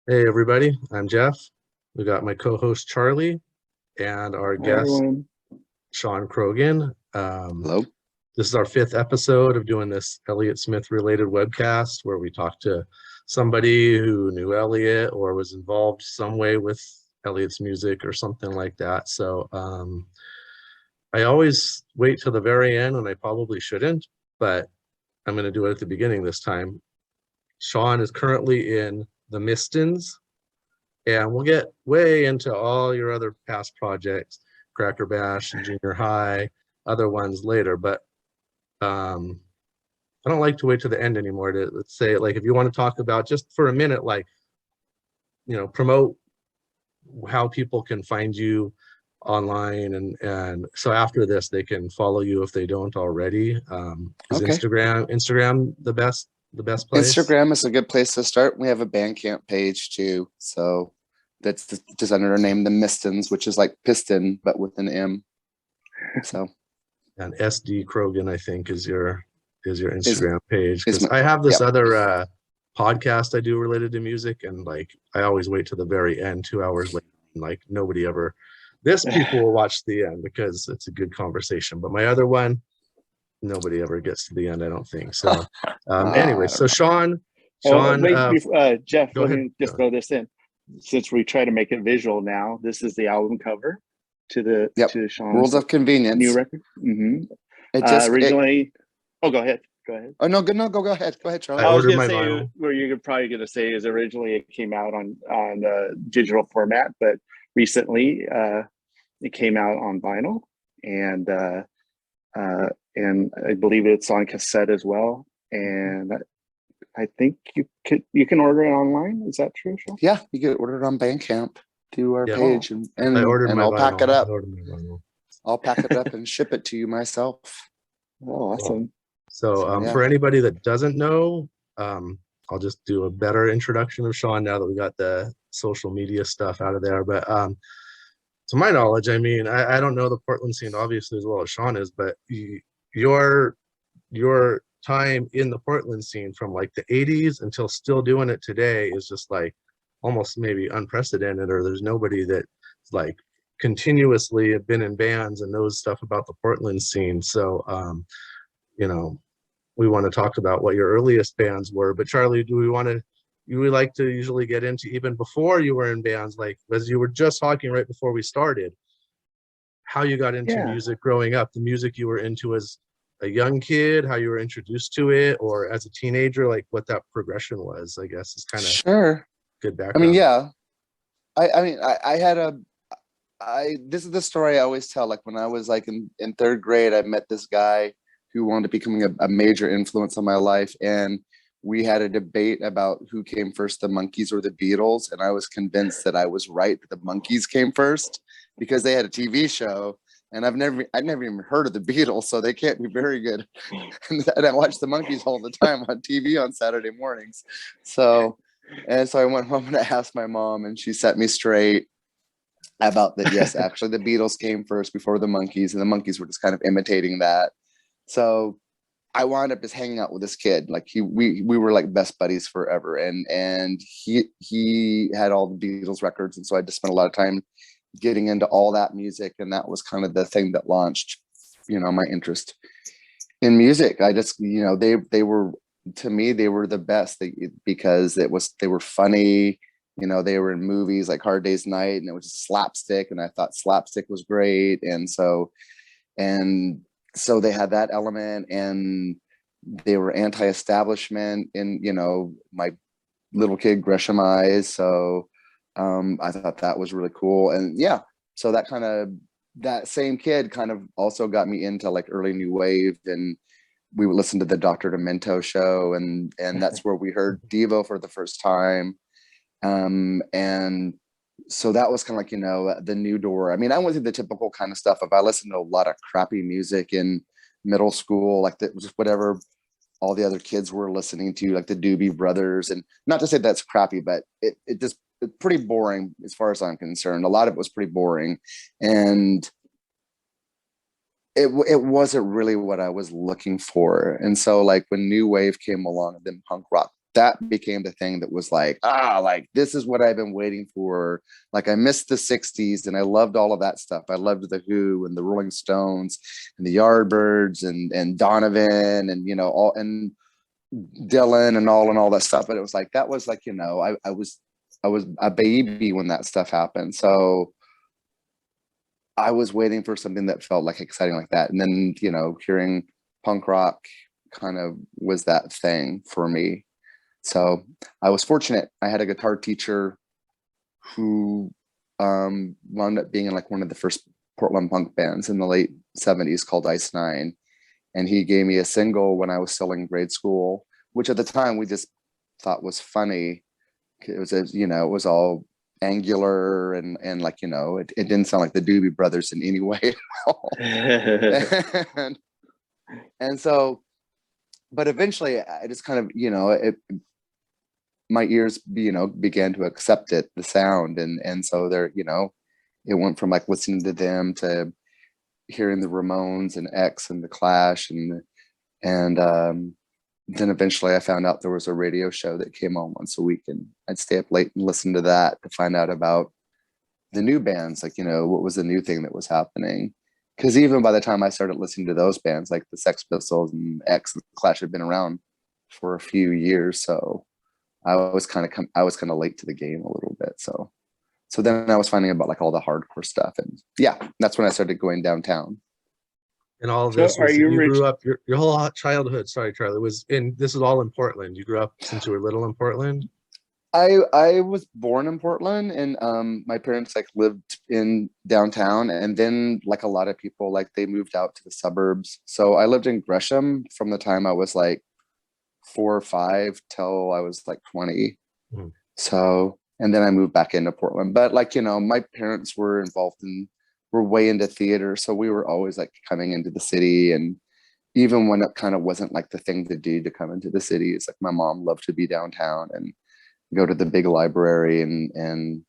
Hey everybody, I'm Jeff. We got my co-host Charlie and our Hi, guest everyone. Sean Croghan. Hello. This is our fifth episode of doing this Elliott Smith related webcast where we talk to somebody who knew Elliott or was involved some way with Elliott's music or something like that. So I always wait till the very end, and I probably shouldn't, but I'm going to do it at the beginning this time. Sean is currently in the Mistons, and we'll get way into all your other past projects, Cracker Bash and Junior High, other ones later. But I don't like to wait to the end anymore to, let's say, like, if you want to talk about just for a minute, like, promote how people can find you online, and so after this they can follow you if they don't already. Is Okay. Instagram the best place? Instagram is a good place to start. We have a Bandcamp page too. So that's just under our name, the Mistons, which is like piston, but with an M. So And SD Croghan, I think, is your is Instagram page, is because my I have this yep. other podcast I do related to music, and like I always wait to the very end, 2 hours later, and like nobody ever. This people will watch the end because it's a good conversation, but my other one, nobody ever gets to the end, I don't think. So anyway, I so don't know. Oh, Sean, wait, Jeff, go let ahead. me just throw this in. Since we try to make it visual now, this is the album cover Yep. to Sean's Rules of new Convenience. record. It just Originally, oh, go ahead. Go ahead. oh no, good no, go ahead. Go ahead, I Charlie. I was ordered gonna my say vinyl. what you're probably gonna say is originally it came out on digital format, but recently it came out on vinyl, and and I believe it's on cassette as well. And I think you can order it online. Is that true, Sean? Yeah, you get ordered on Bandcamp through our Yeah, page I ordered and my I'll pack vinyl. it I up. ordered my vinyl. I'll pack it up and ship it to you myself. Oh, awesome. So So yeah. for anybody that doesn't know, I'll just do a better introduction of Sean now that we got the social media stuff out of there. But to my knowledge, I mean, I don't know the Portland scene obviously as well as Sean is, but your your time in the Portland scene from like the 80s until still doing it today is just like almost maybe unprecedented, or there's nobody that like continuously have been in bands and knows stuff about the Portland scene. So you know, we want to talk about what your earliest bands were. But Charlie, you would like to usually get into even before you were in bands, like as you were just talking right before we started, how you got into Yeah. music growing up, the music you were into as a young kid, how you were introduced to it, or as a teenager, like what that progression was, I guess is kind of Sure. good I mean, background. yeah. I had a I this is the story I always tell. Like when I was like in third grade, I met this guy who wanted to becoming a major influence on my life. And we had a debate about who came first, the Monkees or the Beatles. And I was convinced that I was right, that the Monkees came first because they had a TV show. And I'd never even heard of the Beatles, so they can't be very good. And I watched the Monkees all the time on TV on Saturday mornings. So I went home and I asked my mom, and she set me straight about that. Yes, actually the Beatles came first before the Monkees, and the Monkees were just kind of imitating that. So I wound up just hanging out with this kid. Like we were like best buddies forever, and he had all the Beatles records, and so I just spent a lot of time getting into all that music, and that was kind of the thing that launched my interest in music. I just they were, to me, they were the best because they were funny. They were in movies like Hard Day's Night, and it was slapstick, and I thought slapstick was great. And so they had that element, and they were anti-establishment in my little kid Gresham eyes. So I thought that was really cool. And yeah, so that same kid kind of also got me into like early new wave, and we would listen to the Dr. Demento show, and that's where we heard Devo for the first time. And so that was kind of like, the new door. I mean, I went through the typical kind of stuff. If I listened to a lot of crappy music in middle school, like that was whatever all the other kids were listening to, like the Doobie Brothers. And not to say that's crappy, but it's pretty boring as far as I'm concerned. A lot of it was pretty boring. And it wasn't really what I was looking for. And so like when new wave came along, then punk rock that became the thing that was like, like this is what I've been waiting for. Like I missed the 60s and I loved all of that stuff. I loved the Who and the Rolling Stones and the Yardbirds and Donovan and, you know, all, and Dylan and all that stuff. But it was like, that was like, you know, I was a baby when that stuff happened. So I was waiting for something that felt like exciting like that. And then, you know, hearing punk rock kind of was that thing for me. So I was fortunate. I had a guitar teacher who wound up being in like one of the first Portland punk bands in the late 70s called Ice Nine. And he gave me a single when I was still in grade school, which at the time we just thought was funny. It was, you know, it was all angular and like, you know, it didn't sound like the Doobie Brothers in any way at all. and so, but eventually I just kind of, you know, my ears, you know, began to accept it, the sound. And so there, you know, it went from like listening to them to hearing the Ramones and X and the Clash and then eventually I found out there was a radio show that came on once a week, and I'd stay up late and listen to that to find out about the new bands, like, you know, what was the new thing that was happening. Because even by the time I started listening to those bands, like the Sex Pistols and X and Clash had been around for a few years, so I was kind of late to the game a little bit. So then I was finding about like all the hardcore stuff, and yeah, that's when I started going downtown. And all of So this was, you grew up your whole childhood. Sorry, Charlie, was in. This is all in Portland. You grew up since you were little in Portland. I was born in Portland, and my parents like lived in downtown, and then like a lot of people, like they moved out to the suburbs. So I lived in Gresham from the time I was like 4 or 5 till I was like 20. Mm-hmm. So, and then I moved back into Portland. But like, you know, my parents were way into theater, so we were always like coming into the city. And even when it kind of wasn't like the thing to do to come into the city, it's like my mom loved to be downtown and go to the big library and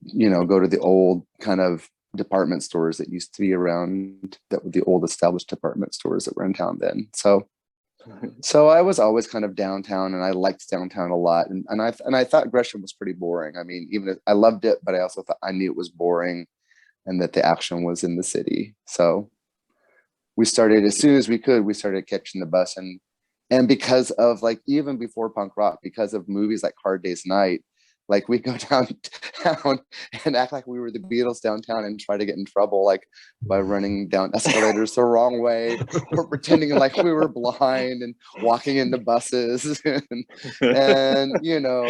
you know, go to the old kind of department stores that used to be around, that were the old established department stores that were in town then. So I was always kind of downtown, and I liked downtown a lot. And I thought Gresham was pretty boring. I mean, even if I loved it, but I also thought I knew it was boring and that the action was in the city. So we started, as soon as we could, we started catching the bus. And because of like, even before punk rock, because of movies like Hard Day's Night, like we go downtown and act like we were the Beatles downtown and try to get in trouble, like by running down escalators the wrong way, or pretending like we were blind and walking into buses and you know,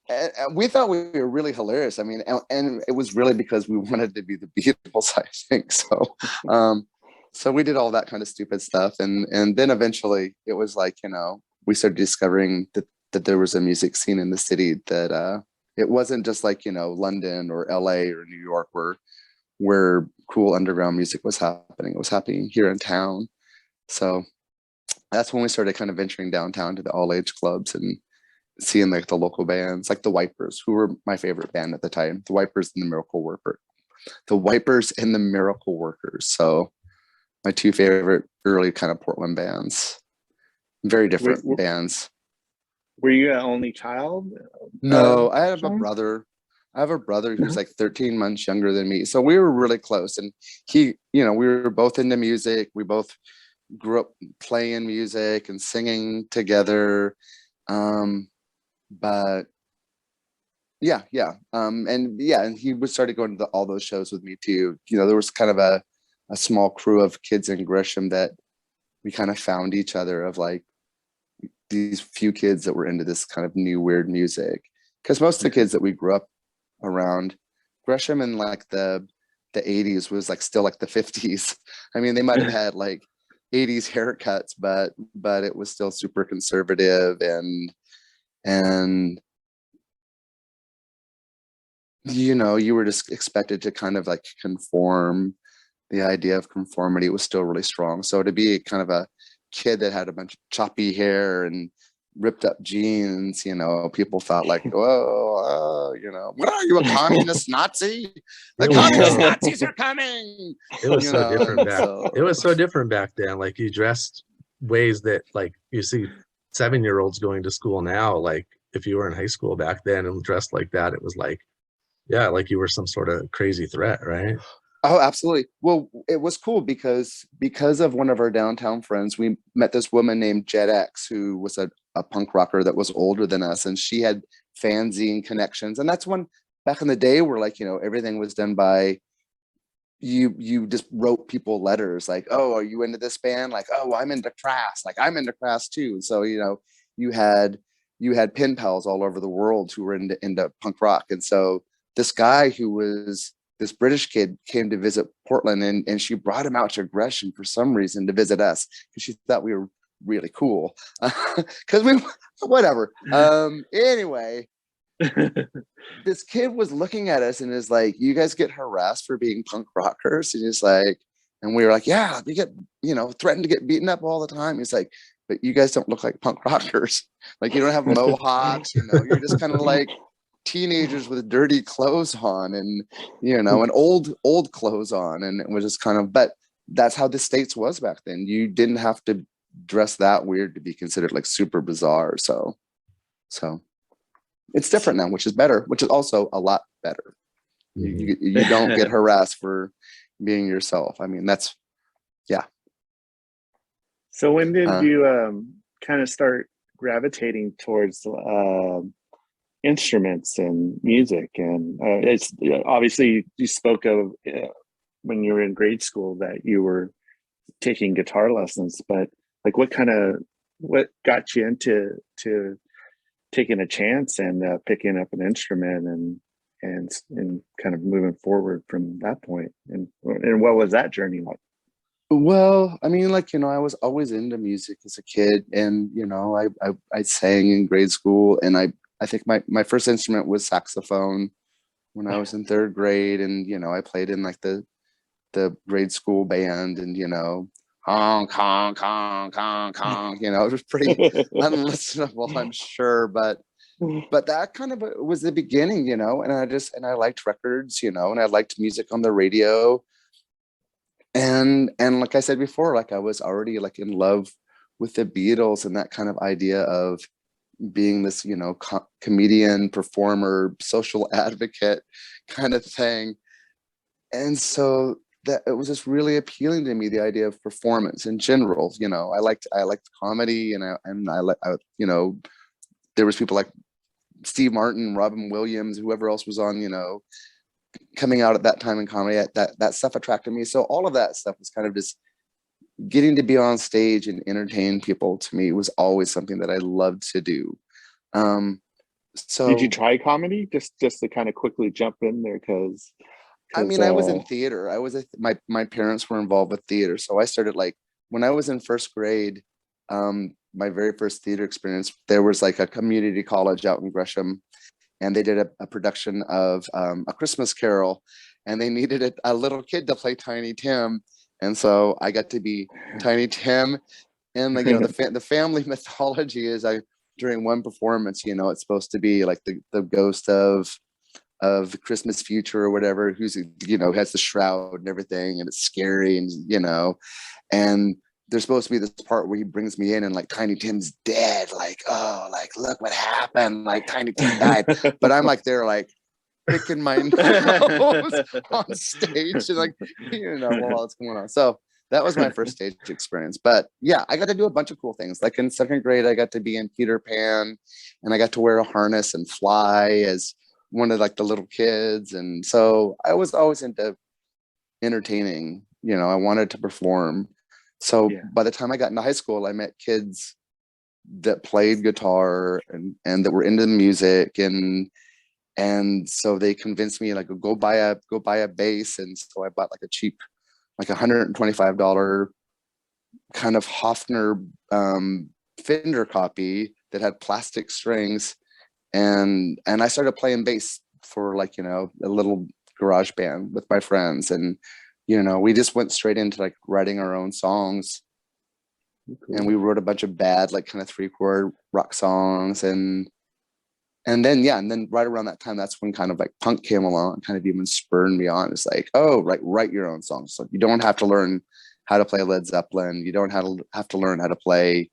and we thought we were really hilarious. I mean, and it was really because we wanted to be the Beatles, I think. So, so we did all that kind of stupid stuff. And then eventually it was like, you know, we started discovering that there was a music scene in the city, that it wasn't just like, you know, London or LA or New York where cool underground music was happening. It was happening here in town. So that's when we started kind of venturing downtown to the all age clubs and seeing like the local bands, like the Wipers, who were my favorite band at the time. The Wipers and the Miracle Workers. So my 2 favorite early kind of Portland bands, very different bands. Were you an only child? No, I have a brother. I have a brother who's like 13 months younger than me. So we were really close, and he, you know, we were both into music. We both grew up playing music and singing together. But yeah. And he would started going to all those shows with me too. You know, there was kind of a small crew of kids in Gresham that we kind of found each other, of like these few kids that were into this kind of new weird music. Because most of the kids that we grew up around, Gresham in like the 80s was like still like the 50s. I mean, they might have had like 80s haircuts, but it was still super conservative and you know, you were just expected to kind of like conform. The idea of conformity was still really strong. So to be kind of a kid that had a bunch of choppy hair and ripped up jeans, you know, people thought like, whoa, you know, what are you, a communist Nazi? The communist Nazis are coming. It was different back. It was so different back then. Like you dressed ways that like you see 7-year-olds going to school now, like if you were in high school back then and dressed like that, it was like, yeah, like you were some sort of crazy threat, right? Oh, absolutely. Well, it was cool because of one of our downtown friends, we met this woman named Jet X, who was a punk rocker that was older than us, and she had fanzine connections. And that's when back in the day where, like, everything was done by you just wrote people letters like, oh, are you into this band? Like, oh, I'm into Crass. Like, I'm into Crass too. And so, you had pen pals all over the world who were into punk rock. And so this guy who was this British kid came to visit Portland, and she brought him out to Gresham for some reason to visit us because she thought we were really cool. Because we, whatever. Anyway, this kid was looking at us and is like, you guys get harassed for being punk rockers? And he's like, and we were like, yeah, we get, threatened to get beaten up all the time. He's like, but you guys don't look like punk rockers. Like, you don't have mohawks, you're just kind of like teenagers with dirty clothes on and, and old clothes on. And it was just kind of, but that's how the States was back then. You didn't have to dress that weird to be considered like super bizarre. So it's different now, which is better, which is also a lot better. You don't get harassed for being yourself. I mean, that's, yeah. So when did you kind of start gravitating towards instruments and music? And it's obviously you spoke of when you were in grade school that you were taking guitar lessons, but like what got you into taking a chance and picking up an instrument and kind of moving forward from that point? And what was that journey like? Well, I mean, like, I was always into music as a kid, and I sang in grade school, and I think my first instrument was saxophone when I was in third grade, and I played in like the grade school band, and honk honk honk honk honk, it was pretty unlistenable, I'm sure, but that kind of was the beginning, and I liked records, and I liked music on the radio, and like I said before, like I was already like in love with the Beatles and that kind of idea of being this, comedian, performer, social advocate kind of thing. And so that it was just really appealing to me, the idea of performance in general. I liked comedy, and there was people like Steve Martin, Robin Williams, whoever else was on, coming out at that time in comedy. That stuff attracted me. So all of that stuff was kind of just getting to be on stage and entertain people. To me, was always something that I loved to do. So did you try comedy just to kind of quickly jump in there? Because I mean, I was in theater. My parents were involved with theater, so I started like when I was in first grade. My very first theater experience, there was like a community college out in Gresham, and they did a production of A Christmas Carol, and they needed a little kid to play Tiny Tim, and so I got to be Tiny Tim. And like the family mythology is during one performance, it's supposed to be like the ghost of the Christmas future or whatever, who's has the shroud and everything, and it's scary, and there's supposed to be this part where he brings me in and like Tiny Tim's dead, like, oh, like look what happened, like Tiny Tim died. But I'm like there like picking my nose on stage and like while it's going on. So that was my first stage experience. But yeah, I got to do a bunch of cool things. Like in second grade, I got to be in Peter Pan, and I got to wear a harness and fly as one of like the little kids. And so I was always into entertaining, I wanted to perform. So by the time I got into high school, I met kids that played guitar and that were into music, and so they convinced me like go buy a bass. And so I bought like a cheap, like $125 kind of Hofner Fender copy that had plastic strings, and I started playing bass for like a little garage band with my friends, and we just went straight into like writing our own songs. Cool. And we wrote a bunch of bad like kind of 3-chord rock songs, and then right around that time, that's when kind of like punk came along and kind of even spurred me on. It's like, oh, like write your own songs. So you don't have to learn how to play Led Zeppelin. You don't have to learn how to play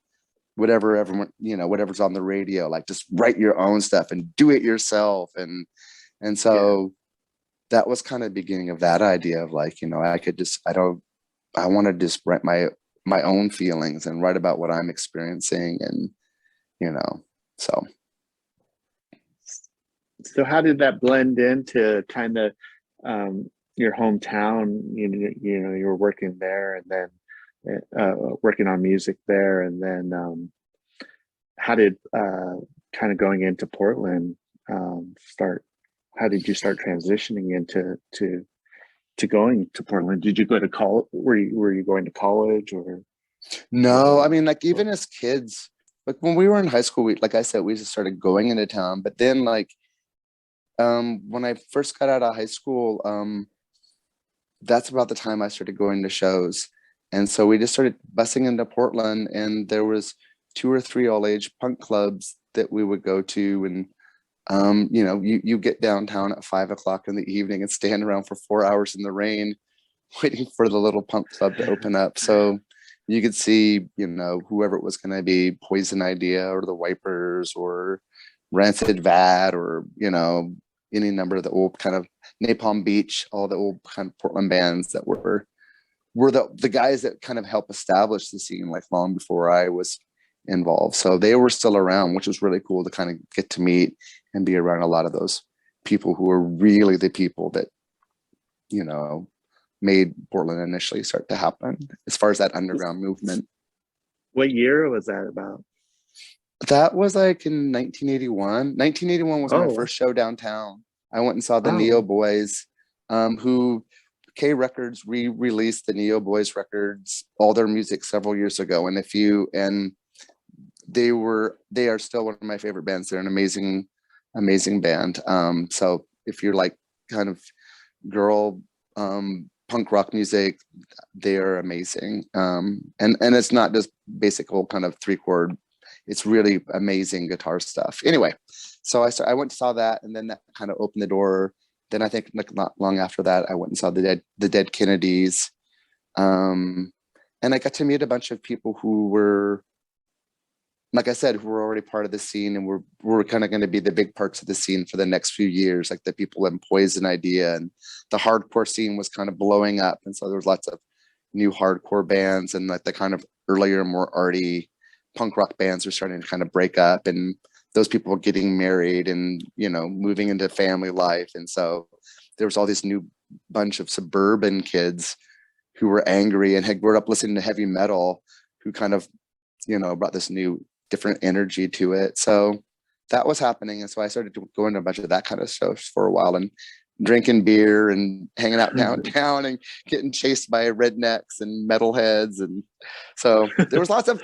whatever everyone, whatever's on the radio, like just write your own stuff and do it yourself. And so that was kind of the beginning of that idea of like, I want to just write my own feelings and write about what I'm experiencing. And, So how did that blend into kind of your hometown? You were working there, and then working on music there, and then how did kind of going into Portland start? How did you start transitioning into going to Portland? Did you go to college? Were you going to college or? No, I mean, like even as kids, like when we were in high school, like I said, we just started going into town. But then like when I first got out of high school, that's about the time I started going to shows. And so we just started busing into Portland, and there was 2 or 3 all-age punk clubs that we would go to. And you get downtown at 5 o'clock in the evening and stand around for 4 hours in the rain waiting for the little punk club to open up. So you could see, whoever it was going to be, Poison Idea or the Wipers or Rancid Vat, or any number of the old kind of Napalm Beach, all the old kind of Portland bands that were the guys that kind of helped establish the scene, like long before I was involved. So they were still around, which was really cool to kind of get to meet and be around a lot of those people who were really the people that, made Portland initially start to happen as far as that underground movement. What year was that about? That was like in 1981. 1981 was my first show downtown. I went and saw the Neo Boys, who K Records re-released the Neo Boys records, all their music several years ago. And they are still one of my favorite bands. They're an amazing band. So if you're like kind of girl punk rock music, they're amazing. And it's not just basic old kind of 3-chord. It's really amazing guitar stuff. Anyway, so I went and saw that, and then that kind of opened the door. Then I think like not long after that, I went and saw the Dead Kennedys. And I got to meet a bunch of people who were, like I said, who were already part of the scene, and were kind of going to be the big parts of the scene for the next few years, like the people in Poison Idea, and the hardcore scene was kind of blowing up. And so there was lots of new hardcore bands, and like the kind of earlier, more arty punk rock bands were starting to kind of break up, and those people were getting married and, moving into family life. And so there was all this new bunch of suburban kids who were angry and had grown up listening to heavy metal, who kind of, brought this new different energy to it. So that was happening. And so I started going to a bunch of that kind of shows for a while, and drinking beer and hanging out downtown and getting chased by rednecks and metalheads. And so there was lots of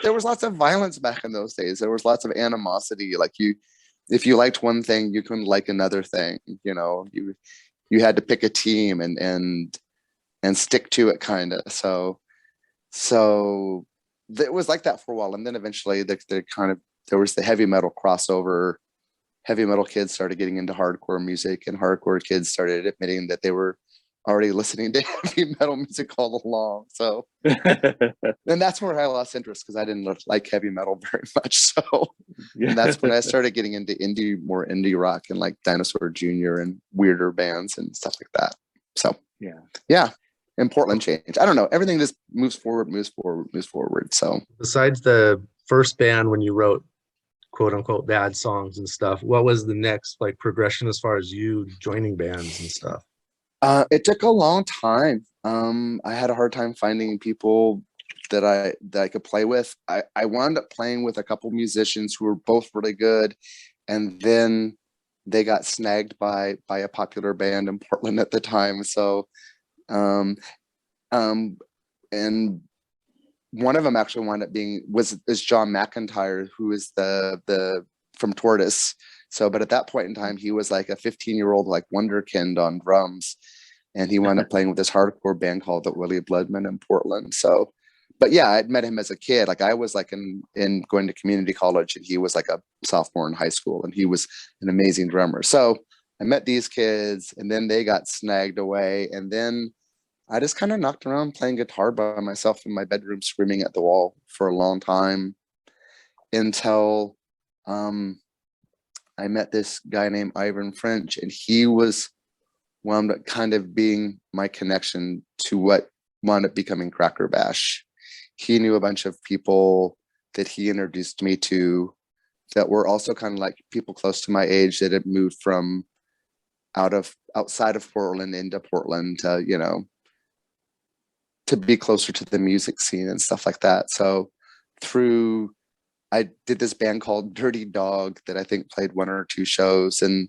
violence back in those days. There was lots of animosity. Like if you liked one thing, you couldn't like another thing. You had to pick a team and stick to it, kind of. So it was like that for a while. And then eventually there was the heavy metal crossover. Heavy metal kids started getting into hardcore music, and hardcore kids started admitting that they were already listening to heavy metal music all along. So and that's where I lost interest, because I didn't like heavy metal very much. So and that's when I started getting into more indie rock, and like Dinosaur Jr. and weirder bands and stuff like that. So yeah. And Portland changed. I don't know. Everything just moves forward. So besides the first band, when you wrote quote unquote bad songs and stuff, what was the next like progression as far as you joining bands and stuff? It took a long time. I had a hard time finding people that I could play with. I wound up playing with a couple musicians who were both really good, and then they got snagged by a popular band in Portland at the time. So and one of them actually wound up is John McIntyre, who is the from Tortoise. So, but at that point in time, he was like a 15-year-old like wonderkind on drums, and he wound up playing with this hardcore band called the Willie Bloodman in Portland. So, but yeah, I'd met him as a kid. Like I was like in going to community college, and he was like a sophomore in high school, and he was an amazing drummer. So I met these kids, and then they got snagged away, and then I just kind of knocked around playing guitar by myself in my bedroom, screaming at the wall for a long time. until I met this guy named Ivan French, and he was wound up kind of being my connection to what wound up becoming Cracker Bash. He knew a bunch of people that he introduced me to that were also kind of like people close to my age that had moved from outside of Portland into Portland to, you know, to be closer to the music scene and stuff like that. So I did this band called Dirty Dog that I think played 1 or 2 shows, and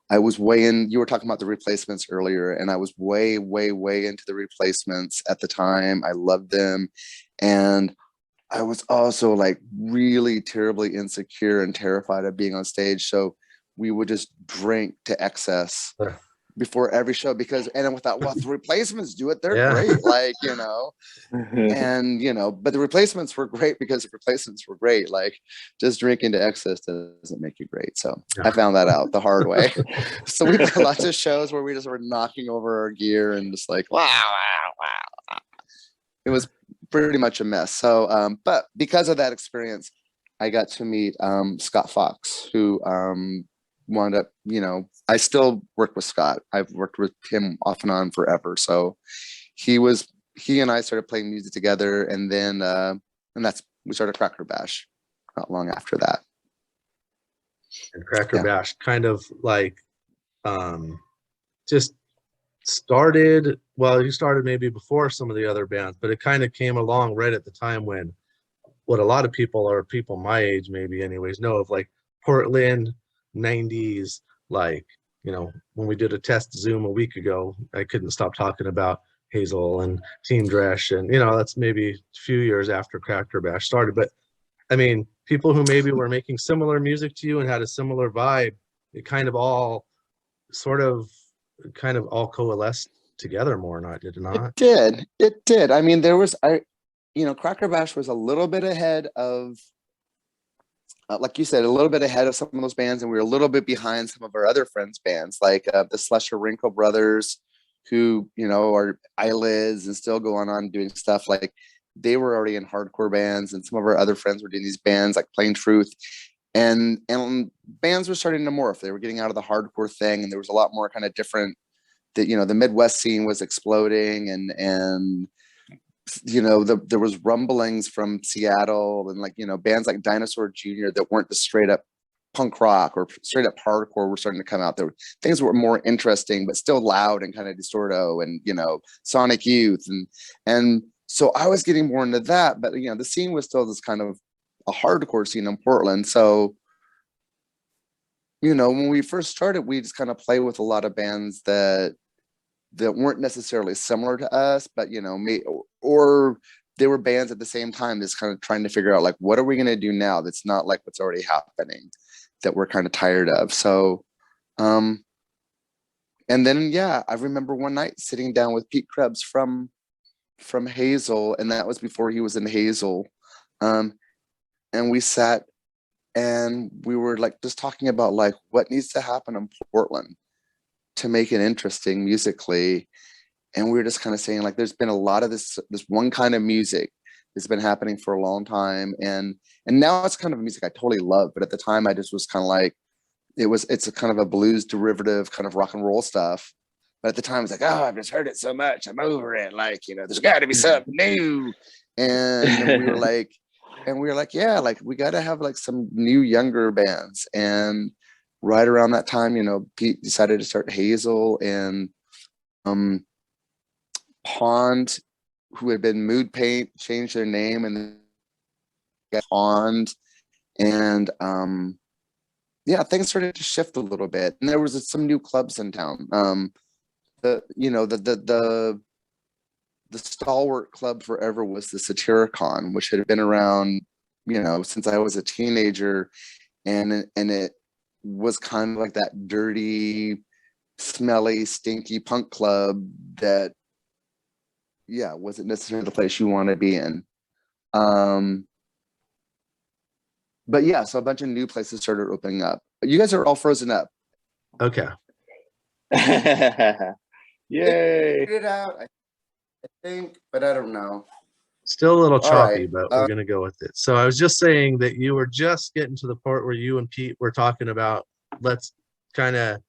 I was you were talking about the Replacements earlier, and I was way into the Replacements at the time. I loved them. And I was also like really terribly insecure and terrified of being on stage. So we would just drink to excess before every show and we thought, well, if the Replacements do it, they're great. Like, you know, and, you know, but the Replacements were great because the Replacements were great. Like, just drinking to excess doesn't make you great. So I found that out the hard way. So we played lots of shows where we just were knocking over our gear and just like, wow. It was pretty much a mess. So, but because of that experience, I got to meet Scott Fox, who wound up, you know, I still work with Scott. I've worked with him off and on forever. So he and I started playing music together, and then we started Cracker Bash not long after that. And Cracker Bash kind of like just started, well, you started maybe before some of the other bands, but it kind of came along right at the time when what a lot of people, or people my age maybe anyways, know of, like Portland 90s, like, you know, when we did a test Zoom a week ago, I couldn't stop talking about Hazel and Team Dresch, and, you know, that's maybe a few years after Cracker Bash started. But I mean, people who maybe were making similar music to you and had a similar vibe, it kind of all coalesced together more, did it not? It did. I mean, Cracker Bash was a little bit ahead of, like you said, a little bit ahead of some of those bands, and we were a little bit behind some of our other friends' bands, like the Slusher Wrinkle Brothers, who, you know, are eyelids and still going on doing stuff. Like, they were already in hardcore bands, and some of our other friends were doing these bands like Plain Truth, and bands were starting to morph. They were getting out of the hardcore thing, and there was a lot more kind of different. That, you know, the Midwest scene was exploding, and you know, there was rumblings from Seattle, and, like, you know, bands like Dinosaur Jr. that weren't just straight up punk rock or straight up hardcore were starting to come out. There were things that were more interesting but still loud and kind of distorto, and, you know, Sonic Youth, and so I was getting more into that. But, you know, the scene was still this kind of a hardcore scene in Portland. So, you know, when we first started, we just kind of play with a lot of bands that weren't necessarily similar to us, but, you know, or they were bands at the same time that's kind of trying to figure out, like, what are we going to do now that's not like what's already happening, that we're kind of tired of. So, and then, I remember one night sitting down with Pete Krebs from Hazel, and that was before he was in Hazel. And we sat and we were like just talking about, like, what needs to happen in Portland to make it interesting musically. And we were just kind of saying, like, there's been a lot of this one kind of music that's been happening for a long time, and now it's kind of music I totally love, but at the time I just was kind of like, it's a kind of a blues derivative kind of rock and roll stuff. But at the time it's like, oh, I've just heard it so much, I'm over it, like, you know, there's got to be something new. And we were like, yeah, like, we got to have like some new younger bands. And right around that time, you know, Pete decided to start Hazel, and Pond, who had been Mood Paint, changed their name and got Pond. And things started to shift a little bit, and there was some new clubs in town. The stalwart club forever was the Satyricon, which had been around, you know, since I was a teenager, and it was kind of like that dirty, smelly, stinky punk club that wasn't necessarily the place you want to be in. But so a bunch of new places started opening up. You guys are all frozen up. Okay. Yay! Figured it out, I think, but I don't know. Still a little All choppy, right. but we're gonna go with it. So I was just saying that you were just getting to the part where you and Pete were talking about, let's kind of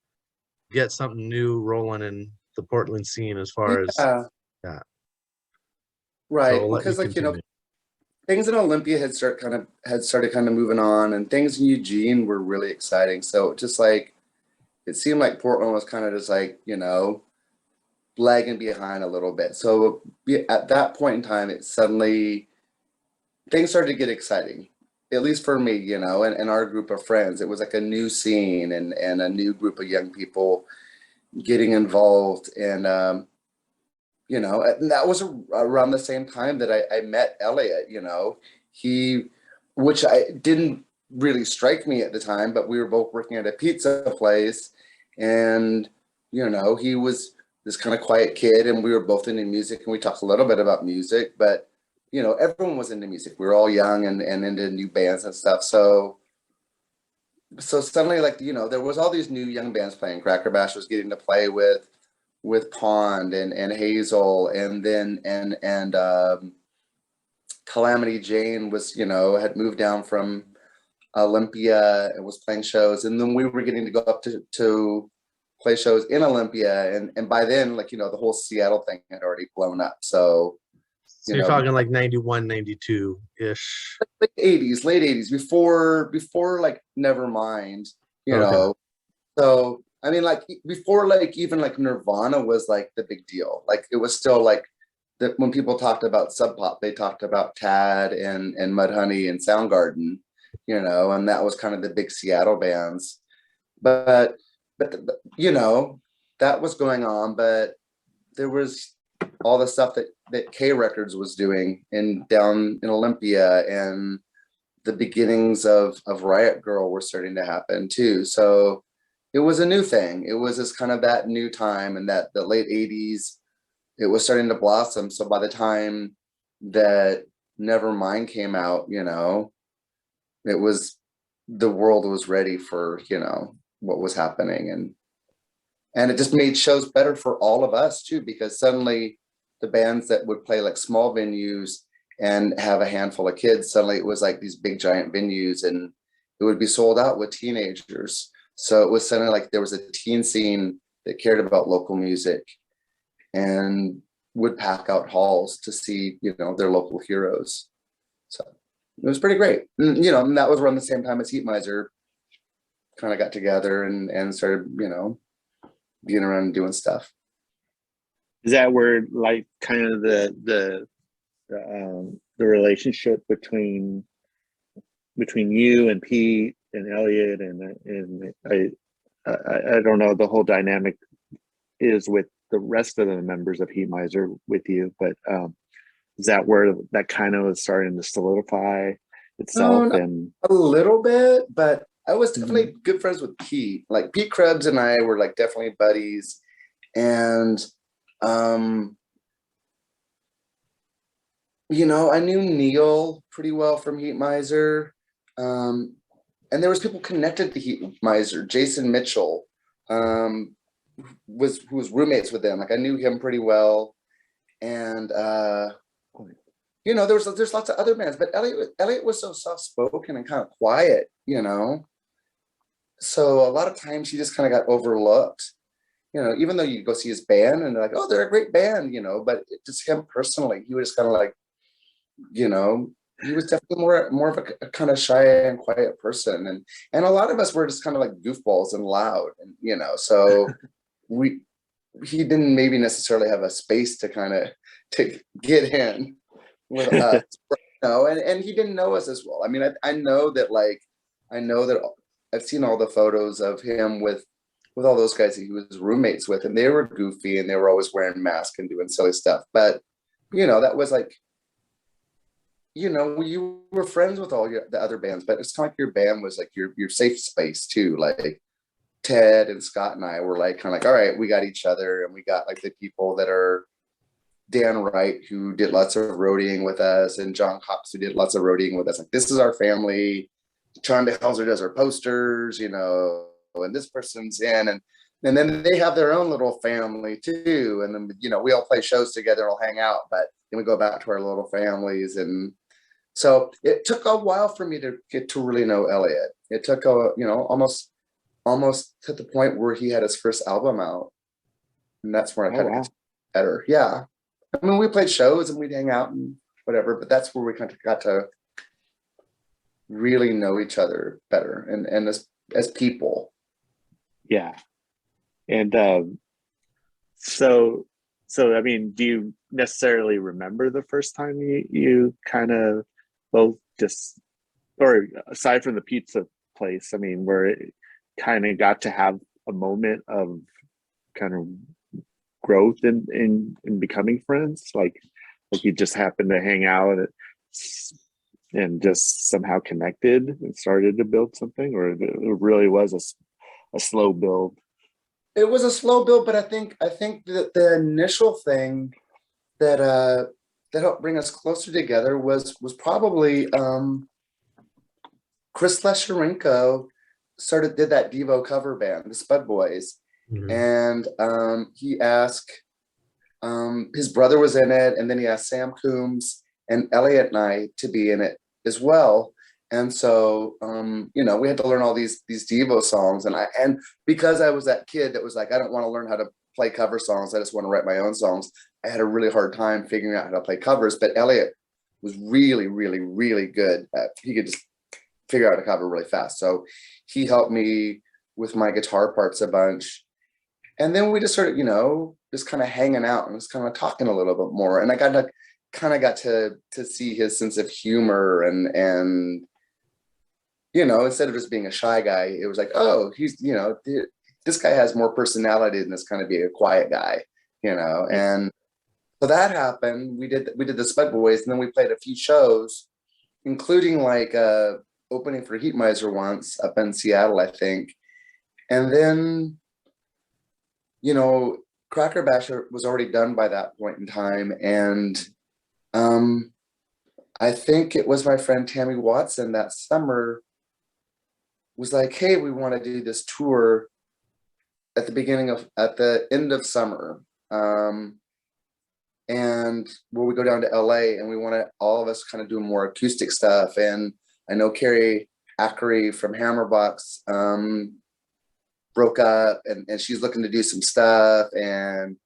get something new rolling in the Portland scene as far as Yeah, that. So right. I'll let you Because like, you know, continue. things in Olympia had started kind of moving on, and things in Eugene were really exciting. So just like it seemed like Portland was kind of just like, you know, lagging behind a little bit. So at that point in time, it suddenly things started to get exciting, at least for me, you know, and our group of friends. It was like a new scene and a new group of young people getting involved. And, you know, and that was around the same time that I met Elliott, you know, which I didn't really strike me at the time, but we were both working at a pizza place. And, you know, he was this kind of quiet kid, and we were both into music, and we talked a little bit about music, but you know, everyone was into music. We were all young and into new bands and stuff. So suddenly, like, you know, there was all these new young bands playing. Cracker Bash was getting to play with Pond and Hazel, and then and Calamity Jane was, you know, had moved down from Olympia and was playing shows, and then we were getting to go up to play shows in Olympia, and by then, like, you know, the whole Seattle thing had already blown up. So So you you're know, talking like 91, 92 ish. late 80s, before like Nevermind, you Okay. know. So I mean, like before, like even like Nirvana was like the big deal. Like it was still like that when people talked about Sub Pop, they talked about Tad and Mudhoney and Soundgarden, you know, and that was kind of the big Seattle bands. But but you know, that was going on, but there was all the stuff that K Records was doing in down in Olympia, and the beginnings of Riot Girl were starting to happen too. So it was a new thing. It was just kind of that new time, and that the late 80s, it was starting to blossom. So by the time that Nevermind came out, you know, it was the world was ready for, you know, what was happening. And it just made shows better for all of us too, because suddenly the bands that would play like small venues and have a handful of kids, suddenly it was like these big giant venues, and it would be sold out with teenagers. So it was suddenly like there was a teen scene that cared about local music and would pack out halls to see, you know, their local heroes. So it was pretty great. And, you know, and that was around the same time as Heat Miser kind of got together and started, you know, being around and doing stuff. Is that where like kind of the relationship between you and Pete and Elliott and I don't know the whole dynamic is with the rest of the members of Heat Miser with you, but is that where that kind of was starting to solidify itself? And A little bit, but I was definitely good friends with Pete. Like Pete Krebs and I were like definitely buddies, and you know, I knew Neil pretty well from Heat Miser, and there was people connected to Heat Miser. Jason Mitchell who was roommates with them. Like I knew him pretty well, and you know, there's lots of other bands, but Elliott was so soft spoken and kind of quiet, you know. So a lot of times he just kind of got overlooked, you know, even though you go see his band and they're like, oh, they're a great band, you know, but just him personally, he was just kind of like, you know, he was definitely more of a kind of shy and quiet person, and a lot of us were just kind of like goofballs and loud, and you know, so he didn't maybe necessarily have a space to kind of to get in with us, you know, and he didn't know us as well. I mean, I know that I've seen all the photos of him with all those guys that he was roommates with, and they were goofy and they were always wearing masks and doing silly stuff. But you know, that was like, you know, you were friends with all the other bands, but it's kind of like your band was like your safe space too. Like Ted and Scott and I were like kind of like, all right, we got each other, and we got like the people that are Dan Wright, who did lots of roadieing with us, and John Cox, who did lots of roadieing with us. Like, this is our family. John DeHelzer does our posters, you know, and this person's in. And And then they have their own little family too. And then, you know, we all play shows together, we'll hang out, but then we go back to our little families. And so it took a while for me to get to really know Elliott. It took you know, almost to the point where he had his first album out. And that's where I kind of got better. Yeah. I mean, we played shows and we'd hang out and whatever, but that's where we kind of got to really know each other better and as people. Yeah. And so I mean, do you necessarily remember the first time you kind of both just, or aside from the pizza place, I mean, where it kind of got to have a moment of kind of growth in becoming friends, like you just happened to hang out and just somehow connected and started to build something, or it really was a slow build? It was a slow build, but I think that the initial thing that that helped bring us closer together was probably Chris Lesharenko did that Devo cover band, the Spud Boys. And he asked, his brother was in it, and then he asked Sam Coombs and Elliott and I to be in it as well. And so, you know, we had to learn all these Devo songs, and because I was that kid that was like, I don't want to learn how to play cover songs, I just want to write my own songs. I had a really hard time figuring out how to play covers, but Elliott was really, really, really good he could just figure out a cover really fast. So he helped me with my guitar parts a bunch. And then we just started, you know, just kind of hanging out and just kind of talking a little bit more. And I got to see his sense of humor and you know, instead of just being a shy guy, it was like, oh, he's, you know, this guy has more personality than this kind of being a quiet guy, you know. And so that happened. We did the Spud Boys, and then we played a few shows, including like opening for Heat Miser once up in Seattle, I think. And then, you know, Cracker Basher was already done by that point in time. And I think it was my friend Tammy Watson that summer was like, hey, we want to do this tour at the end of summer. And where we go down to LA, and we want to all of us kind of do more acoustic stuff. And I know Carrie Ackery from Hammerbox broke up, and she's looking to do some stuff, and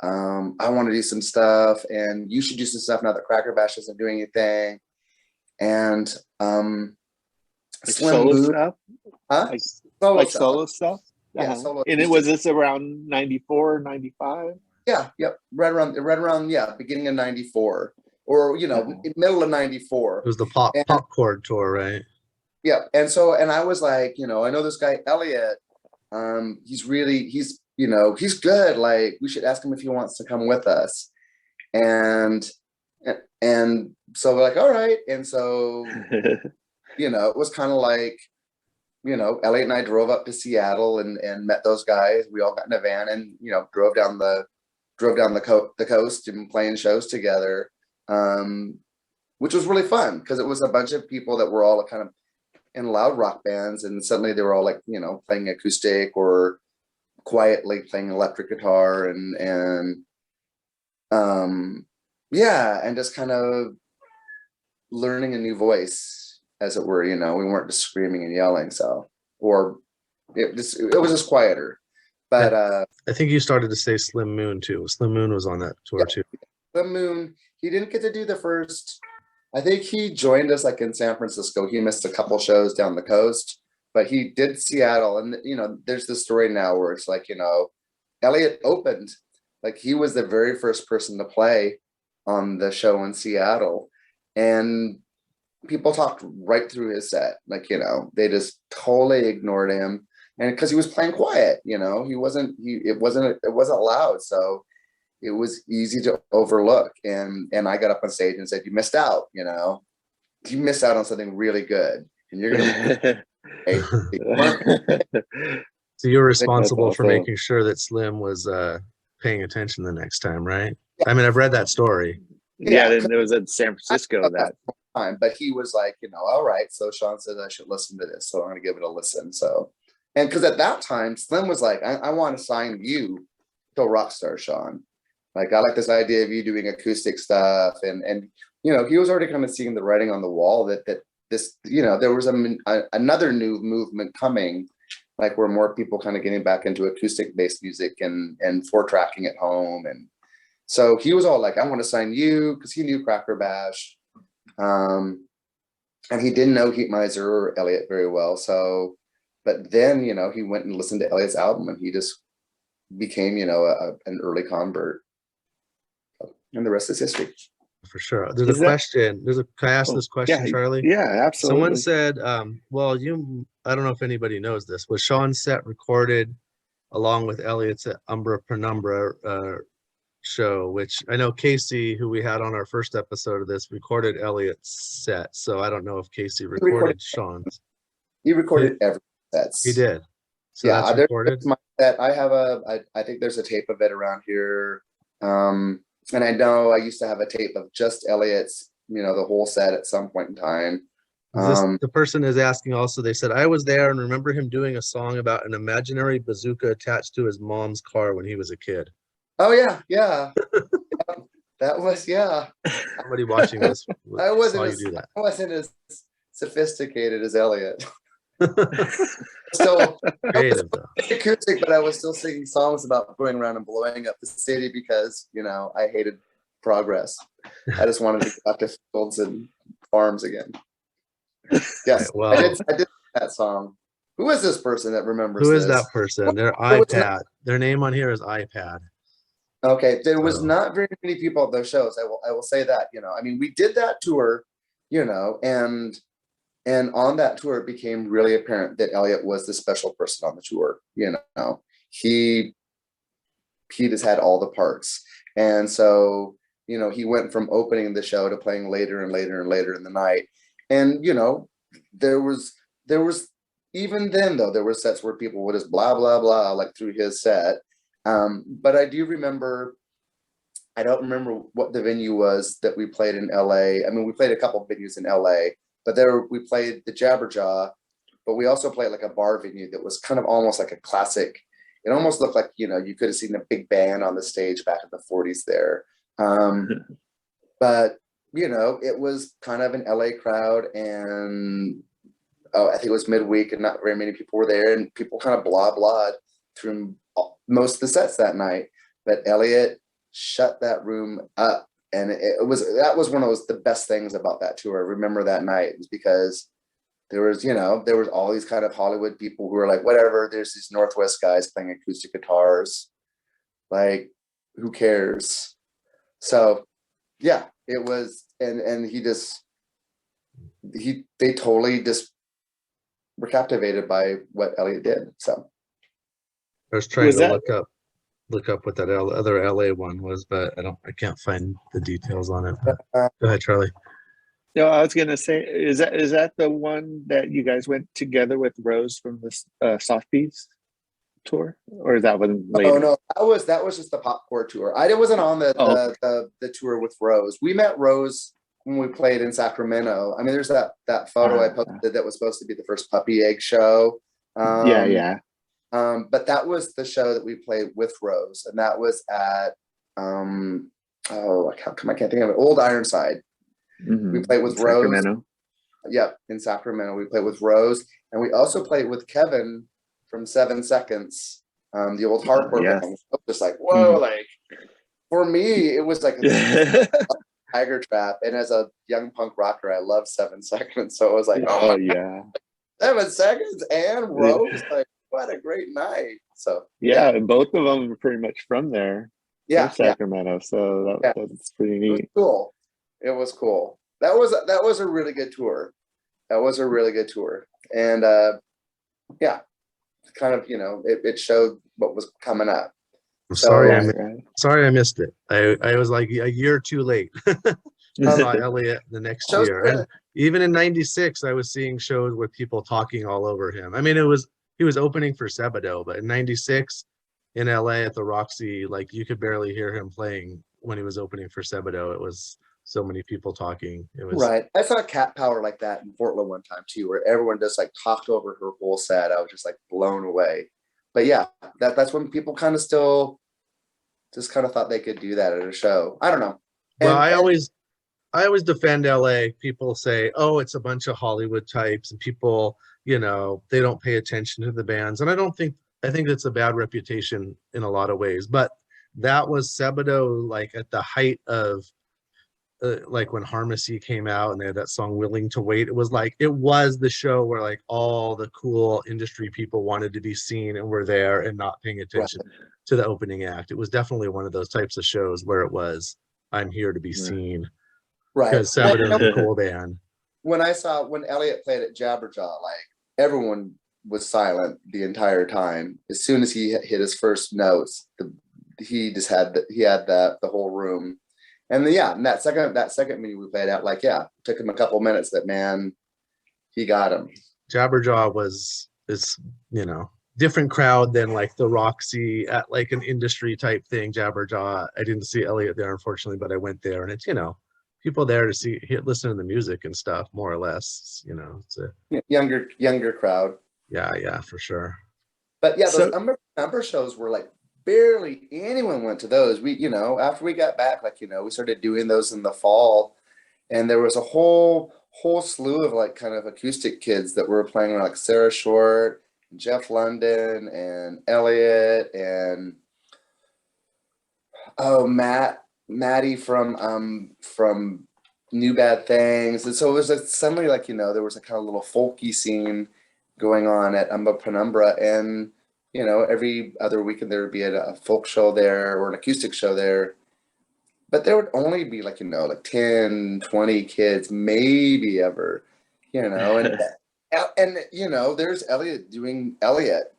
I want to do some stuff, and you should do some stuff now that Cracker Bash isn't doing anything. And Like Slim solo Boo, stuff? huh? Solo stuff? Yeah, Uh-huh. solo. And was this around 94, 95? Yeah, yep, right around yeah, beginning of 94, or you know, middle of 94. It was the popcorn tour, right? Yeah, and I was like, you know, I know this guy Elliott. He's you know, he's good. Like, we should ask him if he wants to come with us. And so we're like, all right. And so, you know, it was kind of like, you know, Elliott and I drove up to Seattle and met those guys. We all got in a van and, you know, drove down the coast and playing shows together, which was really fun because it was a bunch of people that were all kind of in loud rock bands, and suddenly they were all like, you know, playing acoustic or quietly playing electric guitar and yeah, and just kind of learning a new voice, as it were. You know, we weren't just screaming and yelling, so, or it was just quieter. But I think you started to say Slim Moon too. Slim Moon was on that tour too. Slim Moon, he didn't get to do the first. I think he joined us like in San Francisco. He missed a couple shows down the coast, but he did Seattle. And, you know, there's this story now where it's like, you know, Elliott opened, like he was the very first person to play on the show in Seattle. And people talked right through his set. Like, you know, they just totally ignored him. And because he was playing quiet, you know, it wasn't loud. So it was easy to overlook. And I got up on stage and said, you missed out, you know, you missed out on something really good. And you're going to So you're responsible for making sure that Slim was paying attention the next time, right? I mean, I've read that story. Yeah, and it was in San Francisco that time, but he was like, you know, all right, so Sean said I should listen to this, so I'm going to give it a listen. So And because at that time, Slim was like, I want to sign you to Rockstar, Sean. Like, I like this idea of you doing acoustic stuff. And you know, he was already kind of seeing the writing on the wall that this, you know, there was another new movement coming, like where more people kind of getting back into acoustic based music and 4-tracking at home. And so he was all like, I want to sign you, because he knew Cracker Bash. And he didn't know Heat Miser or Elliott very well. So, but then, you know, he went and listened to Elliott's album and he just became, you know, an early convert. And the rest is history. For sure. There's a question. Can I ask this question, yeah, Charlie? Yeah, absolutely. Someone said, well, I don't know if anybody knows this, was Sean's set recorded along with Elliott's at Umbra Penumbra show, which I know Casey, who we had on our first episode of this, recorded Elliott's set. So I don't know if Casey recorded Sean's. He recorded every sets. He did. So yeah, that's recorded. My set. I have I think there's a tape of it around here. And I know I used to have a tape of just Elliott's, you know, the whole set at some point in time. The person is asking also, they said, I was there and remember him doing a song about an imaginary bazooka attached to his mom's car when he was a kid. Oh, yeah. Yeah. That was, yeah. Somebody watching this I wasn't as sophisticated as Elliott. Still creative though. Acoustic, but I was still singing songs about going around and blowing up the city because, you know, I hated progress. I just wanted to get back to fields and farms again. Yes, right, well, I did that song. Who is this person that remembers Who this? is that person? Their iPad. Their name on here is iPad. Okay, there was not very many people at those shows. I will say that, you know. I mean, we did that tour, you know, and on that tour, it became really apparent that Elliott was the special person on the tour. You know, he just had all the parts. And so, you know, he went from opening the show to playing later and later and later in the night. And, you know, there was even then, though, there were sets where people would just blah, blah, blah, like through his set. But I do remember, I don't remember what the venue was that we played in LA. I mean, we played a couple of venues in LA. But there we played the Jabberjaw, but we also played like a bar venue that was kind of almost like a classic. It almost looked like, you know, you could have seen a big band on the stage back in the 40s there. But, you know, it was kind of an LA crowd and I think it was midweek and not very many people were there and people kind of blah through most of the sets that night. But Elliott shut that room up. And that was one of the best things about that tour. I remember that night was because there was all these kind of Hollywood people who were like, whatever, there's these Northwest guys playing acoustic guitars. Like, who cares? So yeah, it was, and they totally just were captivated by what Elliott did. So I was trying to look up what that other LA one was, but I can't find the details on it. Go ahead, Charlie. No, I was gonna say, is that the one that you guys went together with Rose from the Soft Beats tour, or is that one later? Oh no, that was just the Popcore tour. I wasn't on the tour with Rose. We met Rose when we played in Sacramento. I mean, there's that photo I posted that was supposed to be the first Puppy Egg show. Yeah. But that was the show that we played with Rose, and that was at I can't think of it. Old Ironside. Mm-hmm. We played with Rose. Sacramento. Yep, in Sacramento. We played with Rose, and we also played with Kevin from 7 Seconds, the old hardcore band. I was just like, whoa, like for me, it was like a Tiger Trap, and as a young punk rocker, I love 7 Seconds, so I was like, oh yeah, 7 Seconds and Rose, like. What a great night! So yeah, and both of them were pretty much from there. Yeah, Sacramento. So that's pretty neat. It was cool. It was cool. That was a really good tour. And kind of, you know, it showed what was coming up. I'm sorry, I missed it. I was like a year too late. I saw Elliott the next year, and even in '96, I was seeing shows with people talking all over him. I mean, he was opening for Sebado, but in '96 in LA at the Roxy, like you could barely hear him playing when he was opening for Sebado. It was so many people talking. It was Right. I saw Cat Power like that in Portland one time too, where everyone just like talked over her whole set. I was just like blown away. But yeah, that's when people kind of still just kind of thought they could do that at a show. I don't know. well, And I always defend LA. People say, "Oh, it's a bunch of Hollywood types," and people, they don't pay attention to the bands. And I think that's a bad reputation in a lot of ways. But that was Sebado, like at the height of like when Harmacy came out and they had that song "Willing to Wait." It was the show where like all the cool industry people wanted to be seen and were there and not paying attention to the opening act. It was definitely one of those types of shows where it was, I'm here to be seen. right. Because Sabado's a cool band. When Elliott played at Jabberjaw, like everyone was silent the entire time. As soon as he hit his first notes, he had the whole room. And and that second meeting we played at, like, yeah, it took him a couple minutes, but man, he got him. Jabberjaw is different crowd than like the Roxy at like an industry type thing. Jabberjaw, I didn't see Elliott there unfortunately, but I went there, and it's people there to listen to the music and stuff, more or less. It's a Younger crowd. Yeah, for sure. But yeah, those number shows were like barely anyone went to those. We, after we got back, like, we started doing those in the fall, and there was a whole slew of like kind of acoustic kids that were playing, like Sarah Short, Jeff London, and Elliott, and Maddie from New Bad Things. And so it was like suddenly like, there was a kind of little folky scene going on at Penumbra, and every other weekend there would be a folk show there or an acoustic show there. But there would only be like, like 10, 20 kids, maybe ever, and there's Elliott doing Elliott,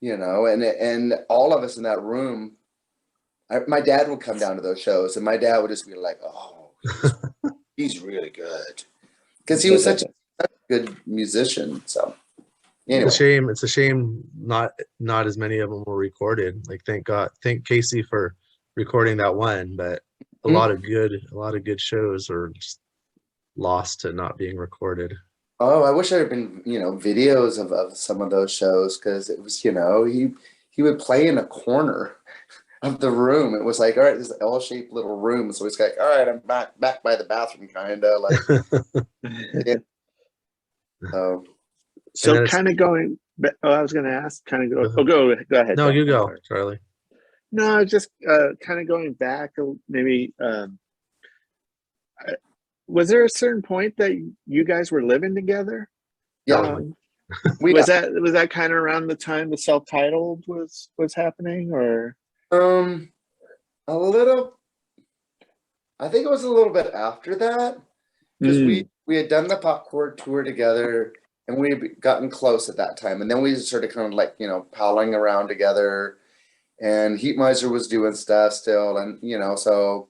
and all of us in that room, my dad would come down to those shows, and my dad would just be like, oh, he's really good. Because he was such a good musician. So anyway. It's a shame not as many of them were recorded. Like, thank Casey for recording that one, but a lot of good shows are just lost to not being recorded. Oh, I wish there had been videos of some of those shows, because it was he would play in a corner of the room. It was like, all right, this L-shaped little room, so it's like, all right, I'm back by the bathroom, kind of like. Yeah. So kind of going. I was going to ask. Kind of go. Go ahead. No, you go, Charlie. No, just kind of going back. Maybe was there a certain point that you guys were living together? Yeah. Was that kind of around the time the self-titled was happening, or? A little. I think it was a little bit after that, because we had done the Popcorn tour together, and we had gotten close at that time, and then we started kind of like palling around together, and Heat Miser was doing stuff still, and so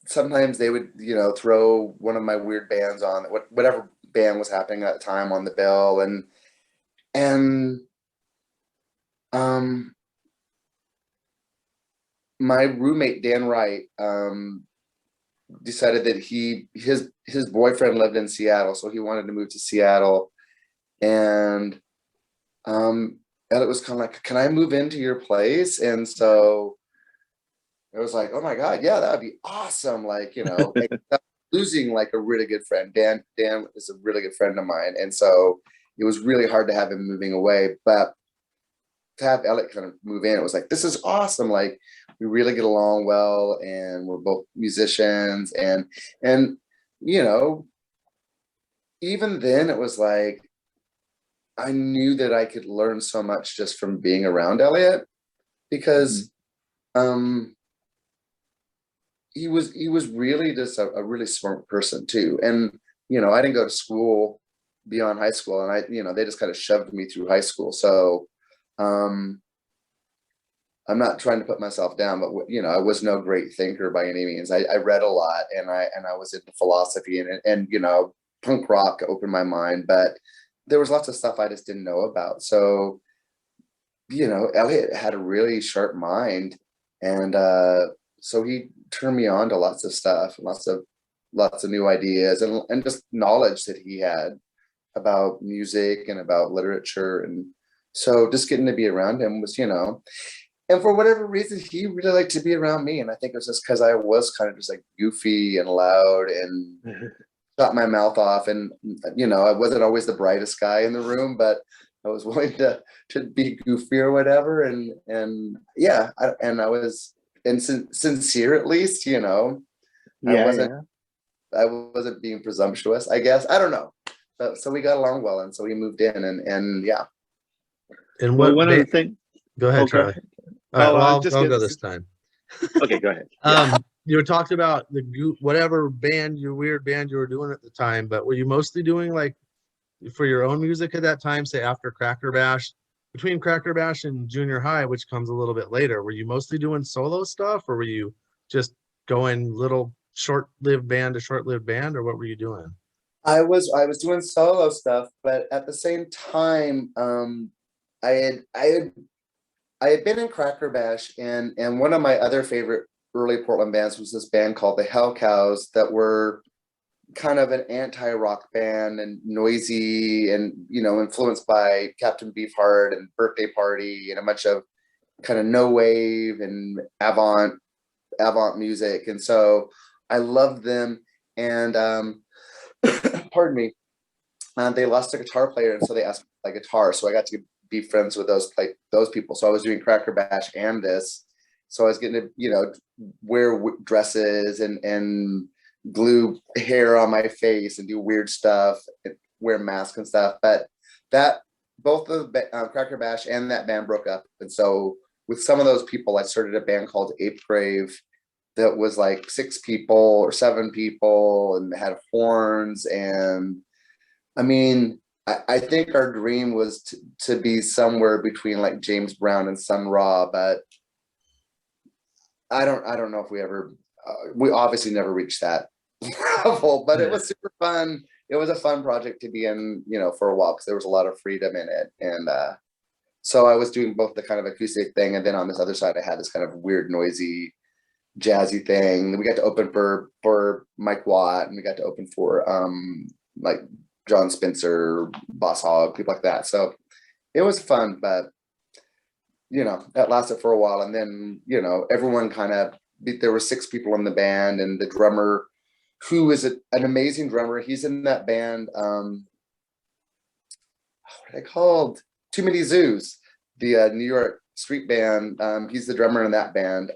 sometimes they would throw one of my weird bands on, whatever band was happening at the time, on the bill, and my roommate Dan Wright decided that his boyfriend lived in Seattle, so he wanted to move to Seattle, and Elliott was kind of like, can I move into your place? And so it was like, oh my God, yeah, that'd be awesome. Like, losing like a really good friend. Dan is a really good friend of mine, and so it was really hard to have him moving away, but to have Elliott kind of move in, it was like, this is awesome. Like, we really get along well, and we're both musicians, and even then it was like, I knew that I could learn so much just from being around Elliott, because he was really just a really smart person too. And I didn't go to school beyond high school, and they just kind of shoved me through high school. So I'm not trying to put myself down, but I was no great thinker by any means. I read a lot, and I was into philosophy, and punk rock opened my mind, but there was lots of stuff I just didn't know about. So Elliott had a really sharp mind, and so he turned me on to lots of stuff, and lots of new ideas, and just knowledge that he had about music and about literature. And so just getting to be around him was, and for whatever reason, he really liked to be around me. And I think it was just because I was kind of just like goofy and loud and shut my mouth off. And, I wasn't always the brightest guy in the room, but I was willing to be goofy or whatever. And yeah, I was sincere, at least, I wasn't being presumptuous, I guess. I don't know. But so we got along well, and so we moved in, and yeah. And Well, one other thing. Go ahead, Charlie. All right, well, I'll go this time. Okay, go ahead. You were talking about whatever band, your weird band you were doing at the time, but were you mostly doing like for your own music at that time, say after Cracker Bash, between Cracker Bash and junior high, which comes a little bit later, were you mostly doing solo stuff, or were you just going little short-lived band to short-lived band, or what were you doing? I was doing solo stuff, but at the same time, I had been in Cracker Bash, and one of my other favorite early Portland bands was this band called the Hell Cows, that were kind of an anti-rock band and noisy, and influenced by Captain Beefheart and Birthday Party and a bunch of kind of no wave and avant music. And so I loved them, and pardon me, they lost a guitar player, and so they asked me to play guitar. So I got to be friends with those people. So I was doing Cracker Bash and this. So I was getting to wear dresses and glue hair on my face and do weird stuff, and wear masks and stuff. But that both the Cracker Bash and that band broke up, and so with some of those people, I started a band called Ape Grave that was like 6 people or 7 people, and had horns. And I mean, I think our dream was to be somewhere between like James Brown and Sun Ra, but I don't know if we obviously never reached that level, but it was super fun. It was a fun project to be in, for a while, because there was a lot of freedom in it. And so I was doing both the kind of acoustic thing, and then on this other side, I had this kind of weird, noisy, jazzy thing. We got to open for Mike Watt, and we got to open for like John Spencer, Boss Hogg, people like that. So it was fun, but that lasted for a while. And then everyone there were 6 people in the band, and the drummer, who is an amazing drummer, he's in that band, what are they called? Too Many Zoos, the New York street band. He's the drummer in that band.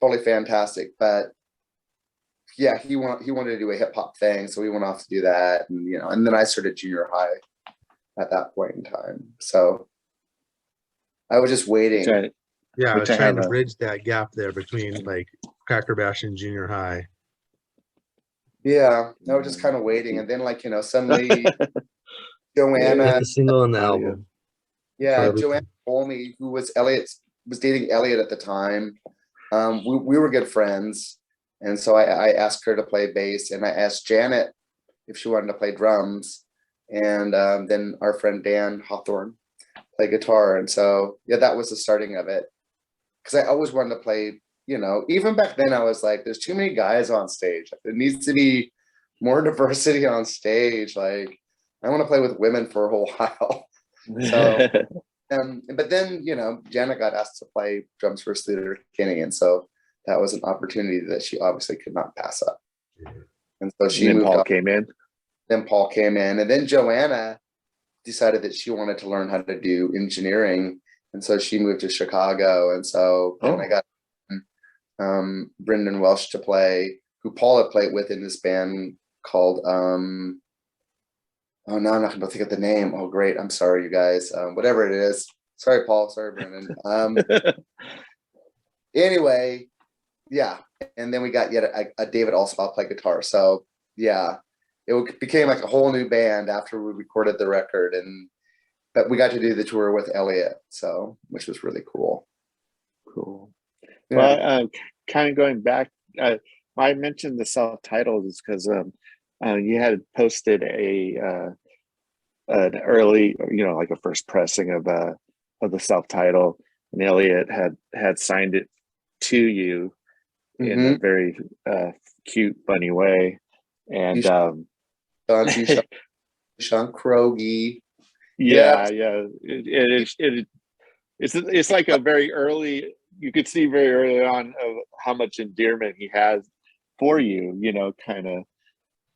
Totally fantastic. But yeah, he wanted to do a hip hop thing, so we went off to do that. And and then I started junior high at that point in time. So I was just waiting. I was trying to bridge that gap there between like Cracker Bash and junior high. Yeah, I was just kind of waiting, and then suddenly Joanna, the single on the album. Yeah, Joanna Olney, who was dating Elliott at the time. We were good friends, and so I asked her to play bass, and I asked Janet if she wanted to play drums, and then our friend Dan Hawthorne played guitar. And so yeah, that was the starting of it, because I always wanted to play. Even back then, I was like, there's too many guys on stage. There needs to be more diversity on stage. Like, I want to play with women for a whole while. So, but then, Janet got asked to play drums for Sleater Kinney. And so that was an opportunity that she obviously could not pass up. And so she moved Paul up. came in. Then Paul came in. And then Joanna decided that she wanted to learn how to do engineering. And so she moved to Chicago. And so then I got Brendan Welsh to play, who Paul had played with in this band called oh no, I'm not gonna think of the name. Oh great, I'm sorry, you guys. Whatever it is. Sorry, Paul. Sorry, Brendan. Anyway, yeah. And then we got yet a David Alspaugh play guitar. So yeah, it became like a whole new band after we recorded the record, but we got to do the tour with Elliott, so which was really cool. Cool. Yeah. Well, kind of going back, why I mentioned the self-titled is because you had posted an early, like a first pressing of the self-title, and Elliott had signed it to you, in a very cute, funny way. And Sean Croghan. yeah, it's like a very early. You could see very early on of how much endearment he has for you. You know, kind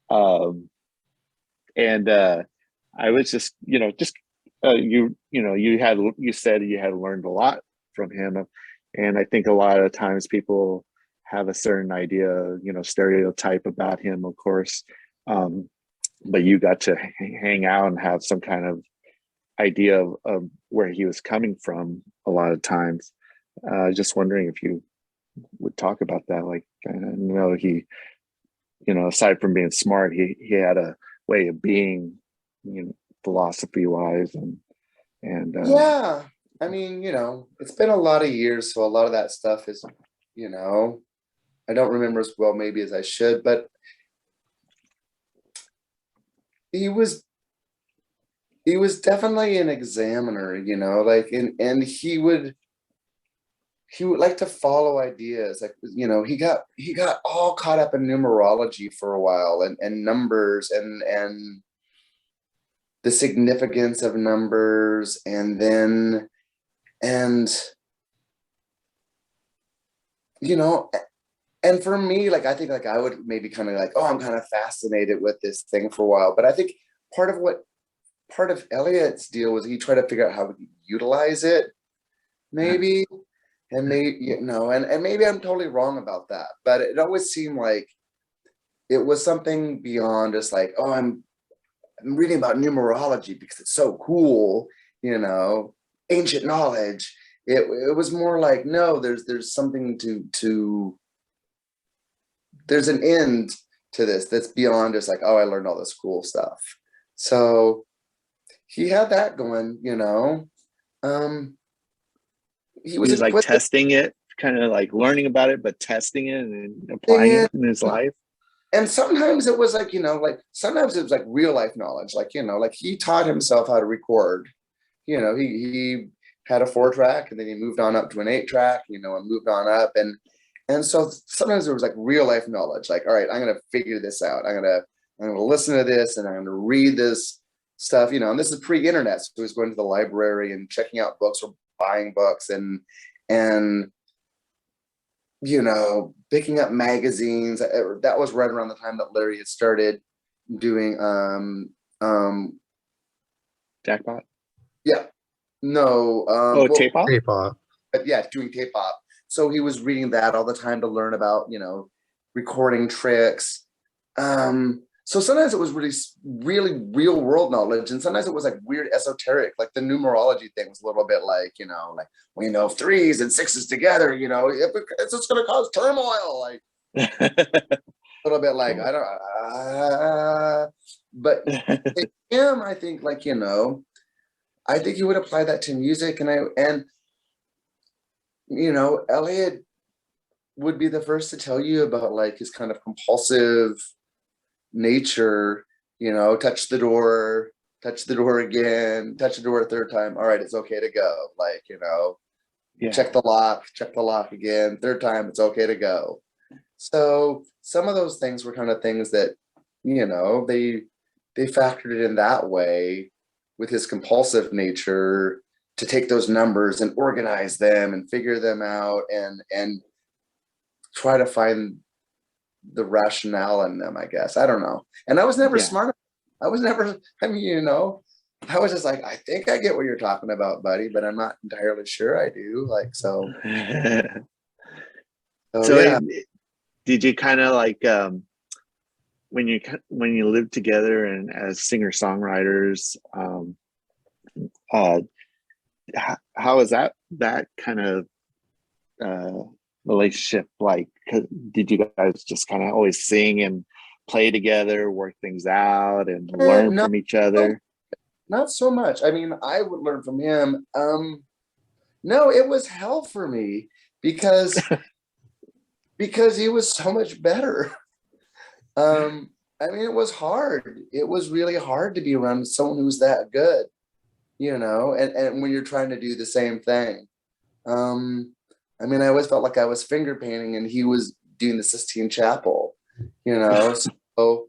of. And I was just, you said you had learned a lot from him, and I think a lot of times people have a certain idea, stereotype about him, of course, but you got to hang out and have some kind of idea of where he was coming from a lot of times. Just wondering if you would talk about that. Like, I know he, aside from being smart, he had a way of being, philosophy wise, and yeah, I mean, it's been a lot of years, so a lot of that stuff is, I don't remember as well maybe as I should, but he was definitely an examiner, like, and he would like to follow ideas, like, he got all caught up in numerology for a while, and numbers, and the significance of numbers, and and for me, like, I think, like, I would maybe kind of like, oh, I'm kind of fascinated with this thing for a while, but I think part of Elliott's deal was he tried to figure out how to utilize it, maybe. And maybe, and maybe I'm totally wrong about that, but it always seemed like it was something beyond just like, oh, I'm reading about numerology because it's so cool, ancient knowledge. It was more like, no, there's something to there's an end to this that's beyond just like, oh, I learned all this cool stuff. So he had that going, he was like testing it, kind of like learning about it, but testing it and applying it in his life. And sometimes it was like, like sometimes it was like real life knowledge, like, like he taught himself how to record. He had a 4-track, and then he moved on up to an 8-track, and moved on up, and so sometimes there was like real life knowledge, like, all right, I'm gonna figure this out. I'm gonna listen to this, and I'm gonna read this stuff, and this is pre-internet, so he was going to the library and checking out books or buying books, and picking up magazines. That was right around the time that Larry had started doing Jackpot. Yeah, no. Tape-op. K-pop. Yeah, doing tape-op. So he was reading that all the time to learn about recording tricks. So sometimes it was really real world knowledge, and sometimes it was like weird esoteric, like the numerology thing was a little bit like, like, we know 3s and 6s together, it's just going to cause turmoil, like a little bit like, I don't, but him, I think, like, I think he would apply that to music, and Elliott would be the first to tell you about like his kind of compulsive nature, touch the door again, touch the door a 3rd time, all right, it's okay to go, like, check the lock again, 3rd time, it's okay to go. So some of those things were kind of things that they factored it in that way with his compulsive nature, to take those numbers and organize them and figure them out, and try to find the rationale in them, I guess. I don't know. And I was never smart. I was never, I was just like, I think I get what you're talking about, buddy, but I'm not entirely sure I do. Like, so yeah. Did you kind of like, when you lived together and as singer-songwriters, how is that kind of relationship like? Did you guys just kind of always sing and play together, work things out, and learn from each other? Not so much. I mean, I would learn from him. No, it was hell for me because he was so much better. I mean, it was hard. It was really hard to be around someone who's that good, and when you're trying to do the same thing. I mean, I always felt like I was finger painting and he was doing the Sistine Chapel, you know. So,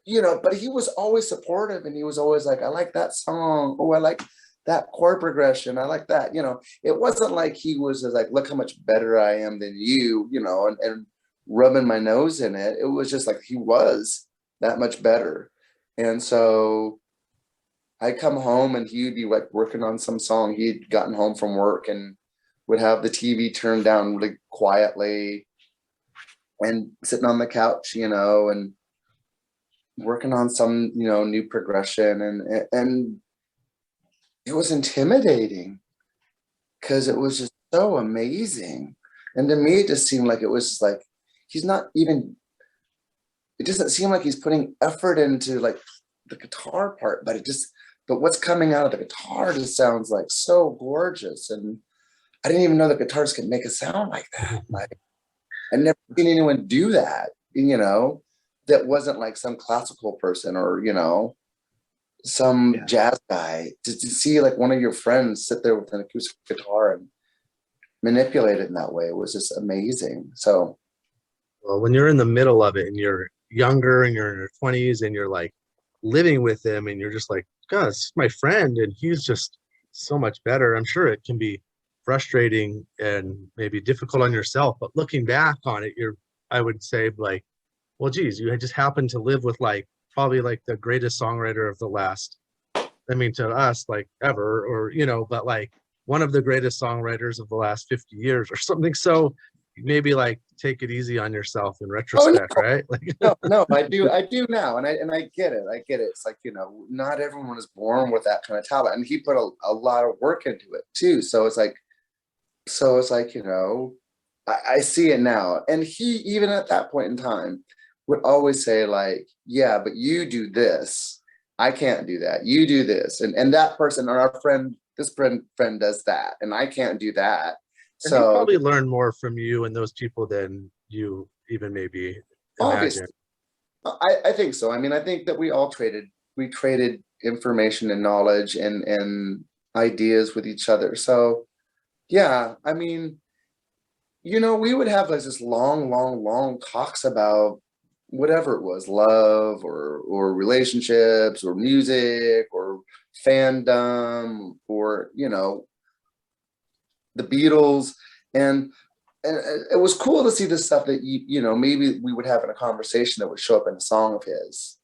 you know, but he was always supportive, and he was always like, I like that song. Oh, I like that chord progression. I like that. You know, it wasn't like he was just like, look how much better I am than you, you know, and rubbing my nose in it. It was just like he was that much better. And so I'd come home and he'd be like working on some song. He'd gotten home from work and would have the TV turned down really quietly and sitting on the couch, you know, and working on some, you know, new progression. And it was intimidating because it was just so amazing. And to me, it just seemed like it was like, he's not even, it doesn't seem like he's putting effort into like the guitar part, but but what's coming out of the guitar just sounds like so gorgeous. And I didn't even know that guitars could make a sound like that. Like, I'd never seen anyone do that, you know, that wasn't like some classical person or, you know, some jazz guy. To see like one of your friends sit there with an acoustic guitar and manipulate it in that way was just amazing. So, well, when you're in the middle of it and you're younger and you're in your 20s and you're like living with him and you're just like, God, this is my friend and he's just so much better. I'm sure it can be frustrating and maybe difficult on yourself, but looking back on it, I would say like, well, geez, you had just happened to live with like probably like the greatest songwriter of the last, I mean, to us, like ever, or, you know, but like one of the greatest songwriters of the last 50 years or something. So maybe like take it easy on yourself in retrospect, right? Like, no, I do now. And I get it. I get it. It's like, you know, not everyone is born with that kind of talent. And he put a lot of work into it too. So it's like, you know, I see it now. And he, even at that point in time, would always say like, yeah, but you do this. I can't do that. You do this. And that person or our friend, this friend does that. And I can't do that. And so he probably learned more from you and those people than you even maybe imagine. I think so. I mean, I think that we traded information and knowledge and ideas with each other. So yeah, I mean, you know, we would have like this long talks about whatever it was, love or relationships or music or fandom or, you know, the Beatles. And it was cool to see the stuff that you know, maybe we would have in a conversation that would show up in a song of his.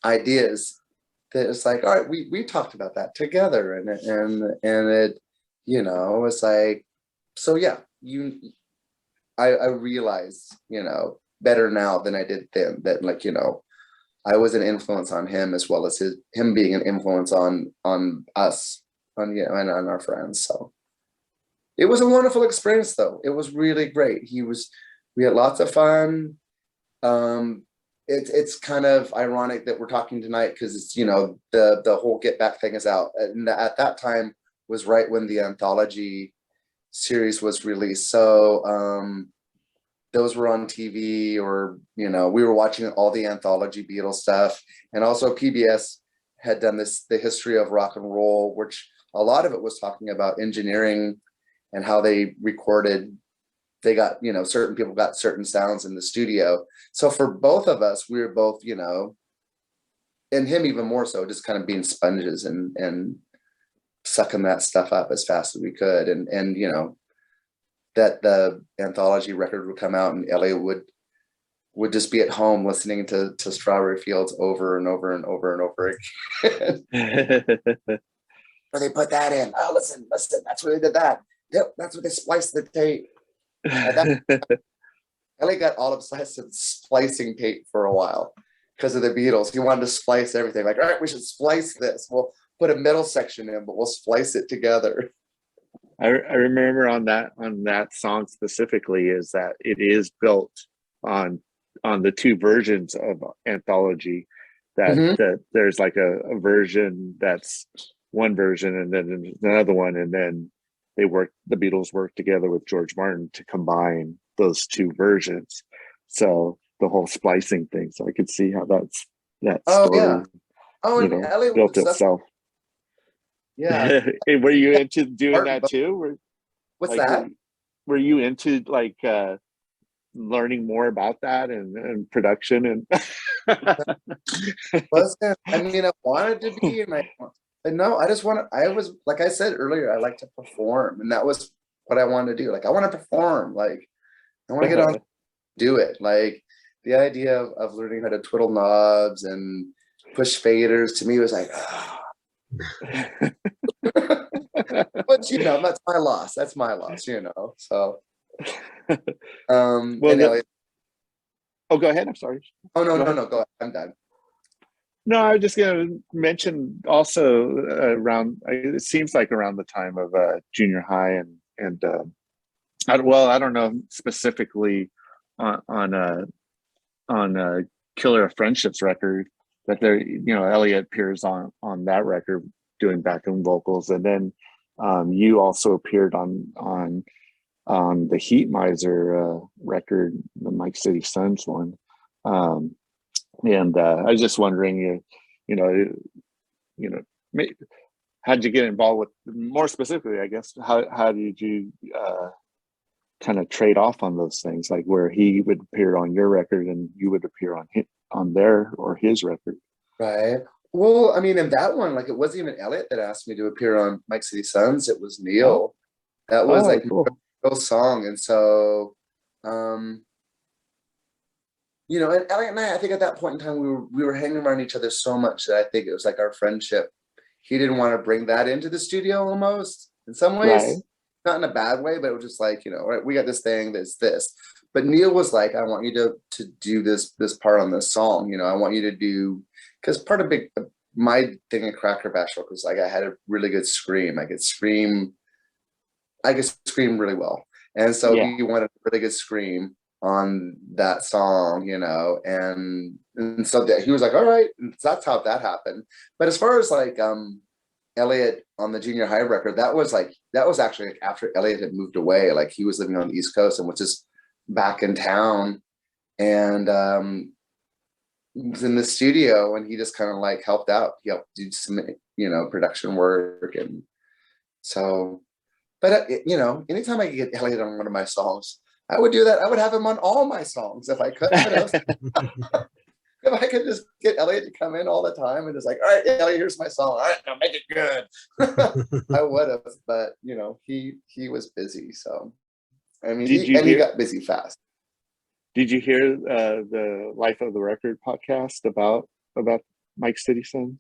Ideas that it's like, all right, we talked about that together, and it, you know, it's like, so yeah, I realize, you know, better now than I did then that, like, you know, I was an influence on him as well as him being an influence on us, on, you know, and on our friends. So it was a wonderful experience though. It was really great. We had lots of fun. It's kind of ironic that we're talking tonight because it's, you know, the whole Get Back thing is out, and at that time was right when the anthology series was released. So those were on TV, or, you know, we were watching all the anthology Beatles stuff, and also PBS had done the history of rock and roll, which a lot of it was talking about engineering and how they recorded. They got, you know, certain people got certain sounds in the studio. So for both of us, we were both, you know, and him even more so, just kind of being sponges and sucking that stuff up as fast as we could. And you know, that the anthology record would come out and Elliott would just be at home listening to Strawberry Fields over and over and over and over again. So they put that in. Oh, listen, that's where they did that. Yep, that's where they spliced the tape. Ellie got all obsessed with splicing tape for a while because of the Beatles. He wanted to splice everything. Like, all right, we should splice this. We'll put a middle section in, but we'll splice it together. I remember on that song specifically is that it is built on the two versions of anthology. That there's like a version that's one version, and then another one, and then the Beatles worked together with George Martin to combine those two versions. So the whole splicing thing. So I could see how that story, you know, built itself. Yeah. Were you into doing that too? What's that? were you into like learning more about that and production and Wasn't, I mean, I wanted to be, and no, I just wanted, I was, like I said earlier, I like to perform, and that was what I wanted to do. Like, I want to perform, like, I want to get on, do it. Like, the idea of learning how to twiddle knobs and push faders to me was like, oh. But you know, that's my loss. That's my loss, you know. So well, and Elliott, oh, go ahead. I'm sorry. oh no, go ahead. I'm done. No, I was just going to mention also around. It seems like around the time of junior high and I don't know specifically on Killer of Friendships record that there, you know, Elliott appears on that record doing backing vocals, and then you also appeared on the Heat Miser record, the Mike City Sons one. And I was just wondering, you know, how'd you get involved with, more specifically, I guess, how did you kind of trade off on those things, like where he would appear on your record and you would appear on their or his record? Right. Well, I mean, in that one, like, it wasn't even Elliott that asked me to appear on Mike City Sons. It was Neil. That was like cool. a song, and so you know, and Elliott and I think at that point in time we were hanging around each other so much that I think it was like our friendship. He didn't want to bring that into the studio, almost in some ways, Right. Not in a bad way, but it was just like, you know, right, we got this thing, this. But Neil was like, I want you to do this part on this song. You know, I want you to do, because part of my thing at Cracker Bash was like I had a really good scream. I could scream really well, and so he wanted a really good scream on that song, you know, and so that he was like, all right, and so that's how that happened. But as far as like Elliott on the junior high record, that was actually like after Elliott had moved away. Like, he was living on the East Coast and was just back in town, and he was in the studio, and he just kind of like helped out. He helped do some, you know, production work, and so. But you know, anytime I could get Elliott on one of my songs, I would do that. I would have him on all my songs if I could. If I could just get Elliott to come in all the time and just like, all right, Elliott, here's my song. All right, now make it good. I would have, but you know, he was busy. So I mean, he got busy fast. Did you hear the Life of the Record podcast about Mike City Sons?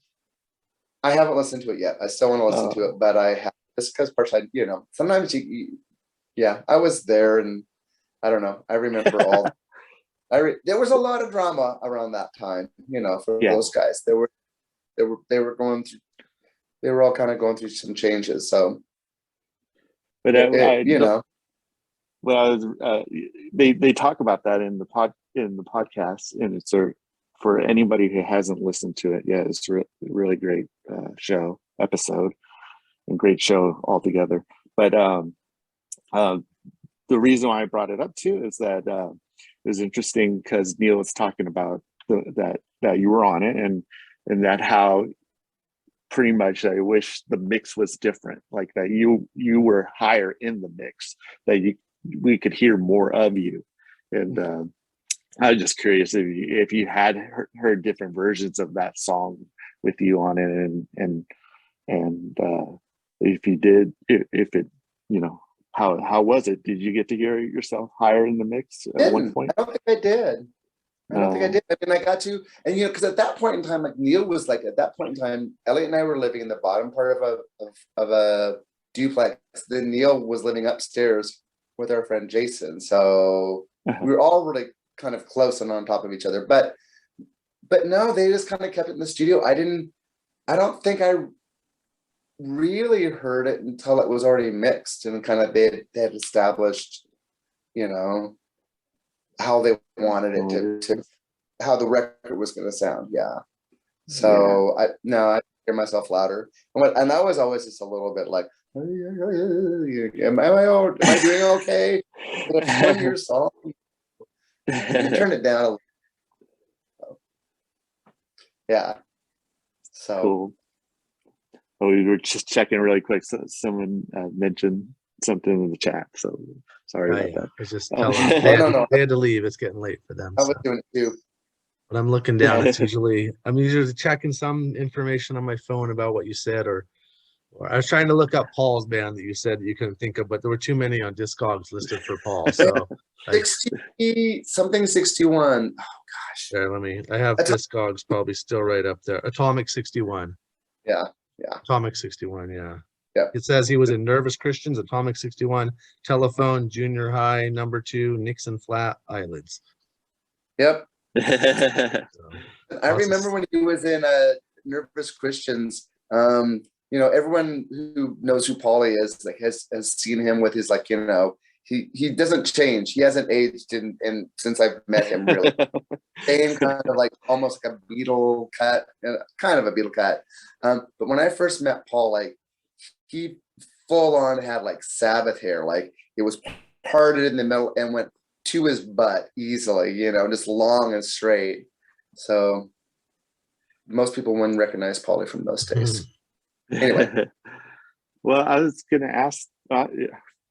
I haven't listened to it yet. I still want to listen to it, but I have, just because personally, you know, sometimes yeah, I was there, and I don't know. I remember all. There was a lot of drama around that time, you know, for those guys. They were going through. They were all kind of going through some changes. So, but you know, well, they talk about that in the podcast, and it's for anybody who hasn't listened to it yet. It's a really great episode, and great show altogether. But the reason why I brought it up too is that it was interesting because Neil was talking about that you were on it, and that how pretty much I wish the mix was different, like that you were higher in the mix, that we could hear more of you. And I was just curious if you had heard different versions of that song with you on it, and if you did, if it, you know, how was it? Did you get to hear yourself higher in the mix at one point? I don't think I did. I mean, I got to, and you know, because at that point in time, like Neil was like, at that point in time, Elliott and I were living in the bottom part of a duplex. Then Neil was living upstairs with our friend Jason. So we were all really kind of close and on top of each other. But no, they just kind of kept it in the studio. I don't think I really heard it until it was already mixed, and kind of they had established, you know, how they wanted it to how the record was going to sound. Yeah. So I hear myself louder, and I was always just a little bit like, am I doing okay? It's one year song. You turn it down a little. Yeah. So cool. Oh, we were just checking really quick. So someone mentioned something in the chat, so sorry about I that. was just telling them no. they had to leave. It's getting late for them. I was So. doing it too. But I'm looking down. I'm usually checking some information on my phone about what you said, or I was trying to look up Paul's band that you said that you couldn't think of, but there were too many on Discogs listed for Paul. So 61. Oh gosh. there, I have Discogs probably still right up there. Atomic 61. Yeah. Atomic 61, yeah. Yeah. It says he was in Nervous Christians, Atomic 61, Telephone, Junior High, Number 2, Nixon Flat, Eyelids. Yep. So, I remember when he was in Nervous Christians. Everyone who knows who Paulie is has seen him with his he doesn't change. He hasn't aged in since I've met him, really. Same kind of almost like a Beatle cut, kind of a Beatle cut. But when I first met Paul, he full on had Sabbath hair, it was parted in the middle and went to his butt easily, just long and straight. So most people wouldn't recognize Paulie from those days. Anyway. Well, I was gonna ask,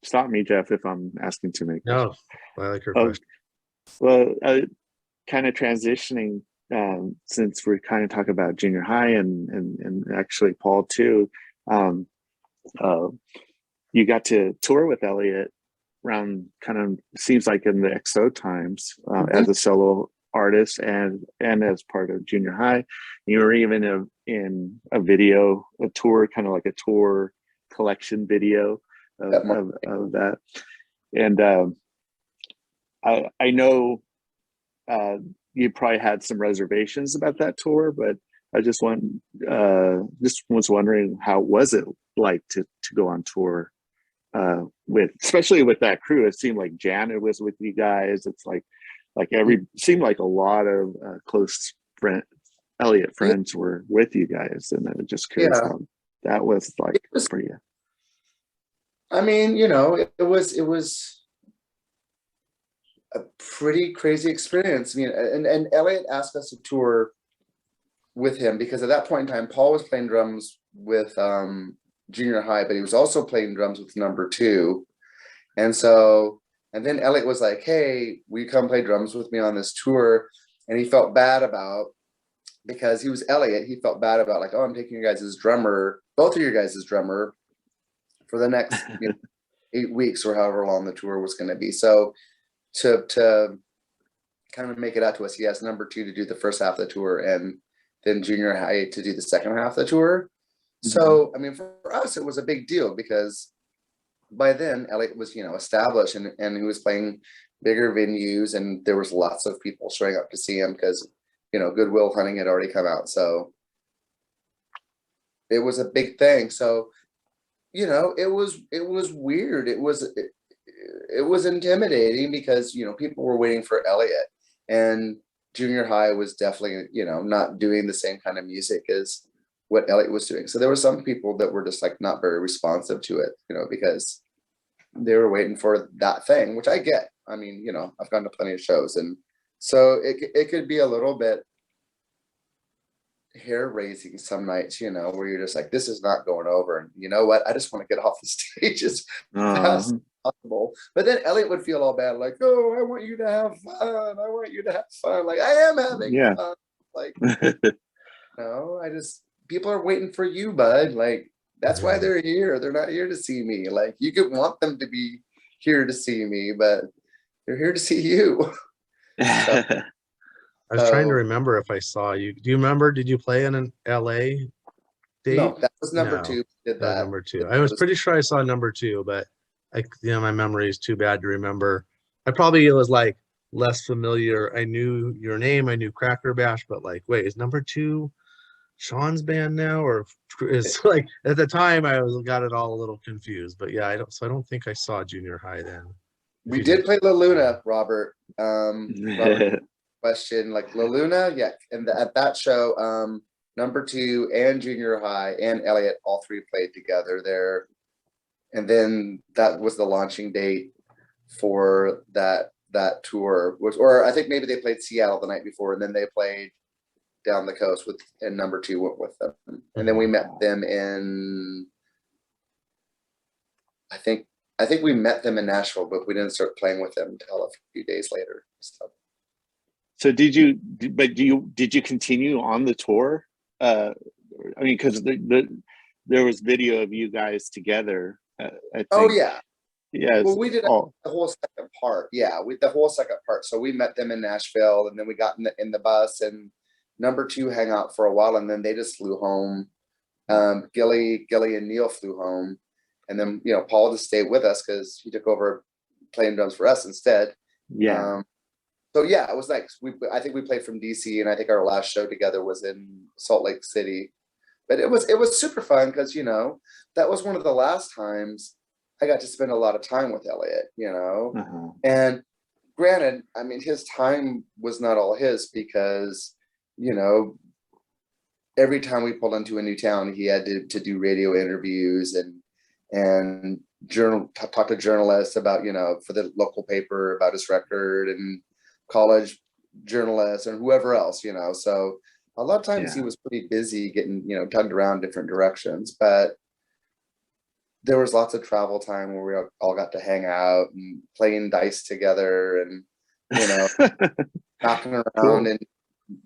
stop me, Jeff, if I'm asking too many questions. No, I like your question. Well, kind of transitioning, since we're kind of talking about junior high and actually Paul too. You got to tour with Elliott around, kind of seems like in the XO times, as a solo artist and as part of junior high. You were even in a video, a tour, kind of like a tour collection video of that. And I know you probably had some reservations about that tour, but I just was wondering, how was it like to go on tour especially with that crew? It seemed like Janet was with you guys. It's seemed like a lot of close Elliott friends were with you guys, and I was just curious how that was for you. I mean, it was a pretty crazy experience. I mean, and Elliott asked us to tour with him because at that point in time, Paul was playing drums with junior high, but he was also playing drums with Number 2. And then Elliott was like, hey, will you come play drums with me on this tour? And he felt bad because he was Elliott, he felt bad about oh, I'm taking you guys as drummer, both of your guys as drummer for the next 8 weeks or however long the tour was going to be. So to kind of make it out to us, he asked Number 2 to do the first half of the tour and then junior high to do the second half of the tour. So, I mean, for us, it was a big deal because by then Elliott was, established and he was playing bigger venues and there was lots of people showing up to see him because, Good Will Hunting had already come out. So it was a big thing. So, it was weird. It was intimidating because, people were waiting for Elliott, and junior high was definitely, not doing the same kind of music as what Elliott was doing. So there were some people that were just not very responsive to it, because they were waiting for that thing, which I get. I mean, I've gone to plenty of shows, and so it could be a little bit hair raising some nights, where you're just this is not going over. And you know what? I just want to get off the stage as fast as possible. But then Elliott would feel all bad, oh, I want you to have fun. I want you to have fun. I am having fun. No, people are waiting for you, bud. That's why they're here. They're not here to see me. You could want them to be here to see me, but they're here to see you. I was trying to remember if I saw you. Do you remember? Did you play in an LA date? No, that was Number 2. Did that? Number 2. I was pretty sure I saw Number 2, but my memory is too bad to remember. I probably was less familiar. I knew your name. I knew Cracker Bash, but wait, is Number 2 Sean's band now, or is at the time I got it all a little confused? But yeah, I don't think I saw junior high then. We did play La Luna, Robert. Robert question, La Luna, yeah. And at that show, Number 2 and junior high and Elliott, all three played together there. And then that was the launching date for that tour. Or I think maybe they played Seattle the night before, and then they played down the coast and Number 2 went with them. And then we met them in, I think I think we met them in Nashville, but we didn't start playing with them until a few days later. So did you continue on the tour? I mean, because there was video of you guys together. I think. Oh yeah. Yeah. Well, we did the whole second part. Yeah, the whole second part. So we met them in Nashville, and then we got in the bus, and number two hang out for a while, and then they just flew home. Gilly and Neil flew home, and then Paul just stayed with us because he took over playing drums for us instead. Yeah. So yeah, it was nice. I think we played from DC, and I think our last show together was in Salt Lake City. But it was super fun because that was one of the last times I got to spend a lot of time with Elliott. And granted, I mean, his time was not all his because every time we pulled into a new town, he had to do radio interviews and talk to journalists about for the local paper about his record, and college journalists and whoever else. So a lot of times he was pretty busy getting tugged around different directions, but there was lots of travel time where we all got to hang out and playing dice together and knocking around in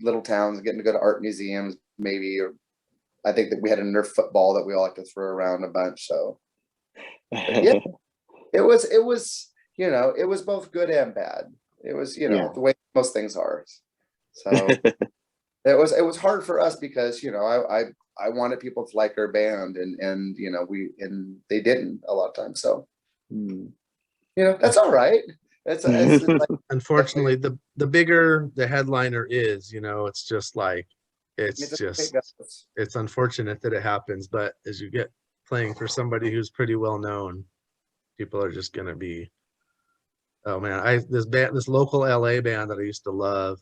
little towns, getting to go to art museums maybe, or I think that we had a Nerf football that we all like to throw around a bunch. So yeah, it was it was both good and bad. It was the way most things are. So it was hard for us because I wanted people to like our band, and they didn't a lot of times. So that's all right. It's like, unfortunately, the bigger the headliner is, it's just like it's unfortunate that it happens. But as you get playing for somebody who's pretty well known, people are just gonna be, oh man, this local LA band that I used to love,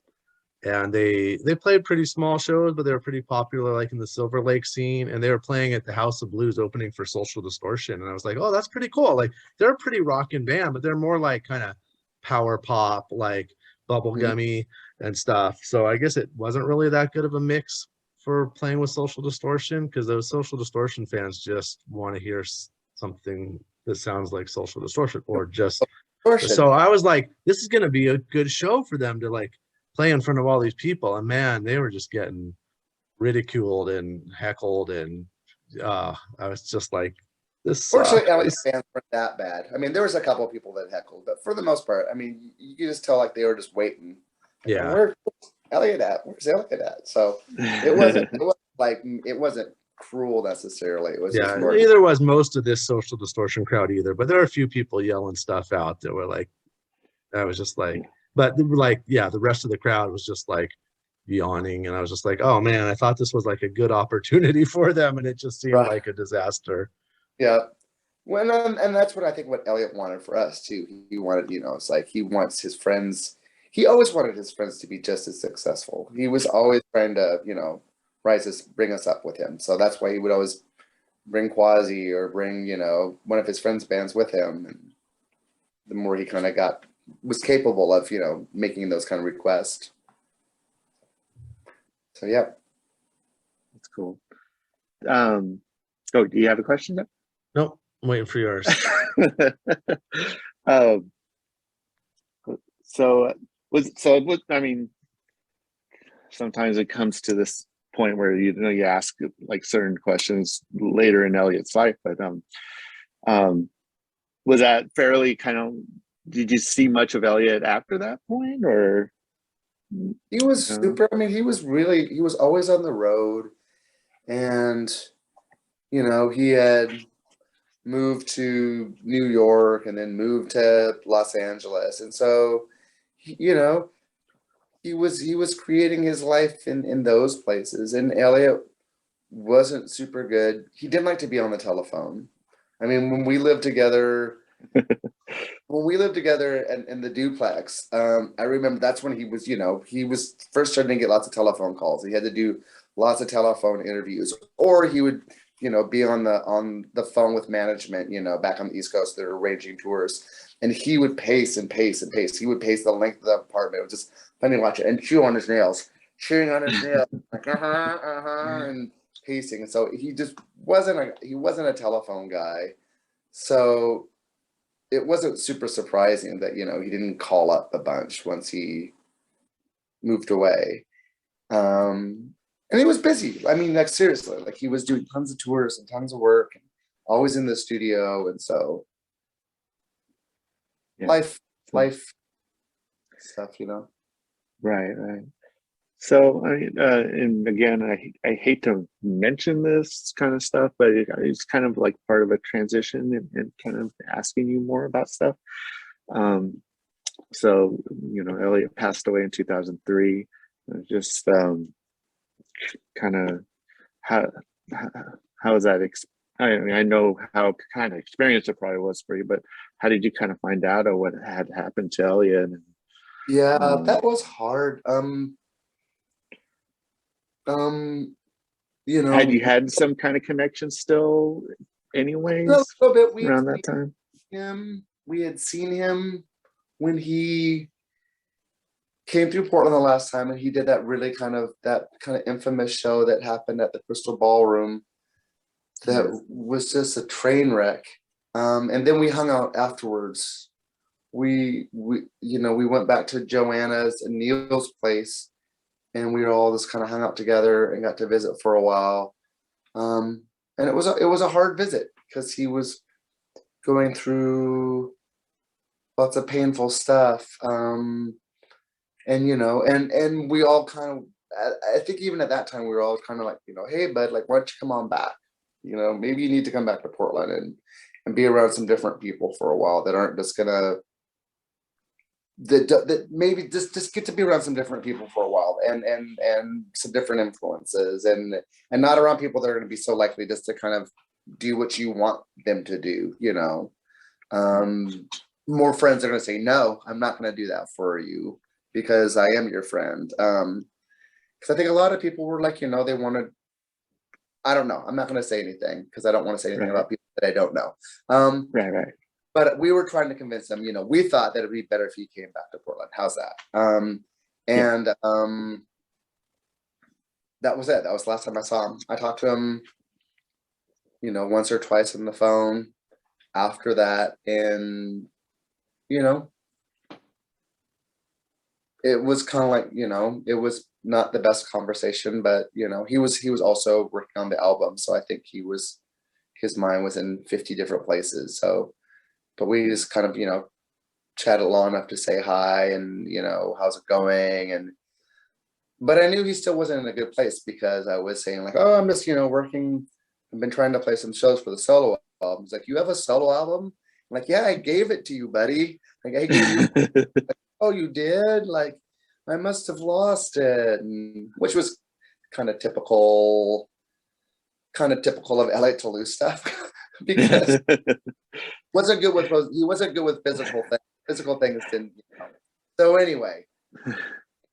and they played pretty small shows, but they were pretty popular, like in the Silver Lake scene, and they were playing at the House of Blues opening for Social Distortion, and I was like, oh, that's pretty cool. Like, they're a pretty rockin' band, but they're more like kind of power pop, like bubblegummy and stuff. So I guess it wasn't really that good of a mix for playing with Social Distortion, because those Social Distortion fans just want to hear something that sounds like Social Distortion, or just so I was like, this is gonna be a good show for them to like play in front of all these people, and man, they were just getting ridiculed and heckled, and I was just like, this fortunately Elliott fans weren't that bad. I mean, there was a couple of people that heckled, but for the most part, I mean, you could just tell like they were just waiting. Yeah. Where's Elliott at? Where's Elliott at? So it wasn't cruel necessarily. It was just more, neither was most of this Social Distortion crowd either, but there were a few people yelling stuff out that were like, I was just like, but like, yeah, the rest of the crowd was just like yawning, and I was just like, oh man, I thought this was like a good opportunity for them, and it just seemed like a disaster. Yeah. Well, and that's what I think what Elliott wanted for us too. He wanted, it's like he wants his friends. He always wanted his friends to be just as successful. He was always trying to, bring us up with him. So that's why he would always bring Quasi or bring, one of his friends' bands with him. And the more he kind of was capable of, making those kind of requests. So yeah. That's cool. Do you have a question though? Nope, I'm waiting for yours. I mean, sometimes it comes to this point where you ask like certain questions later in Elliott's life, but was that fairly kind of, did you see much of Elliott after that point, or? He was super, I mean, he was always on the road, and he had moved to New York and then moved to Los Angeles, and so he was creating his life in those places. And Elliott wasn't super good. He didn't like to be on the telephone. I mean, when we lived together in the duplex, I remember that's when he was first starting to get lots of telephone calls. He had to do lots of telephone interviews, or he would be on the phone with management, back on the East Coast. They're arranging tours, and he would pace and pace and pace. He would pace the length of the apartment. It was just funny to watch it, and chewing on his nails, like and pacing. And so he just wasn't a telephone guy. So it wasn't super surprising that, you know, he didn't call up a bunch once he moved away. And he was busy. I mean, like seriously, like he was doing tons of tours and tons of work and always in the studio. And so Yeah. life stuff, you know. Right. So and again, I hate to mention this kind of stuff, but it's kind of like part of a transition and kind of asking you more about stuff. So, you know, Elliott passed away in 2003. Just kind of how how is that? I mean, I know how kind of experience it probably was for you, but how did you kind of find out or what had happened to Elliott? Yeah, that was hard. You know, Had you had some kind of connection still, anyways, a little bit. around that time? We had seen him when he came through Portland the last time, and he did that kind of infamous show that happened at the Crystal Ballroom. That was just a train wreck. And then we hung out afterwards. We went back to Joanna's and Neil's place, and we all just kind of hung out together and got to visit for a while. And it was a hard visit because he was going through lots of painful stuff. And you know, and we all kind of, I think even at that time we were all kind of like, you know, hey bud, like why don't you come on back? You know, maybe you need to come back to Portland and be around some different people for a while that aren't just gonna that maybe just get to be around some different people for a while and some different influences and not around people that are going to be so likely just to kind of do what you want them to do, you know. More friends are going to say, no, I'm not going to do that for you because I am your friend. Because I think a lot of people were like, you know, they wanted, I don't know, I'm not going to say anything because I don't want to say anything about people that I don't know. Right. But we were trying to convince them, you know, we thought that it'd be better if he came back to Portland. How's that? That was it. That was the last time I saw him. I talked to him, you know, once or twice on the phone after that. And, you know, it was kind of like, you know, it was not the best conversation, but, you know, he was also working on the album. So I think his mind was in 50 different places. So, but we just kind of, you know, chatted long enough to say hi and, you know, how's it going? But I knew he still wasn't in a good place because I was saying like, oh, I'm just, you know, working. I've been trying to play some shows for the solo album. He's like, you have a solo album? I'm like, yeah, I gave it to you, buddy. Like, I gave you, like, oh, you did? Like, I must have lost it. Which was kind of typical of Elliott to lose stuff because he wasn't good with physical things didn't, you know. So anyway, I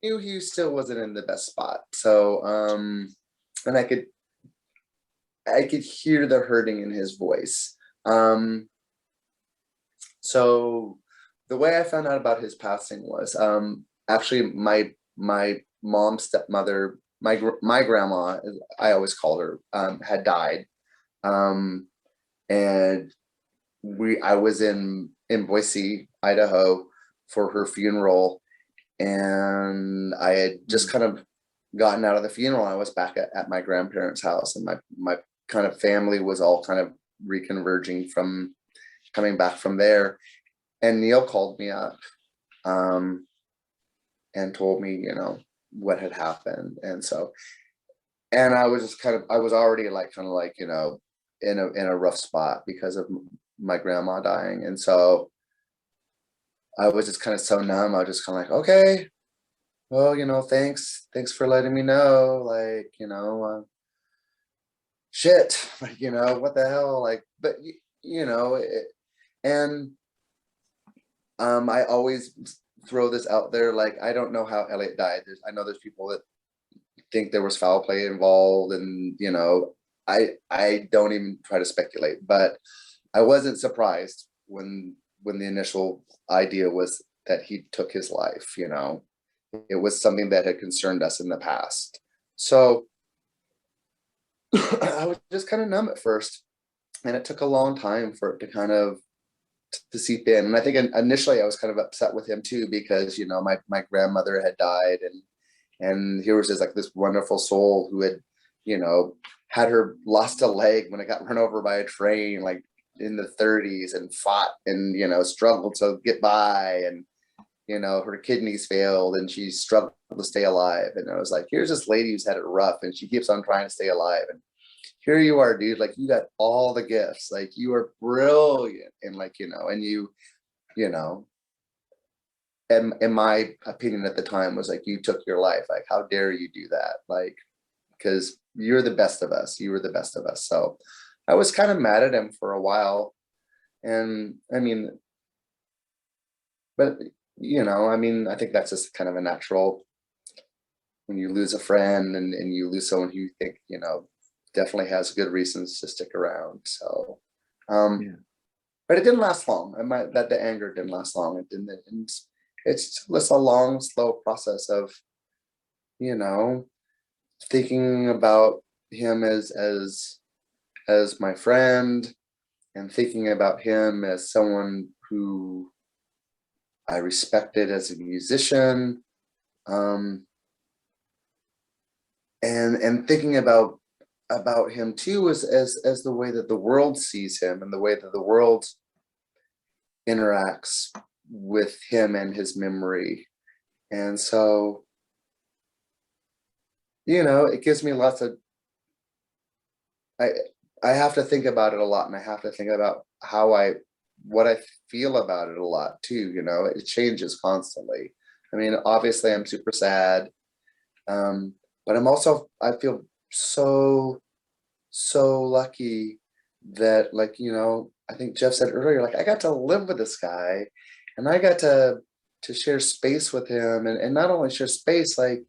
knew he still wasn't in the best spot. So and I could hear the hurting in his voice. So the way I found out about his passing was actually my mom's stepmother, my grandma, I always call her, had died. And I was in Boise, Idaho for her funeral, and I had just kind of gotten out of the funeral. I was back at my grandparents' house, and my kind of family was all kind of reconverging from coming back from there. And Neil called me up and told me, you know, what had happened. And I was just I was already like kind of like, you know, in a rough spot because of my grandma dying. And so I was just kind of so numb. I was just kind of like, okay, well, you know, thanks for letting me know. Like, you know, shit, like, you know, what the hell? Like, but you know, I always throw this out there. Like, I don't know how Elliott died. I know there's people that think there was foul play involved, and, you know, I don't even try to speculate, but I wasn't surprised when the initial idea was that he took his life. You know, it was something that had concerned us in the past. So I was just kind of numb at first, and it took a long time for it to kind of to seep in. And I think initially I was kind of upset with him too, because, you know, my grandmother had died, and here was this wonderful soul who had, you know, had her lost a leg when it got run over by a train, like in the 30s, and fought and, you know, struggled to get by, and, you know, her kidneys failed and she struggled to stay alive. And I was like, here's this lady who's had it rough and she keeps on trying to stay alive. And here you are, dude, like you got all the gifts, like you are brilliant. And like, you know, and you know, and in my opinion at the time was like, you took your life. Like, how dare you do that? Like, because you're the best of us. You were the best of us. So I was kind of mad at him for a while. And I mean, but you know, I mean, I think that's just kind of a natural, when you lose a friend and you lose someone who you think, you know, definitely has good reasons to stick around. So, but it didn't last long. That the anger didn't last long. It didn't. It's just a long, slow process of, you know, thinking about him as my friend, and thinking about him as someone who I respected as a musician, and thinking about him too as the way that the world sees him and the way that the world interacts with him and his memory. And so, you know, it gives me lots of, I have to think about it a lot, and I have to think about what I feel about it a lot too. You know, it changes constantly. I mean, obviously I'm super sad, but I feel so lucky that, like, you know, I think Jeff said earlier, like I got to live with this guy, and I got to share space with him, and not only share space, like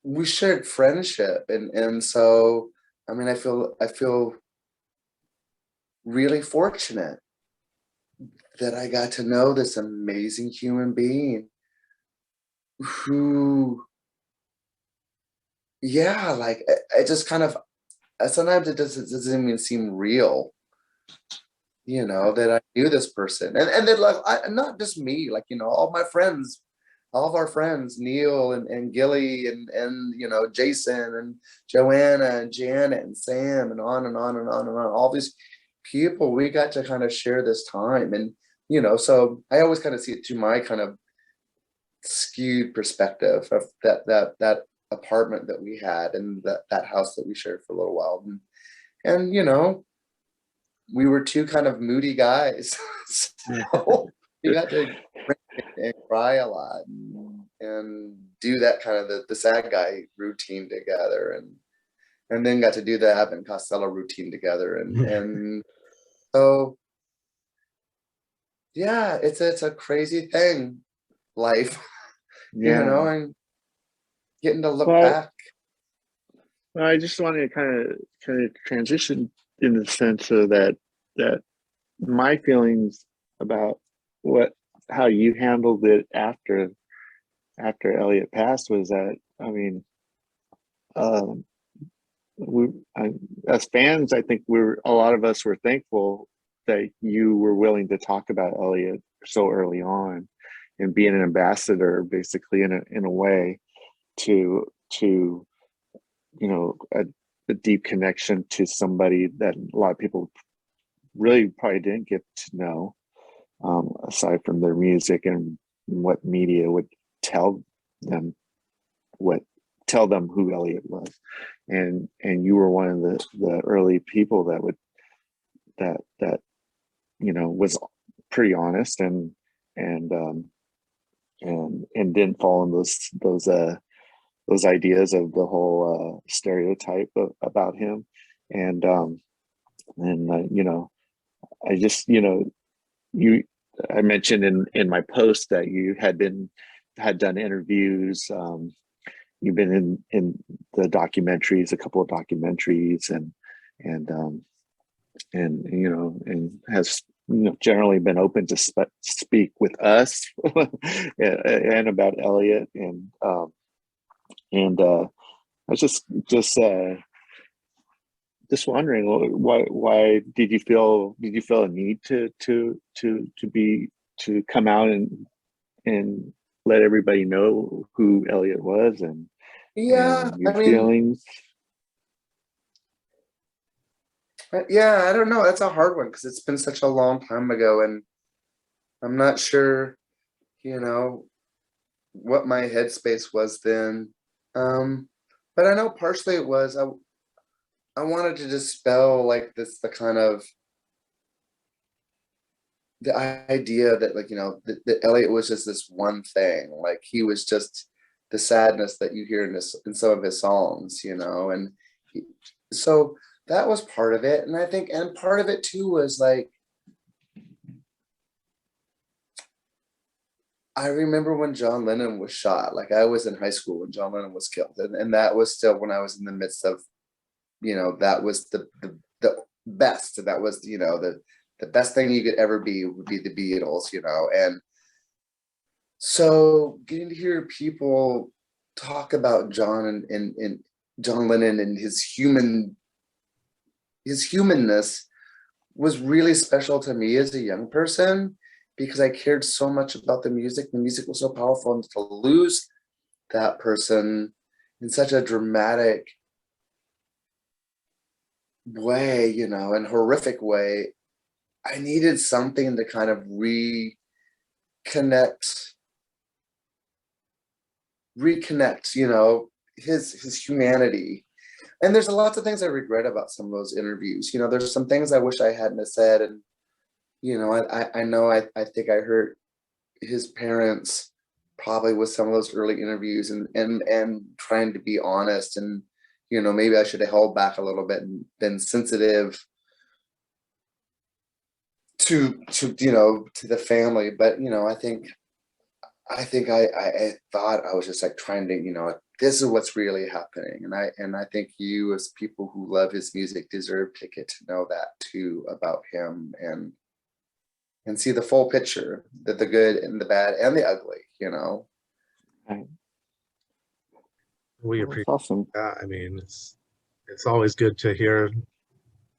we shared friendship, and so I mean, I feel really fortunate that I got to know this amazing human being who, yeah, like it just kind of, sometimes it doesn't even seem real, you know, that I knew this person, and then like not just me, like, you know, all of our friends, Neil and Gilly and you know, Jason and Joanna and Janet and Sam, and on and on and on and on, all these people, we got to kind of share this time. And, you know, so I always kind of see it through my kind of skewed perspective of that apartment that we had, and that house that we shared for a little while. And you know, we were two kind of moody guys. So we got to and cry a lot, and do that kind of the sad guy routine together, and then got to do the Abbott Costello routine together. And so, yeah, it's a crazy thing, life, you know, and getting to look back. I just want to kind of transition in the sense of that my feelings about how you handled it after Elliott passed was that, I mean, as fans, I think a lot of us were thankful that you were willing to talk about Elliott so early on, and being an ambassador, basically, in a way, to you know, a deep connection to somebody that a lot of people really probably didn't get to know, aside from their music and what media would tell them who Elliott was. And you were one of the early people that you know, was pretty honest and didn't fall in those ideas of the whole stereotype about him. And you know, I just, you know, I mentioned in my post that you had done interviews. You've been in the documentaries, a couple of documentaries, and you know, and has, you know, generally been open to speak with us and about Elliott, and I just just wondering, why did you feel a need to come out and let everybody know who Elliott was Yeah, and your I mean, feelings? yeah, I don't know. That's a hard one because it's been such a long time ago, and I'm not sure, you know, what my headspace was then. But I know partially it was I wanted to dispel like this the kind of the idea that, like, that Elliot was just this one thing. Like, he was just the sadness that you hear in some of his songs, and he, so that was part of it. And I think, and part of it too was like, I remember when John Lennon was shot. Like, I was in high school when John Lennon was killed, and that was still when I was in the midst of, that was the best. That was, the best thing you could ever be would be the Beatles, and so getting to hear people talk about John and John Lennon and his humanness was really special to me as a young person, because I cared so much about the music. The music was so powerful, and to lose that person in such a dramatic way, and horrific way, I needed something to kind of reconnect, his humanity. And there's lots of things I regret about some of those interviews. There's some things I wish I hadn't have said. And, I know I think I hurt his parents probably with some of those early interviews, and trying to be honest, and, maybe I should have held back a little bit and been sensitive to the family. But, I thought I was just like trying to, this is what's really happening. And I think you, as people who love his music, deserve to get to know that too about him, and see the full picture, that the good and the bad and the ugly, Right. We Well, that's appreciate awesome. that. I mean, it's always good to hear.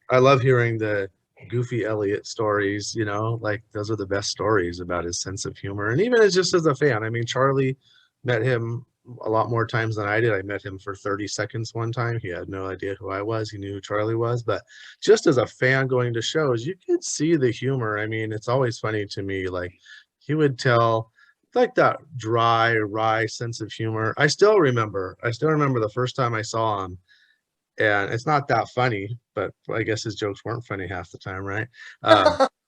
I love hearing the goofy Elliott stories, like those are the best stories about his sense of humor. And even as just as a fan, I mean, Charlie, met him a lot more times than I did. I met him for 30 seconds one time. He had no idea who I was. He knew who Charlie was. But just as a fan going to shows, you could see the humor. I mean, it's always funny to me. Like, he would tell like that dry, wry sense of humor. I still remember the first time I saw him, and it's not that funny, but I guess his jokes weren't funny half the time, right?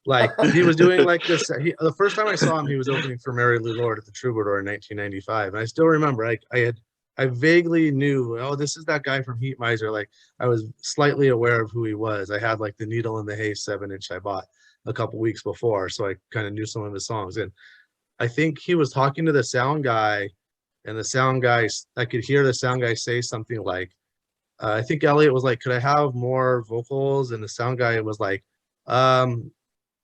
Like, he was doing like this. The first time I saw him, he was opening for Mary Lou Lord at the Troubadour in 1995, and I still remember. I vaguely knew, oh, this is that guy from Heat Miser. Like, I was slightly aware of who he was. I had like the Needle in the Hay 7-inch I bought a couple weeks before, so I kind of knew some of his songs. And I think he was talking to the sound guy, and I could hear the sound guy say something like, I think Elliot was like, could I have more vocals? And the sound guy was like,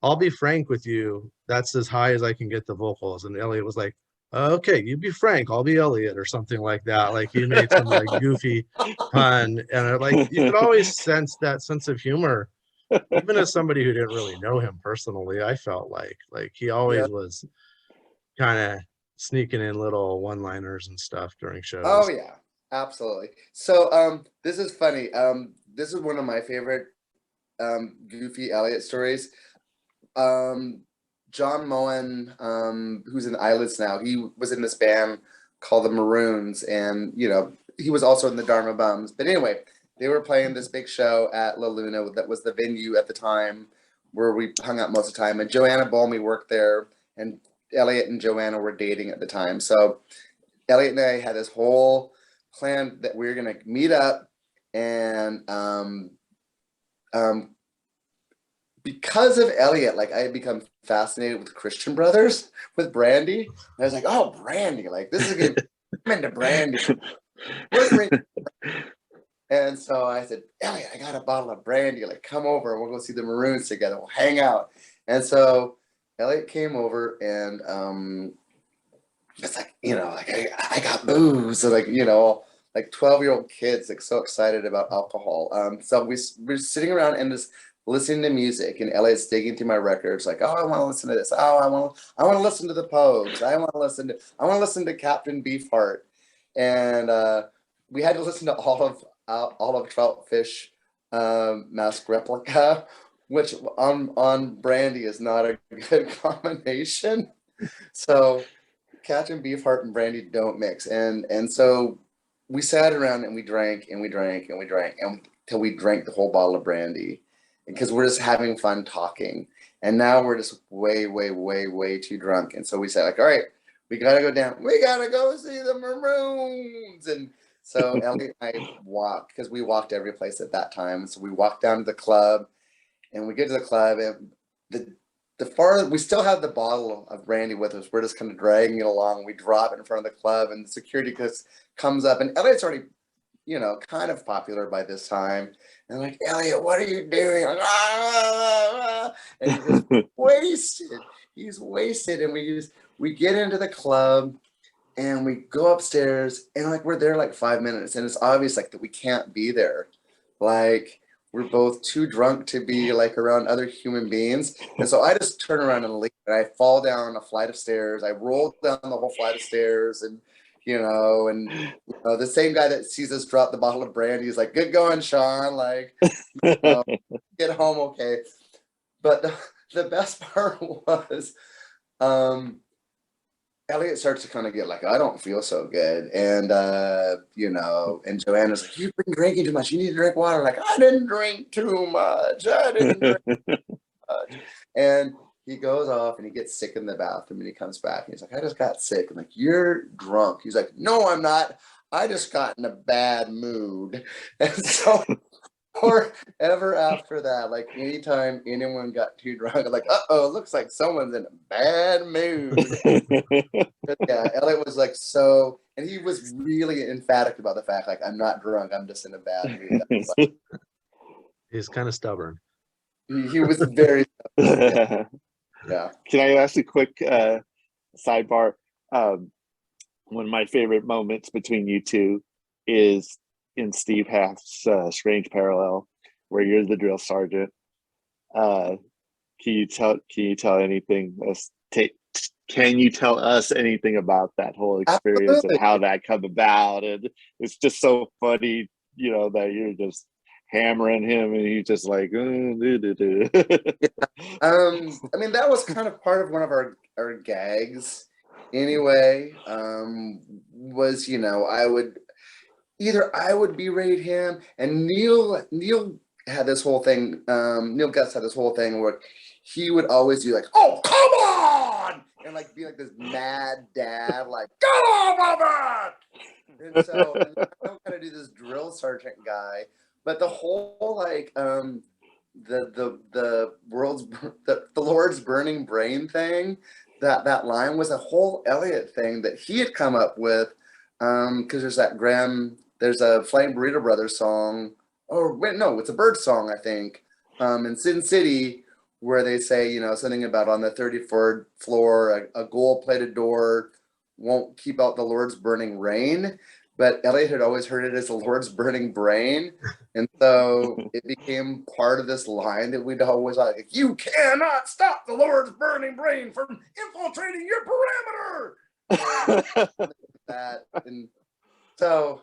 I'll be frank with you. That's as high as I can get the vocals. And Elliot was like, okay, you be Frank, I'll be Elliot, or something like that. Like, he made some like goofy pun. And like, you could always sense that sense of humor, even as somebody who didn't really know him personally. I felt like he Yeah. always was kind of sneaking in little one-liners and stuff during Oh shows. yeah, absolutely. So this is funny. This is one of my favorite goofy Elliott stories. John Moen, who's in Eyelids now, he was in this band called the Maroons, and he was also in the Dharma Bums. But anyway, they were playing this big show at La Luna. That was the venue at the time where we hung out most of the time. And Joanna Balmy worked there, and Elliot and Joanna were dating at the time. So Elliot and I had this whole plan that we were gonna meet up, and because of Elliot, like, I had become fascinated with Christian Brothers, with Brandy. And I was like, oh, Brandy, like, this is good. I'm into Brandy. And so I said, Elliot, I got a bottle of Brandy. Like, come over and we'll go see the Maroons together. We'll hang out. And so Elliot came over, and it's like, like, I got booze. So, like, like 12-year-old kids, like so excited about alcohol. So we're sitting around and just listening to music, and Elliott's digging through my records, like, oh, I want to listen to this. Oh, I want to listen to the Pogues. I want to listen to Captain Beefheart. And we had to listen to all of Troutfish Mask Replica, which on brandy is not a good combination. So Captain Beefheart and brandy don't mix. And so we sat around and we drank and we drank and we drank until we drank the whole bottle of brandy, because we're just having fun talking. And now we're just way, way, way, way too drunk. And so we said, like, all right, we got to go down. We got to go see the Maroons. And so Elliot and I walked, because we walked every place at that time. So we walked down to the club, and we get to the club, and we still have the bottle of brandy with us. We're just kind of dragging it along. We drop it in front of the club, and the security comes up, and Elliot's already, kind of popular by this time. And I'm like, Elliott, what are you doing? Like, and he's wasted. He's wasted. And we get into the club, and we go upstairs, and like we're there like 5 minutes, and it's obvious like that we can't be there. Like, we're both too drunk to be like around other human beings. And so I just turn around and leave, and I fall down a flight of stairs. I roll down the whole flight of stairs, and the same guy that sees us drop the bottle of brandy is like, good going, Sean, like, get home okay. But the best part was Elliott starts to kind of get like, I don't feel so good. And, and Joanna's like, you've been drinking too much. You need to drink water. Like, I didn't drink too much. And he goes off and he gets sick in the bathroom, and he comes back and he's like, I just got sick. I'm like, you're drunk. He's like, no, I'm not. I just got in a bad mood. And so forever after that, like anytime anyone got too drunk, I'm like, uh-oh, looks like someone's in a bad mood. But yeah, Elliott was like, and he was really emphatic about the fact, like, I'm not drunk, I'm just in a bad mood. He's kind of stubborn. He was very stubborn. Yeah. Can I ask a quick sidebar? One of my favorite moments between you two is in Steve Haft's Strange Parallel, where you're the drill sergeant. Can you tell anything? Can you tell us anything about that whole experience? Absolutely. And how that come about? And it's just so funny, that you're just hammering him, and he's just like, I mean, that was kind of part of one of our gags anyway. Was I would berate him, and Neil had this whole thing. Neil Guts had this whole thing where he would always do like, oh, come on, and like be like this mad dad, like, go on, Bubba. And so I don't kind of do this drill sergeant guy. But the whole like the Lord's burning brain thing, that line was a whole Elliott thing that he had come up with, because there's a Flame Burrito Brothers song, or wait, no, it's a Bird song, I think, in Sin City, where they say, something about on the 34th floor a gold-plated door won't keep out the Lord's burning rain. But Elliott had always heard it as the Lord's burning brain. And so it became part of this line that we'd always like, you cannot stop the Lord's burning brain from infiltrating your perimeter. And so,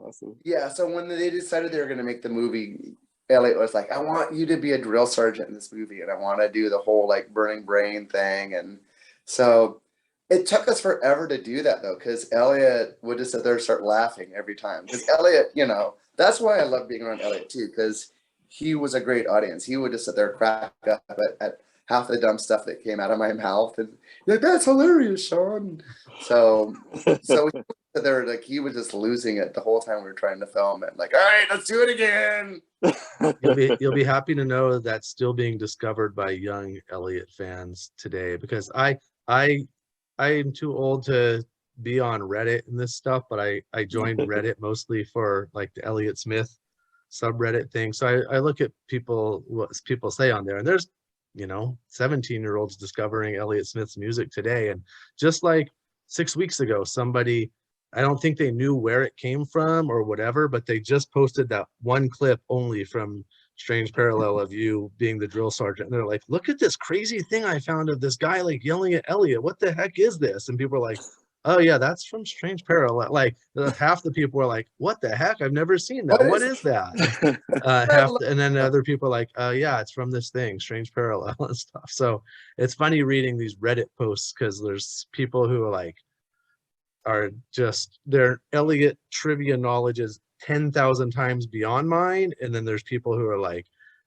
awesome. Yeah, so when they decided they were going to make the movie, Elliott was like, I want you to be a drill sergeant in this movie, and I want to do the whole like burning brain thing. And so it took us forever to do that, though, because Elliott would just sit there and start laughing every time. Because Elliott, that's why I love being around Elliott, too, because he was a great audience. He would just sit there and crack up at half the dumb stuff that came out of my mouth. And like, that's hilarious, Sean. So we sit there, like, he was just losing it the whole time we were trying to film it. Like, all right, let's do it again. You'll be happy to know that's still being discovered by young Elliott fans today, because I'm too old to be on Reddit and this stuff, but I joined Reddit mostly for like the Elliott Smith subreddit thing. So I look at what people say on there, and there's 17-year-olds discovering Elliott Smith's music today. And just like 6 weeks ago, somebody I don't think they knew where it came from or whatever, but they just posted that one clip only from Strange Parallel of you being the drill sergeant. And they're like, look at this crazy thing I found of this guy like yelling at Elliott. What the heck is this? And people are like, oh yeah, that's from Strange Parallel. Like half the people are like, what the heck? I've never seen that. What is that? And then other people are like, yeah, it's from this thing, Strange Parallel and stuff. So it's funny reading these Reddit posts because there's people who are just, their Elliott trivia knowledge is 10,000 times beyond mine. And then there's people who are like,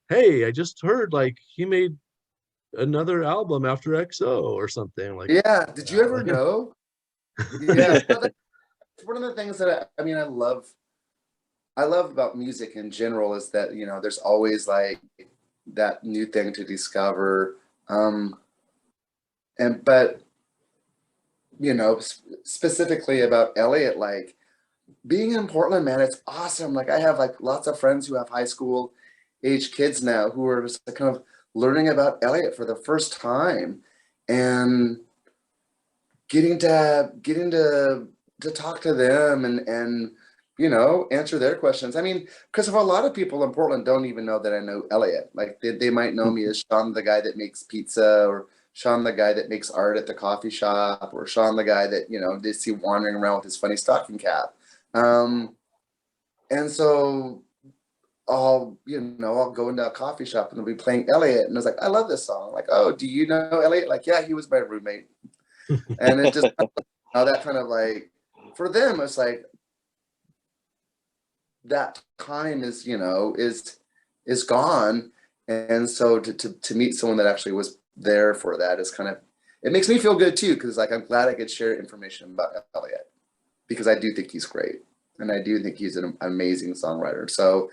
hey, I just heard like he made another album after XO or something. Like, yeah, did you ever know? Yeah, so that's one of the things that I mean, I love about music in general is that, you know, there's always like that new thing to discover. But you know, specifically about Elliott, like being in Portland, man, it's awesome. Like I have like lots of friends who have high school age kids now who are just kind of learning about Elliott for the first time and getting to talk to them and you know, answer their questions. I mean, because of a lot of people in Portland don't even know that I know Elliott. Like they might know me as Sean, the guy that makes pizza, or Sean, the guy that makes art at the coffee shop, or Sean, the guy that, you know, they see wandering around with his funny stocking cap. And so I'll go into a coffee shop and they'll be playing Elliott. And I was like, I love this song. Like, oh, do you know Elliott? Like, yeah, he was my roommate. And it just, that kind of like, for them, it's like, that time is, you know, is gone. And so to meet someone that actually was there for that is kind of, it makes me feel good too, because like I'm glad I could share information about Elliott, because I do think he's great and I do think he's an amazing songwriter. So,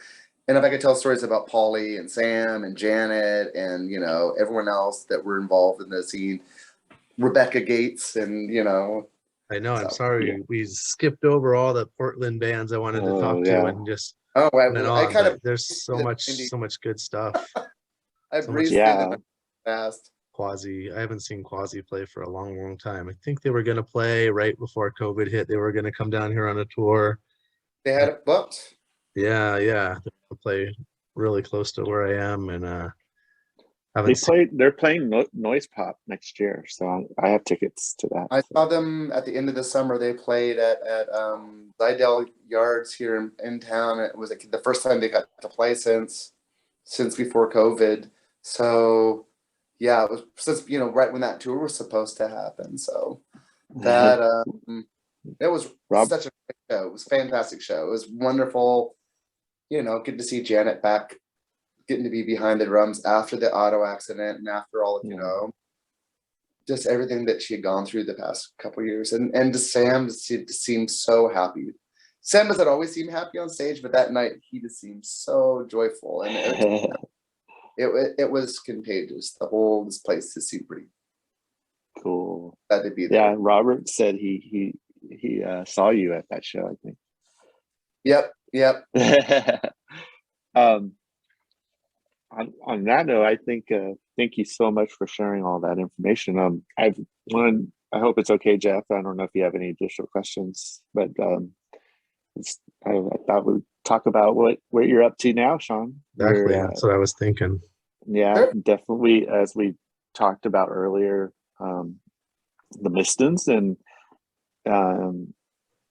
and if I could tell stories about Paulie and Sam and Janet and, you know, everyone else that were involved in the scene, Rebecca Gates, and, you know, I know, I'm so, sorry, yeah. we skipped over all the Portland bands I wanted to talk to and just went I on, kind but of there's so much good stuff. I So much breezed through them fast. Quasi. I haven't seen Quasi play for a long time. I think they were going to play right before COVID hit. They were going to come down here on a tour. They had it booked. Yeah. They're going to play really close to where I am, and haven't seen. They're playing Noise Pop next year, so I have tickets to that. I saw them at the end of the summer. They played at Zidell Yards here in town. It was like the first time they got to play since before COVID. So yeah, it was since, you know, right when that tour was supposed to happen. So that it was such a great show. It was a fantastic show. It was wonderful. You know, good to see Janet back, getting to be behind the drums after the auto accident and after all of, you know, just everything that she had gone through the past couple of years. And to Sam, to seem so happy. Sam doesn't always seem happy on stage, but that night he just seemed so joyful, and it was contagious. This place just seemed pretty cool. Glad to be there. Yeah, Robert said he saw you at that show, I think. Yep. On that note, I think thank you so much for sharing all that information. I hope it's okay, Jeff. I don't know if you have any additional questions, but I thought we'd talk about what you're up to now, Sean. Exactly, that's what I was thinking. Yeah, definitely. As we talked about earlier, the Mistons, and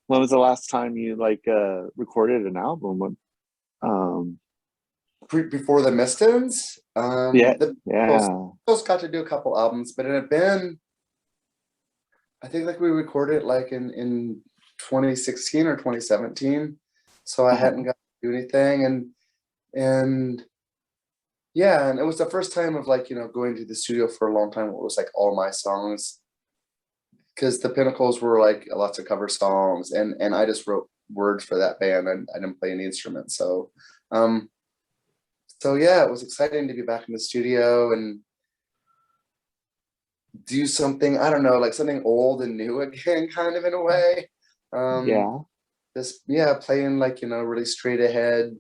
when was the last time you recorded an album? Before the Mistons, the Beatles got to do a couple albums, but it had been, I think, like we recorded like in 2016 or 2017, so I hadn't got to do anything, and yeah, and it was the first time of like, you know, going to the studio for a long time. It was like all my songs, because the Pinnacles were like lots of cover songs, and I just wrote words for that band, and I didn't play any instruments, so yeah, it was exciting to be back in the studio and do something, I don't know, like something old and new again, kind of, in a way. Playing like, you know, really straight ahead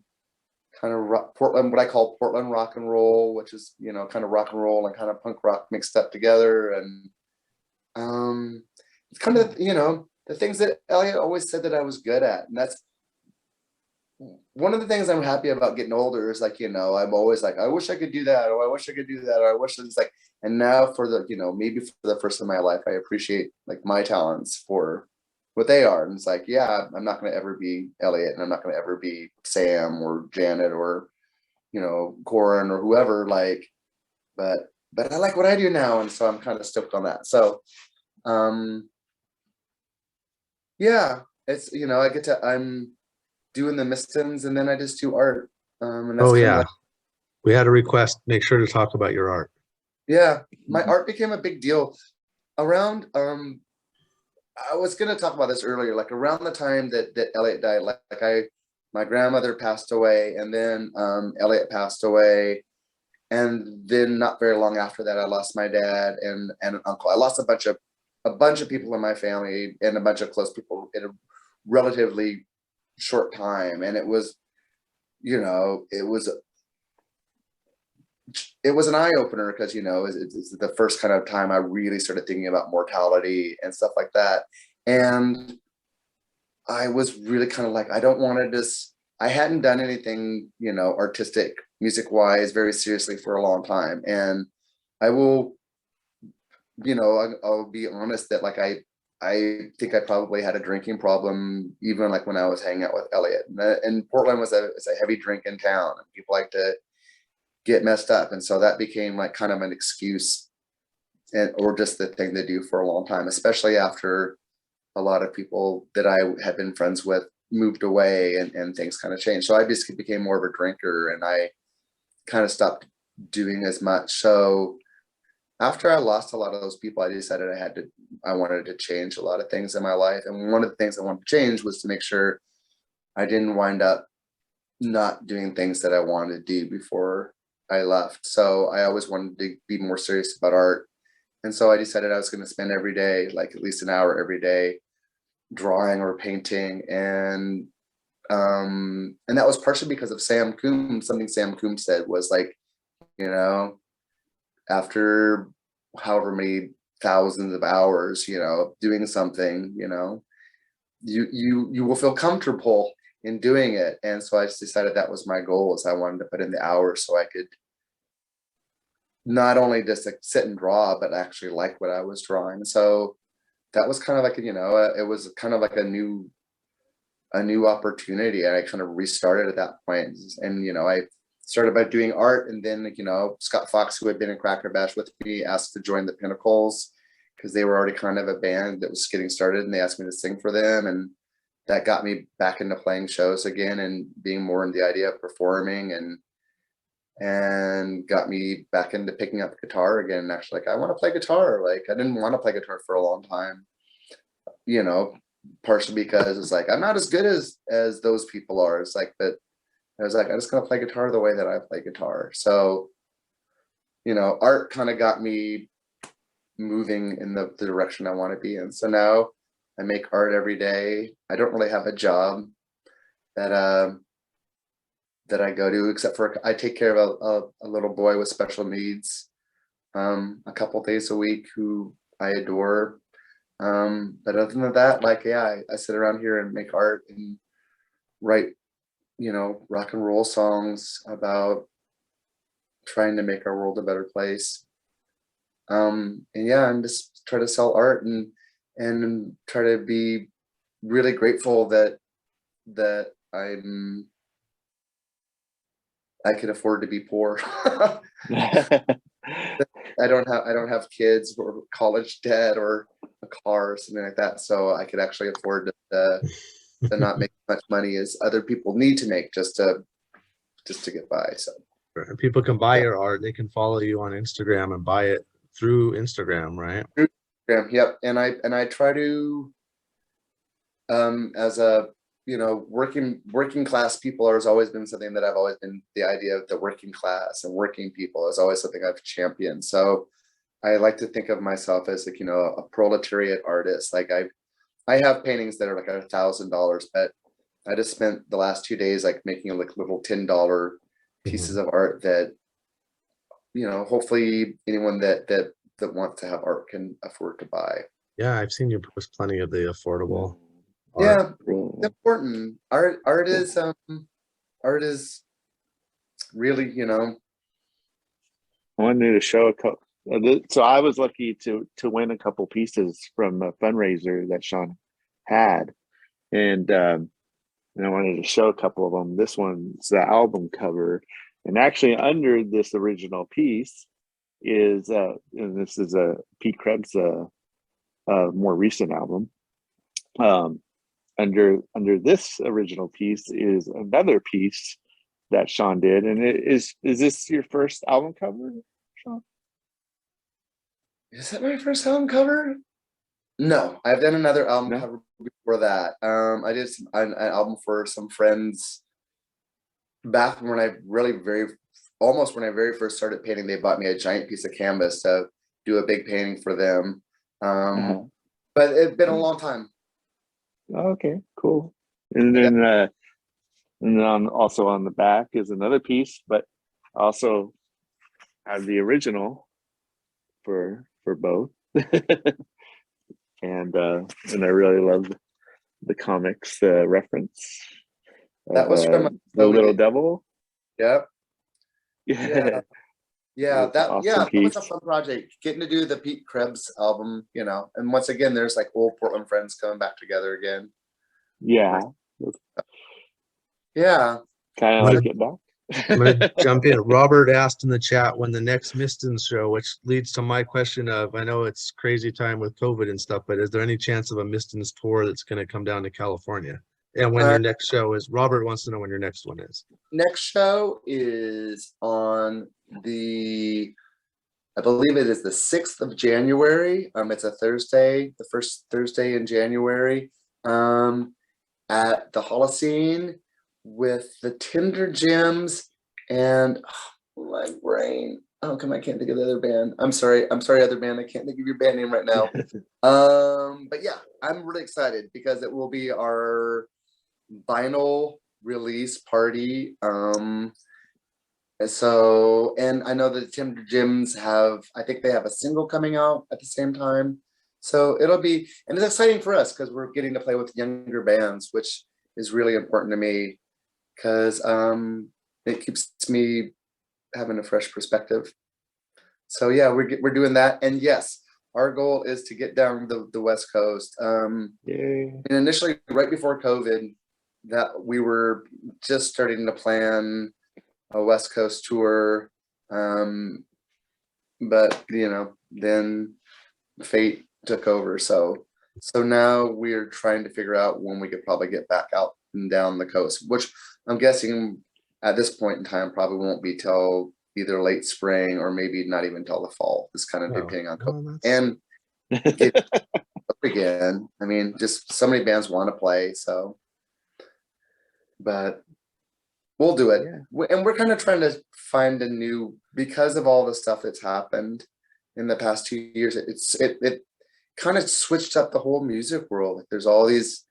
kind of Portland, what I call Portland rock and roll, which is, you know, kind of rock and roll and kind of punk rock mixed up together. And it's kind of, you know, the things that Elliott always said that I was good at. And that's one of the things I'm happy about getting older is like, you know, I'm always like, I wish I could do that, or I wish I could do that, or I wish it's like, and now for the, you know, maybe for the first time in my life, I appreciate like my talents for what they are. And it's like, yeah, I'm not going to ever be Elliott, and I'm not going to ever be Sam or Janet or, you know, Corin or whoever, like, but I like what I do now. And so I'm kind of stoked on that. So, yeah, it's, you know, I'm doing the Mistons, and then I just do art. And that's Oh kind of yeah, like, we had a request. Make sure to talk about your art. yeah, my art became a big deal around, I was gonna talk about this earlier, like around the time that Elliott died, my grandmother passed away, and then Elliott passed away, and then not very long after that, I lost my dad and an uncle. I lost a bunch of people in my family and a bunch of close people in a relatively short time, and it was, you know, it was an eye opener because, you know, it's the first kind of time I really started thinking about mortality and stuff like that. And I was really kind of like, I don't want to just, I hadn't done anything, you know, artistic, music wise, very seriously for a long time. And I will, you know, I'll be honest that like, I think I probably had a drinking problem, even like when I was hanging out with Elliott. And Portland is a heavy drinking town, and people like to get messed up, and so that became like kind of an excuse, or just the thing to do for a long time, especially after a lot of people that I had been friends with moved away, and things kind of changed. So I just became more of a drinker, and I kind of stopped doing as much. So after I lost a lot of those people, I decided I wanted to change a lot of things in my life, and one of the things I wanted to change was to make sure I didn't wind up not doing things that I wanted to do before I left. So I always wanted to be more serious about art. And so I decided I was going to spend every day, like at least an hour every day, drawing or painting. And that was partially because of Sam Coombs. Something Sam Coombs said was like, you know, after however many thousands of hours, you know, doing something, you know, you will feel comfortable in doing it. And so I just decided that was my goal, is I wanted to put in the hours so I could not only just like sit and draw, but actually like what I was drawing. So that was kind of like, you know, it was kind of like a new opportunity. And I kind of restarted at that point. And, you know, I started by doing art, and then, you know, Scott Fox, who had been in Cracker Bash with me, asked to join the Pinnacles because they were already kind of a band that was getting started, and they asked me to sing for them. And that got me back into playing shows again and being more in the idea of performing, and got me back into picking up guitar again. Actually, like, I want to play guitar. Like, I didn't want to play guitar for a long time, you know, partially because it's like, I'm not as good as those people are. It's like, but I was like, I just gonna play guitar the way that I play guitar. So, you know, art kind of got me moving in the direction I want to be in. So now I make art every day. I don't really have a job that I go to, except for I take care of a little boy with special needs a couple days a week, who I adore. But other than that, like, yeah, I sit around here and make art and write, you know, rock and roll songs about trying to make our world a better place. And yeah, I'm just try to sell art and try to be really grateful that I can afford to be poor. I don't have kids or college debt or a car or something like that, so I could actually afford to not make as much money as other people need to make just to get by. So People can buy your art. They can follow you on Instagram and buy it through Instagram, right? Yep. And I try to, as a, you know, working class people has always been something that I've always been, the idea of the working class and working people is always something I've championed. So I like to think of myself as, like, you know, a proletariat artist. Like, I have paintings that are like $1,000, but I just spent the last 2 days like making like little $10 pieces of art that, you know, hopefully anyone that wants to have art can afford to buy. Yeah, I've seen you post plenty of the affordable art. Yeah, Cool. it's important. Art is really, you know. I wanted to show a couple. So I was lucky to win a couple pieces from a fundraiser that Sean had, and I wanted to show a couple of them. This one's the album cover, and actually under this original piece is and this is a Pete Krebs more recent album. Under this original piece is another piece that Sean did, and is this your first album cover, Sean? Is that my first album cover? No, I've done another album No? cover before that. I did an album for some friends back when I really when I very first started painting. They bought me a giant piece of canvas to do a big painting for them. But it's been a long time. Okay, cool. And then also on the back is another piece, but also have the original for both. and I really love the comics reference. That was from the Little Devil. Yep. Yeah. Yeah, that Awesome was a fun project. Getting to do the Pete Krebs album, you know, and once again, there's like old Portland friends coming back together again. Yeah. Yeah. Kind of like it back. I'm gonna jump in. Robert asked in the chat when the next Mistons show, which leads to my question of, I know it's crazy time with COVID and stuff, but is there any chance of a Mistons tour that's going to come down to California? And when your next show is? Robert wants to know when your next one is. Next show is on I believe it is the 6th of January. It's a Thursday, the first Thursday in January, at the Holocene with the Tinder Gems and my brain. Oh, come! I can't think of the other band. I'm sorry, other band. I can't think of your band name right now. But yeah, I'm really excited because it will be our vinyl release party. So, and I know that Tinder Gems I think they have a single coming out at the same time. So it'll be, and it's exciting for us because we're getting to play with younger bands, which is really important to me because it keeps me having a fresh perspective. So yeah, we're doing that, and yes, our goal is to get down the West Coast. And initially, right before COVID, that we were just starting to plan a West Coast tour, but you know, then fate took over. So now we're trying to figure out when we could probably get back out and down the coast, which I'm guessing at this point in time probably won't be till either late spring or maybe not even till the fall. It's kind of depending on COVID. And again, I mean, just so many bands want to play, so but we'll do it. And we're kind of trying to find a new, because of all the stuff that's happened in the past 2 years, it kind of switched up the whole music world. Like there's all these,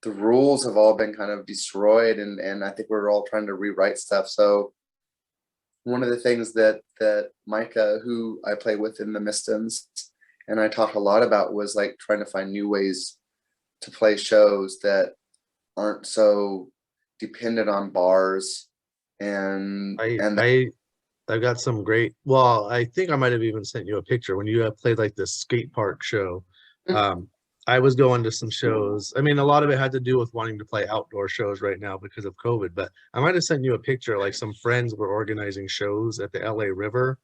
the rules have all been kind of destroyed, and I think we're all trying to rewrite stuff. So one of the things that Micah, who I play with in the Mistons, and I talked a lot about was like trying to find new ways to play shows that aren't so dependent on bars. And I've got some great, well, I think I might have even sent you a picture when you played like this skate park show. I was going to some shows. I mean, a lot of it had to do with wanting to play outdoor shows right now because of COVID, but I might have sent you a picture. Like some friends were organizing shows at the LA River,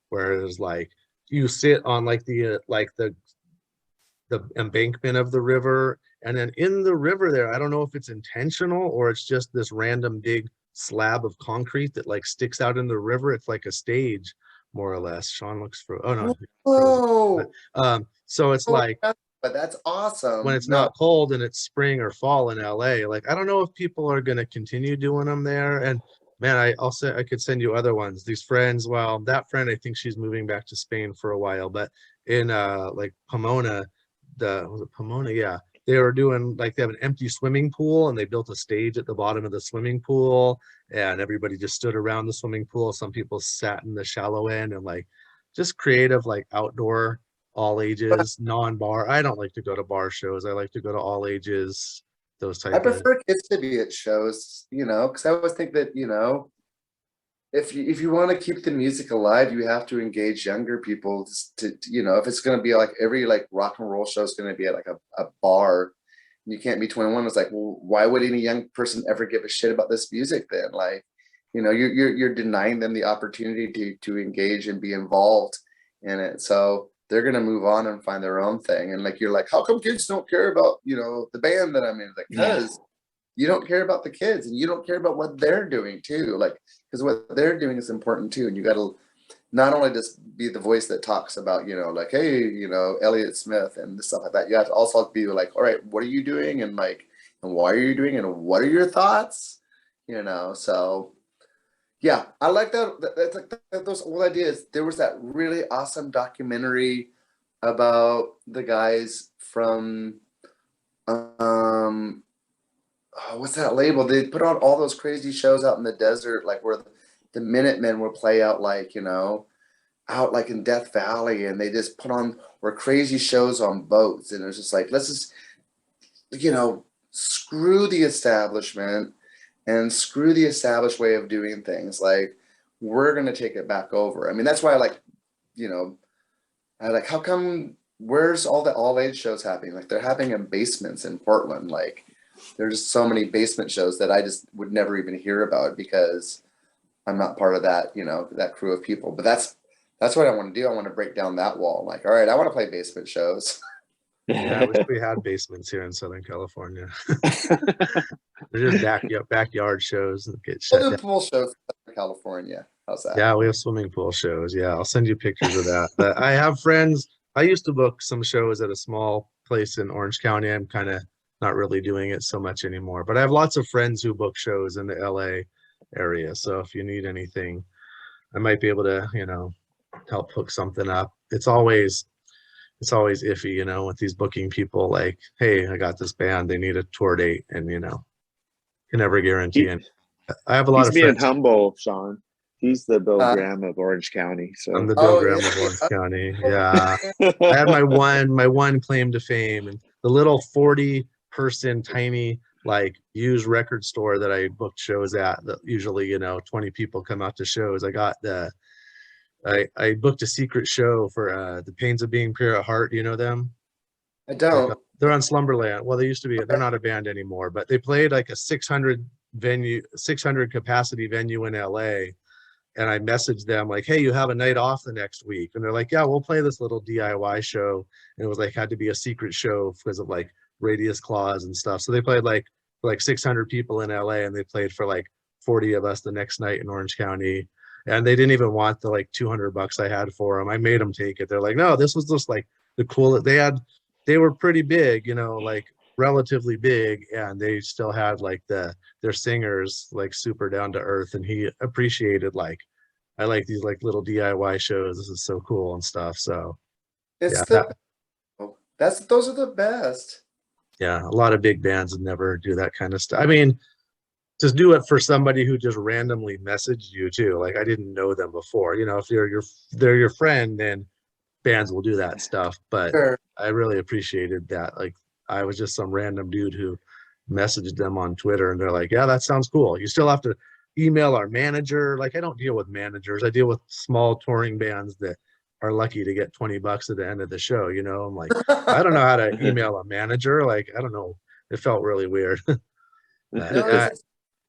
where it was like you sit on like the embankment of the river, and then in the river there, I don't know if it's intentional or it's just this random big slab of concrete that like sticks out in the river. It's like a stage, more or less. Sean looks for, oh no. Oh, so it's like, but that's awesome. when it's not cold and it's spring or fall in LA, like I don't know if people are going to continue doing them there. And man, I could send you other ones. These friends, well, that friend, I think she's moving back to Spain for a while, but in like Pomona, was it Pomona? Yeah. They were doing like, they have an empty swimming pool and they built a stage at the bottom of the swimming pool and everybody just stood around the swimming pool. Some people sat in the shallow end, and like just creative, like outdoor all ages, non-bar. I don't like to go to bar shows. I like to go to all ages, those I type of. prefer kids to be at shows, because I always think that, if you want to keep the music alive, you have to engage younger people if it's going to be like every like rock and roll show is going to be at like a bar, and you can't be 21. It's like, well, why would any young person ever give a shit about this music then? Like, you're denying them the opportunity to engage and be involved in it. So they're going to move on and find their own thing. And like, you're like, how come kids don't care about, the band that I'm in? Like, because you don't care about the kids, and you don't care about what they're doing too. Like, because what they're doing is important too. And you got to not only just be the voice that talks about, like, hey, Elliott Smith and stuff like that. You have to also be like, all right, what are you doing? And like, and why are you doing it? And what are your thoughts? So yeah, I like that. That's like those old ideas. There was that really awesome documentary about the guys from, what's that label? They put on all those crazy shows out in the desert, like where the Minutemen will play out, like, out like in Death Valley, and they just put on crazy shows on boats. And it was just like, let's just, screw the establishment and screw the established way of doing things. Like, we're going to take it back over. I mean, that's why how come, where's all the all age shows happening? Like, they're happening in basements in Portland. Like, there's just so many basement shows that I just would never even hear about because I'm not part of that, that crew of people. But that's what I want to do. I want to break down that wall. Like, all right, I want to play basement shows. Yeah, I wish we had basements here in Southern California. They're just backyard shows that get shut We'll do down. pool shows in California. How's that? Yeah, we have swimming pool shows. Yeah, I'll send you pictures of that. But I have friends. I used to book some shows at a small place in Orange County. I'm kind of not really doing it so much anymore. But I have lots of friends who book shows in the LA area. So if you need anything, I might be able to, help hook something up. It's always iffy, with these booking people. Like, hey, I got this band. They need a tour date, and can never guarantee it. I have a lot He's of being friends. humble, Sean. He's the Bill Graham of Orange County. I'm So the Bill Yeah. Graham of Orange County. Yeah. I have my one claim to fame, and the little 40-person tiny like used record store that I booked shows at, that usually 20 people come out to shows. I booked a secret show for the Pains of Being Pure at Heart. You know them? I don't. They're on Slumberland. Well, they used to be. They're not a band anymore, but they played like a 600 capacity venue in LA. And I messaged them like, hey, you have a night off the next week. And they're like, yeah, we'll play this little DIY show. And it was like, had to be a secret show because of like radius clause and stuff. So they played like 600 people in LA, and they played for like 40 of us the next night in Orange County. And they didn't even want the like $200 I had for them. I made them take it. They're like, no, this was just like the coolest. They were pretty big, like relatively big, and they still had like their singers like super down to earth, and he appreciated like, I like these like little DIY shows. This is so cool and stuff. So It's yeah, those are the best. yeah, a lot of big bands would never do that kind of stuff. I mean, just do it for somebody who just randomly messaged you too. Like, I didn't know them before. If they're your friend, then bands will do that stuff. But Sure. I really appreciated that. Like, I was just some random dude who messaged them on Twitter, and they're like, yeah, that sounds cool. You still have to email our manager. Like, I don't deal with managers. I deal with small touring bands that are lucky to get $20 at the end of the show. I'm like, I don't know how to email a manager. Like, I don't know. It felt really weird. No,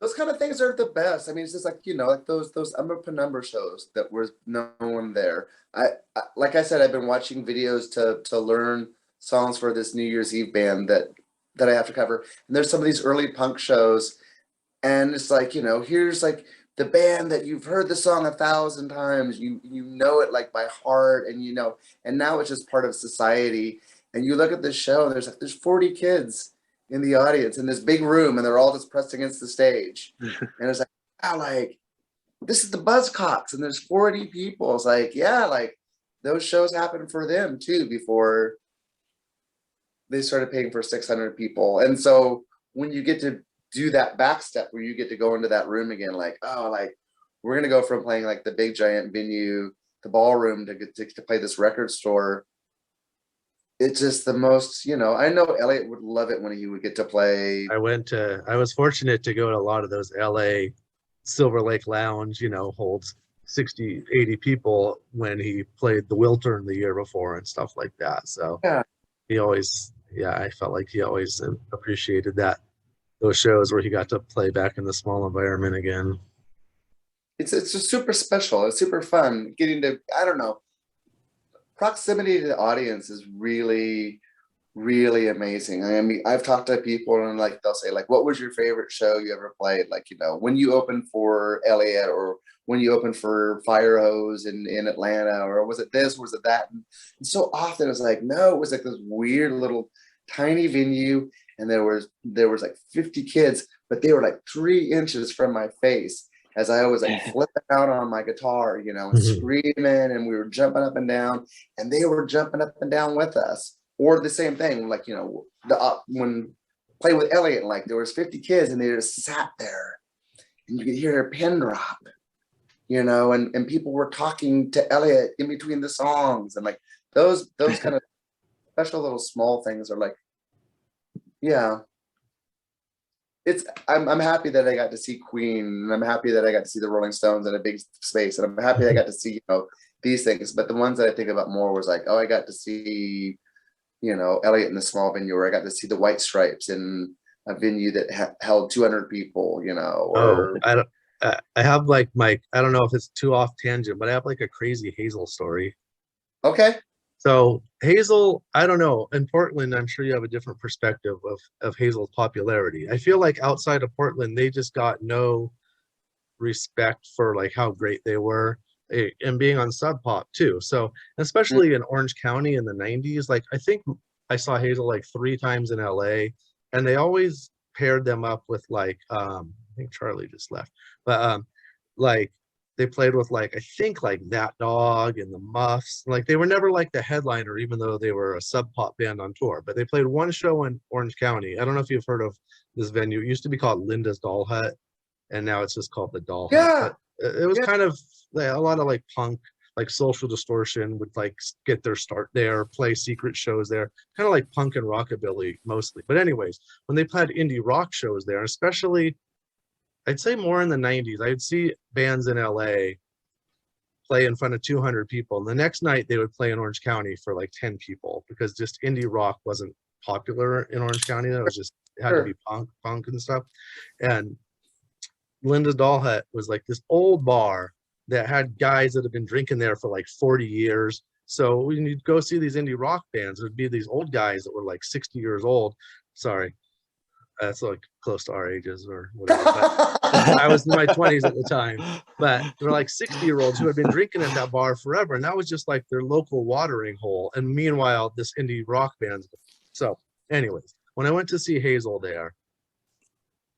those kind of things are the best. I mean, it's just like, like those Umber Penumbra shows that was no one there. I like I said, I've been watching videos to learn songs for this New Year's Eve band that I have to cover. And there's some of these early punk shows, and it's like, here's like the band that you've heard the song 1,000 times. You know it like by heart, and and now it's just part of society. And you look at this show, and there's 40 kids in the audience in this big room, and they're all just pressed against the stage. And it's like, wow, like, this is the Buzzcocks, and there's 40 people. It's like, yeah, like those shows happened for them too before they started paying for 600 people. And so when you get to do that back step where you get to go into that room again, like, oh, like, we're gonna go from playing like the big giant venue, the ballroom, to play this record store it's just the most, I know Elliott would love it when he would get to play. I was fortunate to go to a lot of those LA Silver Lake Lounge, holds 60, 80 people when he played the Wiltern the year before and stuff like that. So Yeah. I felt like he always appreciated those shows where he got to play back in the small environment again. It's just super special. It's super fun getting to, I don't know, proximity to the audience is really, really amazing. I mean, I've talked to people and like they'll say like, what was your favorite show you ever played? Like, when you opened for Elliott, or when you opened for Fire Hose in Atlanta, or was it this, was it that? And so often it's like, no, it was like this weird little tiny venue, and there was like 50 kids, but they were like 3 inches from my face as I was like flipping out on my guitar, and screaming, and we were jumping up and down, and they were jumping up and down with us. Or the same thing, like, when play with Elliott, like there was 50 kids and they just sat there and you could hear a pin drop, and people were talking to Elliott in between the songs, and like those kind of special little small things are like, yeah. I'm happy that I got to see Queen, and I'm happy that I got to see the Rolling Stones in a big space, and I'm happy I got to see, these things. But the ones that I think about more was like, oh, I got to see, Elliott in the small venue, or I got to see the White Stripes in a venue that held 200 people, I have like I don't know if it's too off tangent, but I have like a crazy Hazel story. Okay. So Hazel, I don't know. In Portland, I'm sure you have a different perspective of Hazel's popularity. I feel like outside of Portland, they just got no respect for like how great they were, and being on Sub Pop too. So especially in Orange County in the 90s, like I think I saw Hazel like 3 times in LA, and they always paired them up with like I think Charlie just left, but like they played with like I think like That Dog and the Muffs. Like they were never like the headliner, even though they were a Sub Pop band on tour. But they played one show in Orange County. I don't know if you've heard of this venue. It used to be called Linda's Doll Hut, and now it's just called the Doll Hut. But it was kind of a lot of like punk, like Social Distortion would like get their start there, play secret shows there, kind of like punk and rockabilly mostly. But anyways, when they played indie rock shows there, especially I'd say more in the 90s, I'd see bands in LA play in front of 200 people. And the next night they would play in Orange County for like 10 people, because just indie rock wasn't popular in Orange County. It was just, it had to be punk and stuff. And Linda's Doll Hut was like this old bar that had guys that have been drinking there for like 40 years. So when you'd go see these indie rock bands, it would be these old guys that were like 60 years old. Sorry. That's like close to our ages or whatever. But I was in my 20s at the time, but they're like 60-year-olds who had been drinking at that bar forever. And that was just like their local watering hole. And meanwhile, this indie rock band. So anyways, when I went to see Hazel there,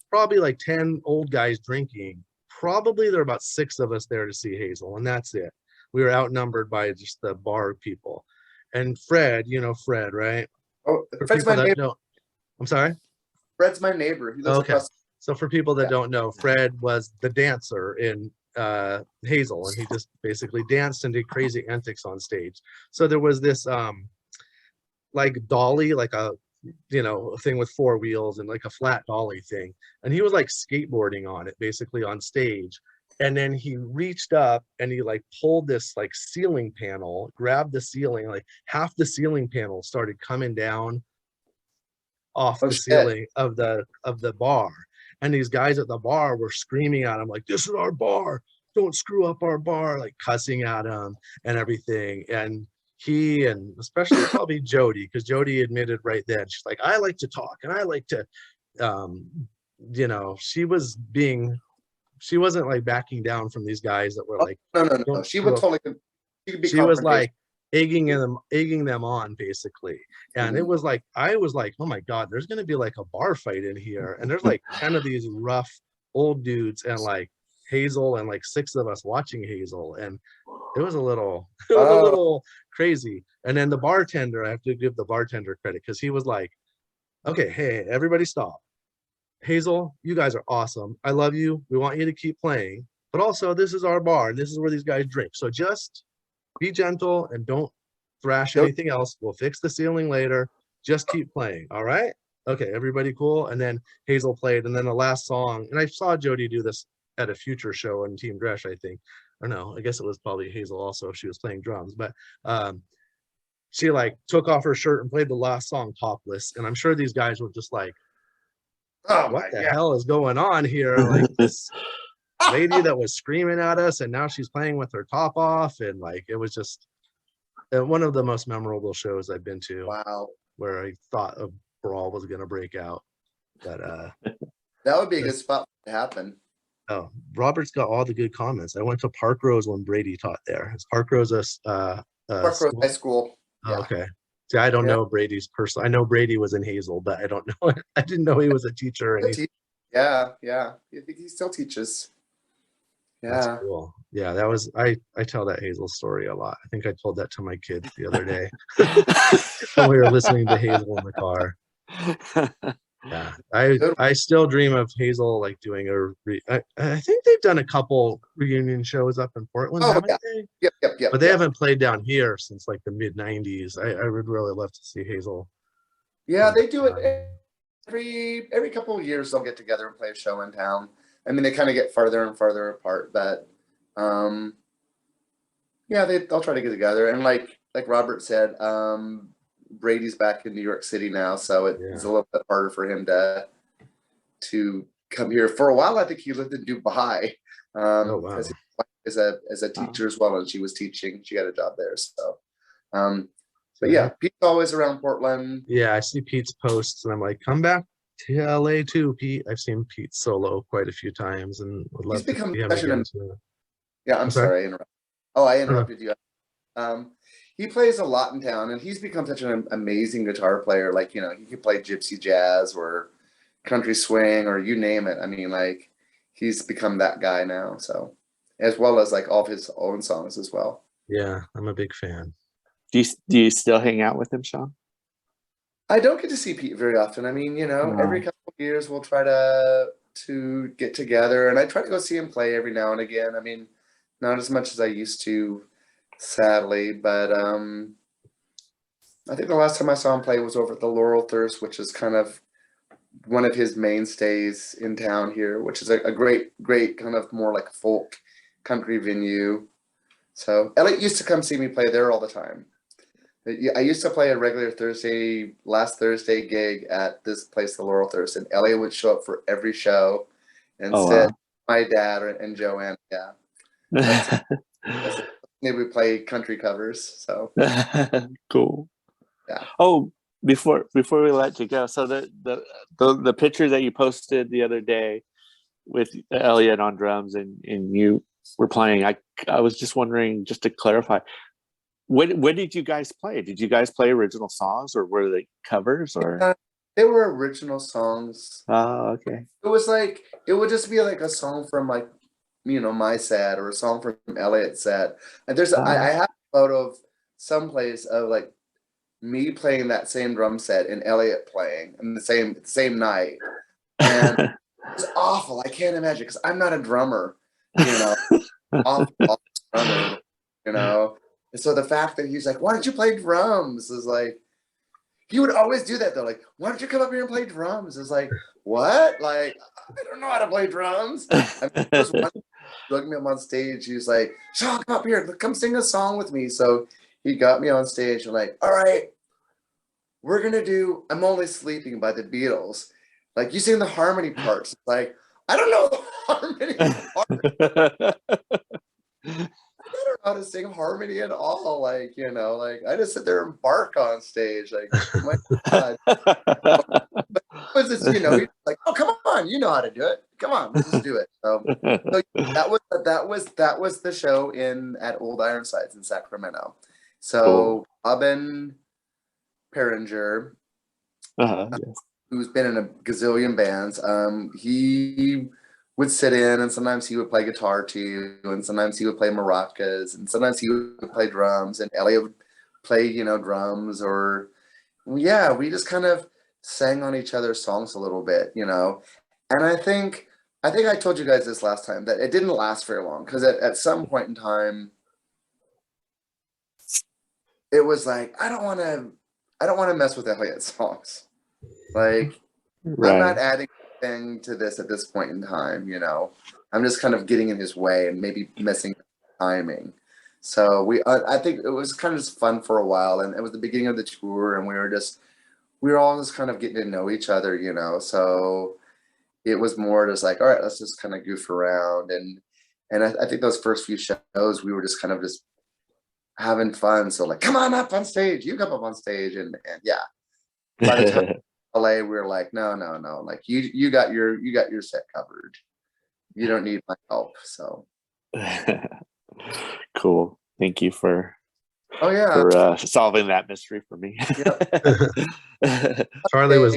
probably like 10 old guys drinking. Probably there were about 6 of us there to see Hazel, and that's it. We were outnumbered by just the bar people. And Fred, Fred, right? Oh, Fred's my neighbor. I'm sorry? Fred's my neighbor. He lives across. So for people that don't know, Fred was the dancer in Hazel, and he just basically danced and did crazy antics on stage. So there was this like dolly, like a thing with 4 wheels and like a flat dolly thing, and he was like skateboarding on it basically on stage. And then he reached up and he like pulled this like ceiling panel, grabbed the ceiling, like half the ceiling panel started coming down off the ceiling of the bar. And these guys at the bar were screaming at him like, "This is our bar, don't screw up our bar," like cussing at him and everything. And he, and especially probably Jody, because Jody admitted right then, she's like, "I like to talk and I like to," she wasn't like backing down from these guys that were like, no. She would totally. She was like egging them on basically. And it was like, I was like, oh my God, there's going to be like a bar fight in here. And there's like 10 of these rough old dudes and like Hazel and like 6 of us watching Hazel. And it was a little crazy. And then the bartender, I have to give the bartender credit, because he was like, "Okay, hey, everybody stop. Hazel, you guys are awesome. I love you. We want you to keep playing. But also, this is our bar, and this is where these guys drink. So just be gentle and don't thrash anything else. We'll fix the ceiling later. Just keep playing. All right. Okay, everybody cool. And then Hazel played, and then the last song, and I saw Jody do this at a future show in Team Dresch, I think. Or no, I guess it was probably Hazel also if she was playing drums, but she like took off her shirt and played the last song topless. And I'm sure these guys were just like, Oh what my the God. hell is going on here? Like this lady that was screaming at us, and now she's playing with her top off. And like, it was just one of the most memorable shows I've been to. Wow. Where I thought a brawl was going to break out. But that would be a good spot to happen. Oh, Robert's got all the good comments. I went to Park Rose when Brady taught there. Is Park Rose Park Rose High School. Oh, yeah. Okay. See, I don't know Brady's person. I know Brady was in Hazel, but I don't know. I didn't know he was a teacher. Yeah. I think he still teaches. Yeah. That's cool. Yeah, that was I tell that Hazel story a lot. I think I told that to my kids the other day when we were listening to Hazel in the car. Yeah, I still dream of Hazel like doing I think they've done a couple reunion shows up in Portland, haven't they? Yep. But they haven't played down here since like the mid '90s. I would really love to see Hazel. Yeah, they do it every couple of years. They'll get together and play a show in town. I mean, they kind of get farther and farther apart, but yeah, they'll try to get together. And like Robert said, Brady's back in New York City now, so it's a little bit harder for him to come here. For a while, I think he lived in Dubai. Oh, wow. As a teacher as well, and she was teaching. She got a job there. So, but yeah, Pete's always around Portland. Yeah, I see Pete's posts, and I'm like, come back to LA too, Pete. I've seen Pete solo quite a few times, and would love to see him again too. Yeah, I'm sorry. I interrupted you. He plays a lot in town, and he's become such an amazing guitar player. Like, you know, he can play gypsy jazz or country swing or you name it. I mean, like, he's become that guy now. So, as well as like all of his own songs as well. Yeah, I'm a big fan. Do you still hang out with him, Sean? I don't get to see Pete very often. I mean, you know, every couple of years we'll try to get together, and I try to go see him play every now and again. I mean, not as much as I used to, sadly, but I think the last time I saw him play was over at the Laurel Thirst, which is kind of one of his mainstays in town here, which is a great kind of more like folk country venue. So Elliott used to come see me play there all the time. I used to play a regular last Thursday gig at this place, the Laurel Thirst, and Elliott would show up for every show and said, my dad and Joanne, maybe we play country covers. So cool. Yeah. Oh, before we let you go, so the picture that you posted the other day with Elliott on drums and you were playing, I was just wondering, just to clarify, when did you guys play? Did you guys play original songs, or were they covers? Or they were original songs. Oh, okay. It was like, it would just be like a song from like, you know, my set or a song from Elliott's set. And I have a photo of someplace of like me playing that same drum set and Elliott playing in the same night. And it's awful. I can't imagine, because I'm not a drummer, you know. awful drummer, you know. And so the fact that he's like, why don't you play drums? Is like, he would always do that though. Like, why don't you come up here and play drums? It's like, what? Like, I don't know how to play drums. I mean, there was one drug me up on stage. He was like, Sean, come up here, come sing a song with me. So he got me on stage and like, all right, we're gonna do I'm Only Sleeping by the Beatles. Like, you sing the harmony parts. Like, I don't know the harmony parts. I don't know how to sing harmony at all. Like, you know, like I just sit there and bark on stage. Like, oh my God. But it was this, you know, he's like, oh, come on, you know how to do it. Come on, let's just do it. So that was the show at Old Ironsides in Sacramento. So Robin Peringer, who's been in a gazillion bands, he would sit in, and sometimes he would play guitar too, and sometimes he would play maracas, and sometimes he would play drums, and Elliott would play, you know, drums, or we just kind of sang on each other's songs a little bit, you know. And I think I told you guys this last time, that it didn't last very long, because at some point in time, it was like, I don't want to mess with Elliott's songs. Like, I'm not adding anything to this at this point in time, you know. I'm just kind of getting in his way and maybe missing timing. So I think it was kind of just fun for a while, and it was the beginning of the tour, and we were all just kind of getting to know each other, you know. So it was more just like, all right, let's just kind of goof around, and I think those first few shows we were just kind of just having fun. So like, come on up on stage, you come up on stage, and yeah. By the time LA, we were like, no, like you got your set covered. You don't need my help. So cool. Thank you for solving that mystery for me. Yep. Charlie was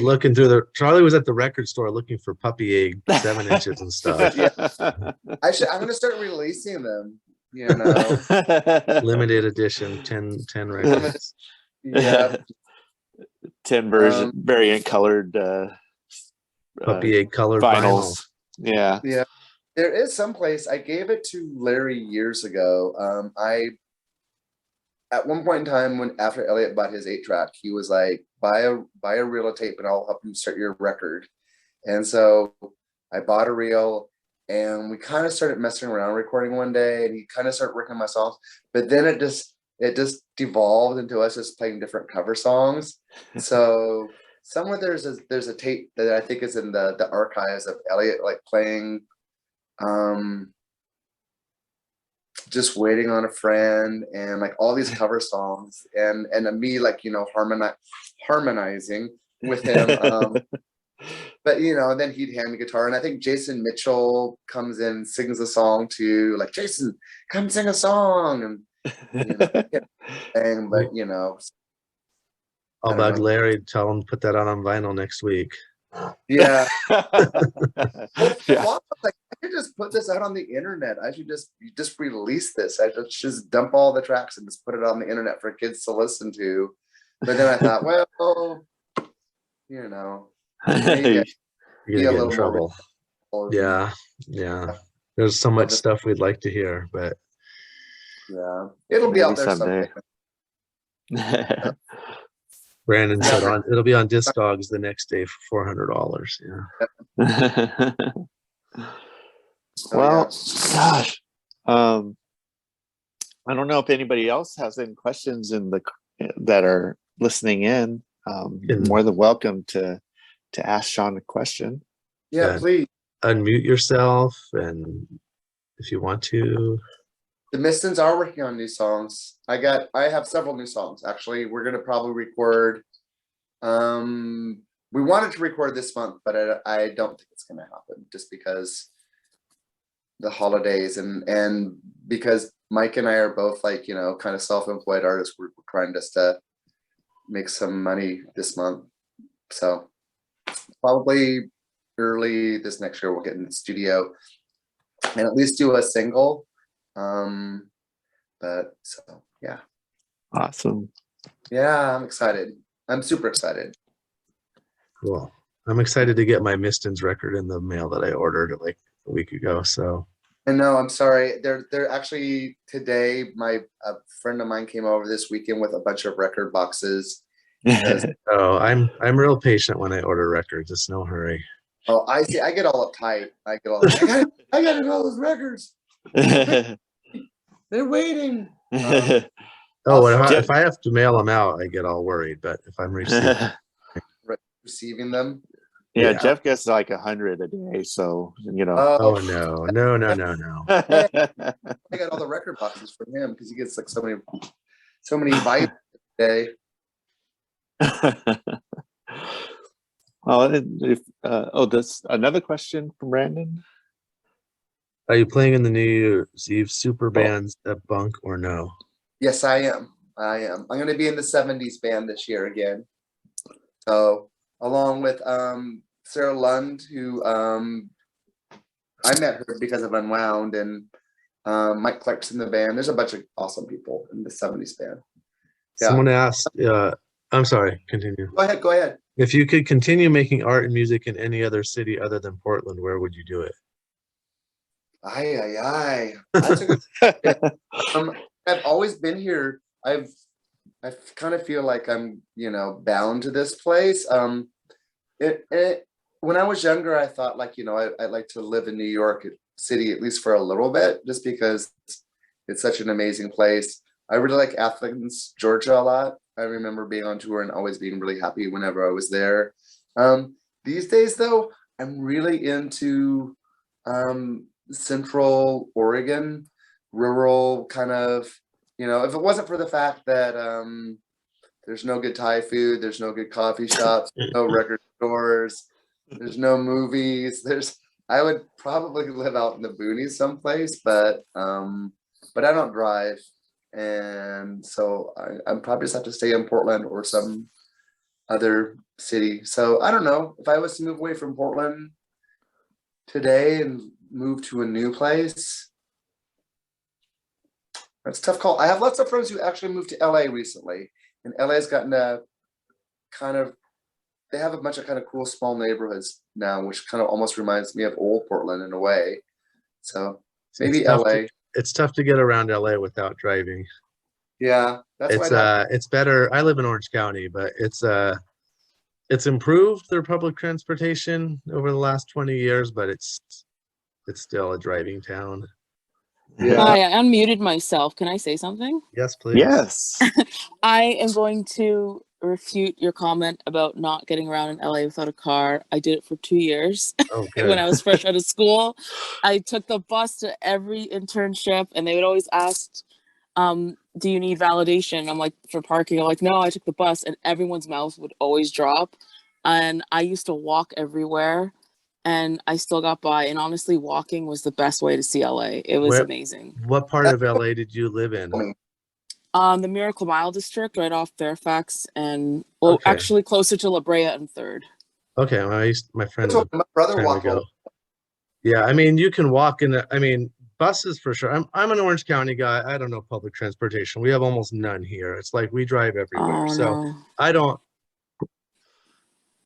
at the record store looking for Puppy Egg 7 inches and stuff. Yeah. I'm gonna start releasing them, you know. Limited edition 10 records. Yeah. 10 version variant colored Puppy Egg colored vinyls. vinyl. Yeah. There is some place, I gave it to Larry years ago. At one point in time, after Elliott bought his 8-track, he was like, buy a reel of tape and I'll help you start your record. And so I bought a reel, and we kind of started messing around recording one day, and he kind of started working on my songs. But then it just devolved into us just playing different cover songs. So somewhere there's a tape that I think is in the archives of Elliott like playing Just Waiting on a Friend, and like all these cover songs, and me, like, you know, harmonizing with him. But you know, then he'd hand me guitar, and I think Jason Mitchell comes in, sings a song too, like, Jason, come sing a song, and you know, but you know, I'll bug Larry, tell him to put that out on vinyl next week. yeah. Yeah. Like, I could just put this out on the internet. I should just release this. I should just dump all the tracks and just put it on the internet for kids to listen to. But then I thought, well, you know, You're be gonna a get in little trouble. more. Yeah. There's so much stuff we'd like to hear, but yeah, it'll be out there someday. Brandon said it'll be on Discogs the next day for $400. Yeah. Well, gosh, I don't know if anybody else has any questions that are listening in. You're more than welcome to ask Sean a question. Yeah, please unmute yourself, and if you want to. The Mistons are working on new songs. I have several new songs, actually. We're gonna probably record. We wanted to record this month, but I don't think it's gonna happen, just because the holidays and because Mike and I are both, like, you know, kind of self-employed artists. We're trying just to make some money this month. So probably early this next year we'll get in the studio and at least do a single. But so yeah. Awesome. Yeah, I'm excited. I'm super excited. Cool. I'm excited to get my Mistons record in the mail that I ordered like a week ago. So I know, I'm sorry. They're actually today. A friend of mine came over this weekend with a bunch of record boxes. Oh, I'm real patient when I order records. It's no hurry. Oh, I see. I get all uptight. I gotta know those records. They're waiting. If I have to mail them out, I get all worried. But if I'm receiving them, yeah, Jeff gets like 100 a day, so you know. Oh no. I got all the record boxes from him because he gets like so many bites a day. Well, that's another question from Brandon. Are you playing in the New Year's Eve super bands at Bunk or no? Yes, I am. I'm going to be in the 70s band this year again. So along with Sarah Lund, who I met her because of Unwound, and Mike Clark's in the band. There's a bunch of awesome people in the 70s band. Yeah. Someone asked, I'm sorry, continue. Go ahead. If you could continue making art and music in any other city other than Portland, where would you do it? That's a good I've always been here. I kind of feel like I'm, you know, bound to this place. When I was younger, I thought like, you know, I'd like to live in New York City at least for a little bit, just because it's such an amazing place. I really like Athens, Georgia a lot. I remember being on tour and always being really happy whenever I was there. These days, though, I'm really into Central Oregon, rural kind of, you know, if it wasn't for the fact that there's no good Thai food, there's no good coffee shops, no record stores, there's no movies, I would probably live out in the boonies someplace, but I don't drive. And so I'm probably just have to stay in Portland or some other city. So I don't know, if I was to move away from Portland today and move to a new place, that's a tough call. I have lots of friends who actually moved to LA recently, and LA's gotten a kind of, they have a bunch of kind of cool small neighborhoods now, which kind of almost reminds me of old Portland in a way. So maybe LA. It's tough to get around LA without driving. Yeah, that's why it's better. I live in Orange County, but it's improved their public transportation over the last 20 years, but it's still a driving town. Yeah. Hi, I unmuted myself. Can I say something? Yes, please. Yes. I am going to refute your comment about not getting around in LA without a car. I did it for 2 years. Oh, good. When I was fresh out of school. I took the bus to every internship, and they would always ask, do you need validation? I'm like, for parking. I'm like, no, I took the bus, and everyone's mouth would always drop. And I used to walk everywhere, and I still got by. And honestly, walking was the best way to see LA. It was amazing. What part of LA did you live in? The Miracle Mile district, right off Fairfax, and actually closer to La Brea and 3rd. Okay, well, my friend, my brother walked. Yeah, I mean, you can walk in. I mean, buses for sure. I'm an Orange County guy. I don't know public transportation. We have almost none here. It's like we drive everywhere. So no.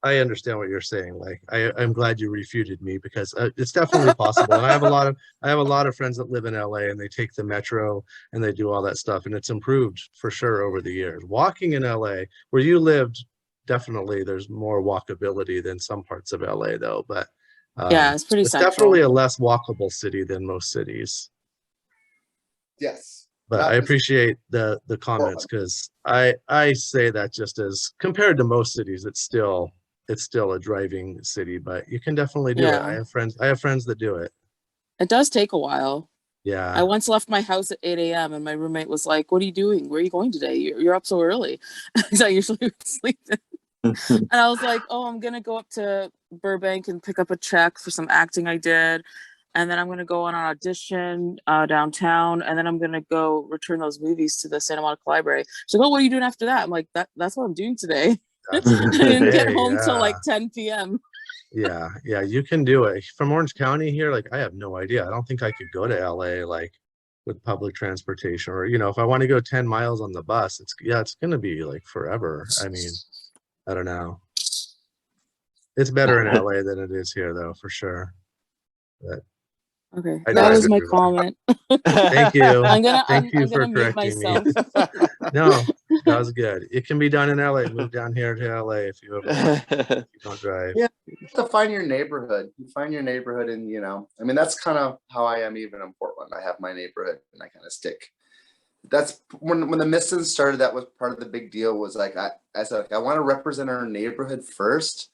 I understand what you're saying. Like, I'm glad you refuted me, because it's definitely possible. And I have a lot of friends that live in LA, and they take the metro and they do all that stuff, and it's improved for sure over the years. Walking in LA, where you lived, definitely there's more walkability than some parts of LA, though. But yeah, it's pretty central. Definitely a less walkable city than most cities. Yes. But I appreciate the comments, because I say that just as compared to most cities, it's still a driving city, but you can definitely do it. I have friends that do it. It does take a while. Yeah. I once left my house at 8 a.m. and my roommate was like, what are you doing? Where are you going today? You're up so early. Because I usually would sleep. And I was like, oh, I'm going to go up to Burbank and pick up a check for some acting I did. And then I'm going to go on an audition downtown. And then I'm going to go return those movies to the Santa Monica Library. She's like, oh, what are you doing after that? I'm like, that's what I'm doing today. I didn't get home till like 10 p.m. Yeah, you can do it. From Orange County here, like, I have no idea. I don't think I could go to LA like with public transportation, or, you know, if I want to go 10 miles on the bus, it's going to be like forever. I mean, I don't know. It's better in LA than it is here, though, for sure. But okay, that was my comment. Thank you. Thank you for mute correcting myself. me. No, that was good. It can be done in LA. Move down here to LA if you don't drive. Yeah, you have to find your neighborhood. You find your neighborhood, and, you know, I mean, that's kind of how I am even in Portland. I have my neighborhood, and I kind of stick. That's when the Mistons started. That was part of the big deal. Was like I said, I want to represent our neighborhood first.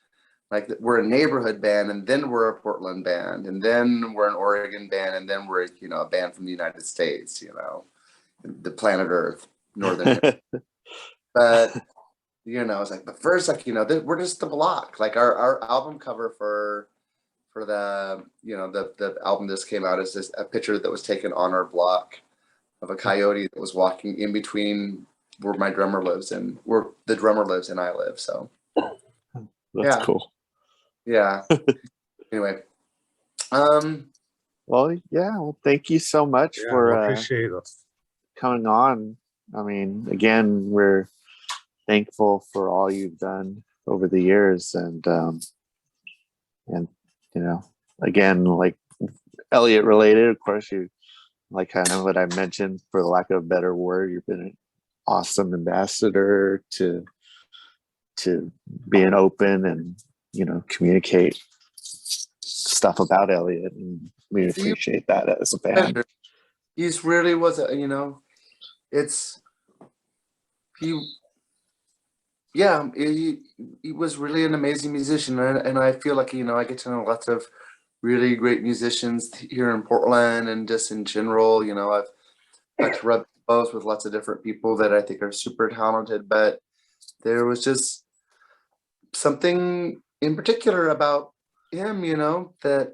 Like, we're a neighborhood band, and then we're a Portland band, and then we're an Oregon band, and then we're, you know, a band from the United States, you know, the planet Earth, Northern. But, you know, it's like, but first, like, you know, we're just the block. Like, our album cover for the, you know, the album this came out is just a picture that was taken on our block of a coyote that was walking in between where my drummer lives and where the drummer lives and I live. So that's cool. Yeah. Anyway. Well, yeah. Well, thank you so much for appreciate it. Coming on. I mean, again, we're thankful for all you've done over the years, and you know, again, like Elliott related, of course, you, like kind of what I mentioned, for the lack of a better word, you've been an awesome ambassador to being open and, you know, communicate stuff about Elliott, and we appreciate that as a band. He's really was a, you know, it's he was really an amazing musician, and I feel like, you know, I get to know lots of really great musicians here in Portland and just in general. You know, I've got to rub elbows with lots of different people that I think are super talented, but there was just something in particular about him, you know, that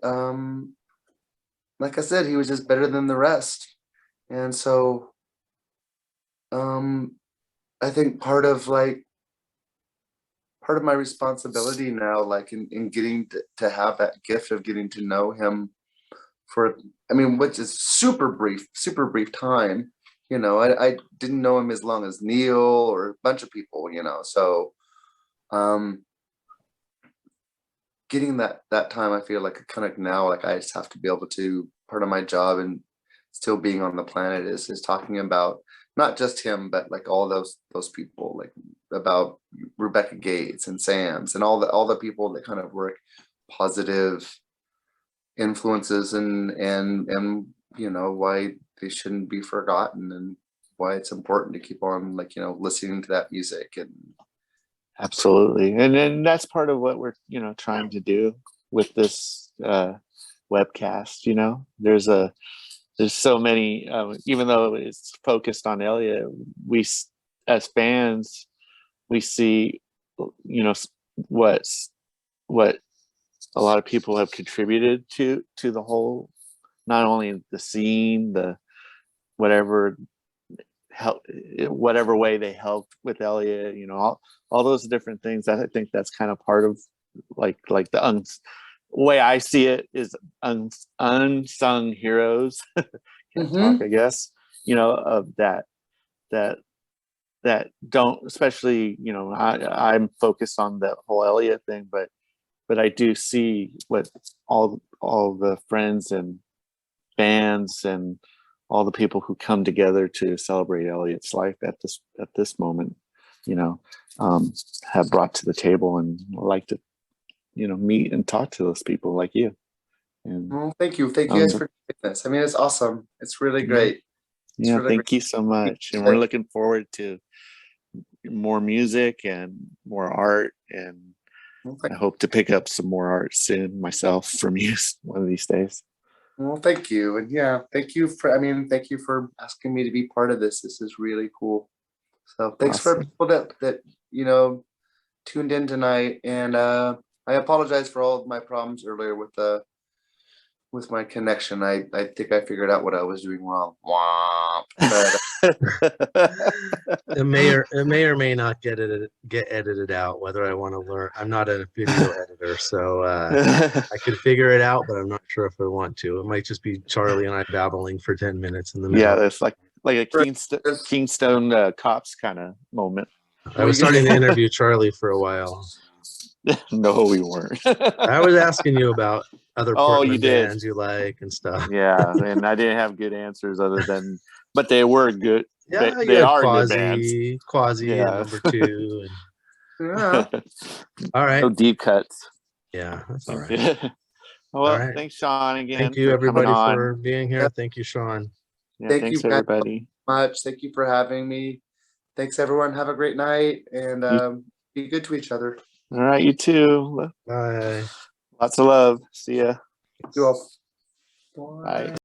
like I said, he was just better than the rest. And so I think part of my responsibility now, like in getting to have that gift of getting to know him for, I mean, which is super brief time, you know. I didn't know him as long as Neil or a bunch of people, you know. So getting that time, I feel like kind of now, like I just have to be able to, part of my job and still being on the planet is talking about not just him, but like all those people, like about Rebecca Gates and Sam's and all the people that kind of work positive influences, and you know, why they shouldn't be forgotten, and why it's important to keep on, like, you know, listening to that music. And absolutely, and that's part of what we're, you know, trying to do with this webcast. You know, there's so many, even though it's focused on Elliott, we as fans, we see, you know, what a lot of people have contributed to the whole, not only the scene, the whatever way they helped with Elliott, you know, all those different things. I think that's kind of part of like the way I see it is unsung heroes. Can't talk, I guess, you know, of that don't, especially, you know, I'm focused on the whole Elliott thing, but I do see what all the friends and bands and all the people who come together to celebrate Elliott's life at this moment, you know, have brought to the table, and like to, you know, meet and talk to those people like you. And thank you guys for doing this. I mean, it's awesome. It's really great. Yeah, really thank you so much. And we're looking forward to more music and more art, and I hope to pick up some more art soon myself from you one of these days. Well, thank you. And yeah, thank you for asking me to be part of this. This is really cool. So thanks for people that you know, tuned in tonight. And I apologize for all of my problems earlier with my connection. I think I figured out what I was doing wrong. But it may or may not get edited out, whether I want to learn. I'm not a video editor, so I could figure it out, but I'm not sure if I want to. It might just be Charlie and I babbling for 10 minutes in the middle. Yeah, that's like a Keystone Cops kind of moment. I was starting to interview Charlie for a while. No, we weren't. I was asking you about other Portland bands you like and stuff. Yeah, and I didn't have good answers other than, but they were good. Yeah, they are good bands. Quasi, yeah. and number 2. And... yeah. All right. No deep cuts. Yeah, that's all right. Well, all right. Thanks, Sean, again. Thank you, everybody, for being here. Thank you, Sean. Yeah, thanks, everybody. Much. Thank you for having me. Thanks, everyone. Have a great night, and be good to each other. All right, you too. Bye. Lots of love. See ya. You all. Bye. Bye.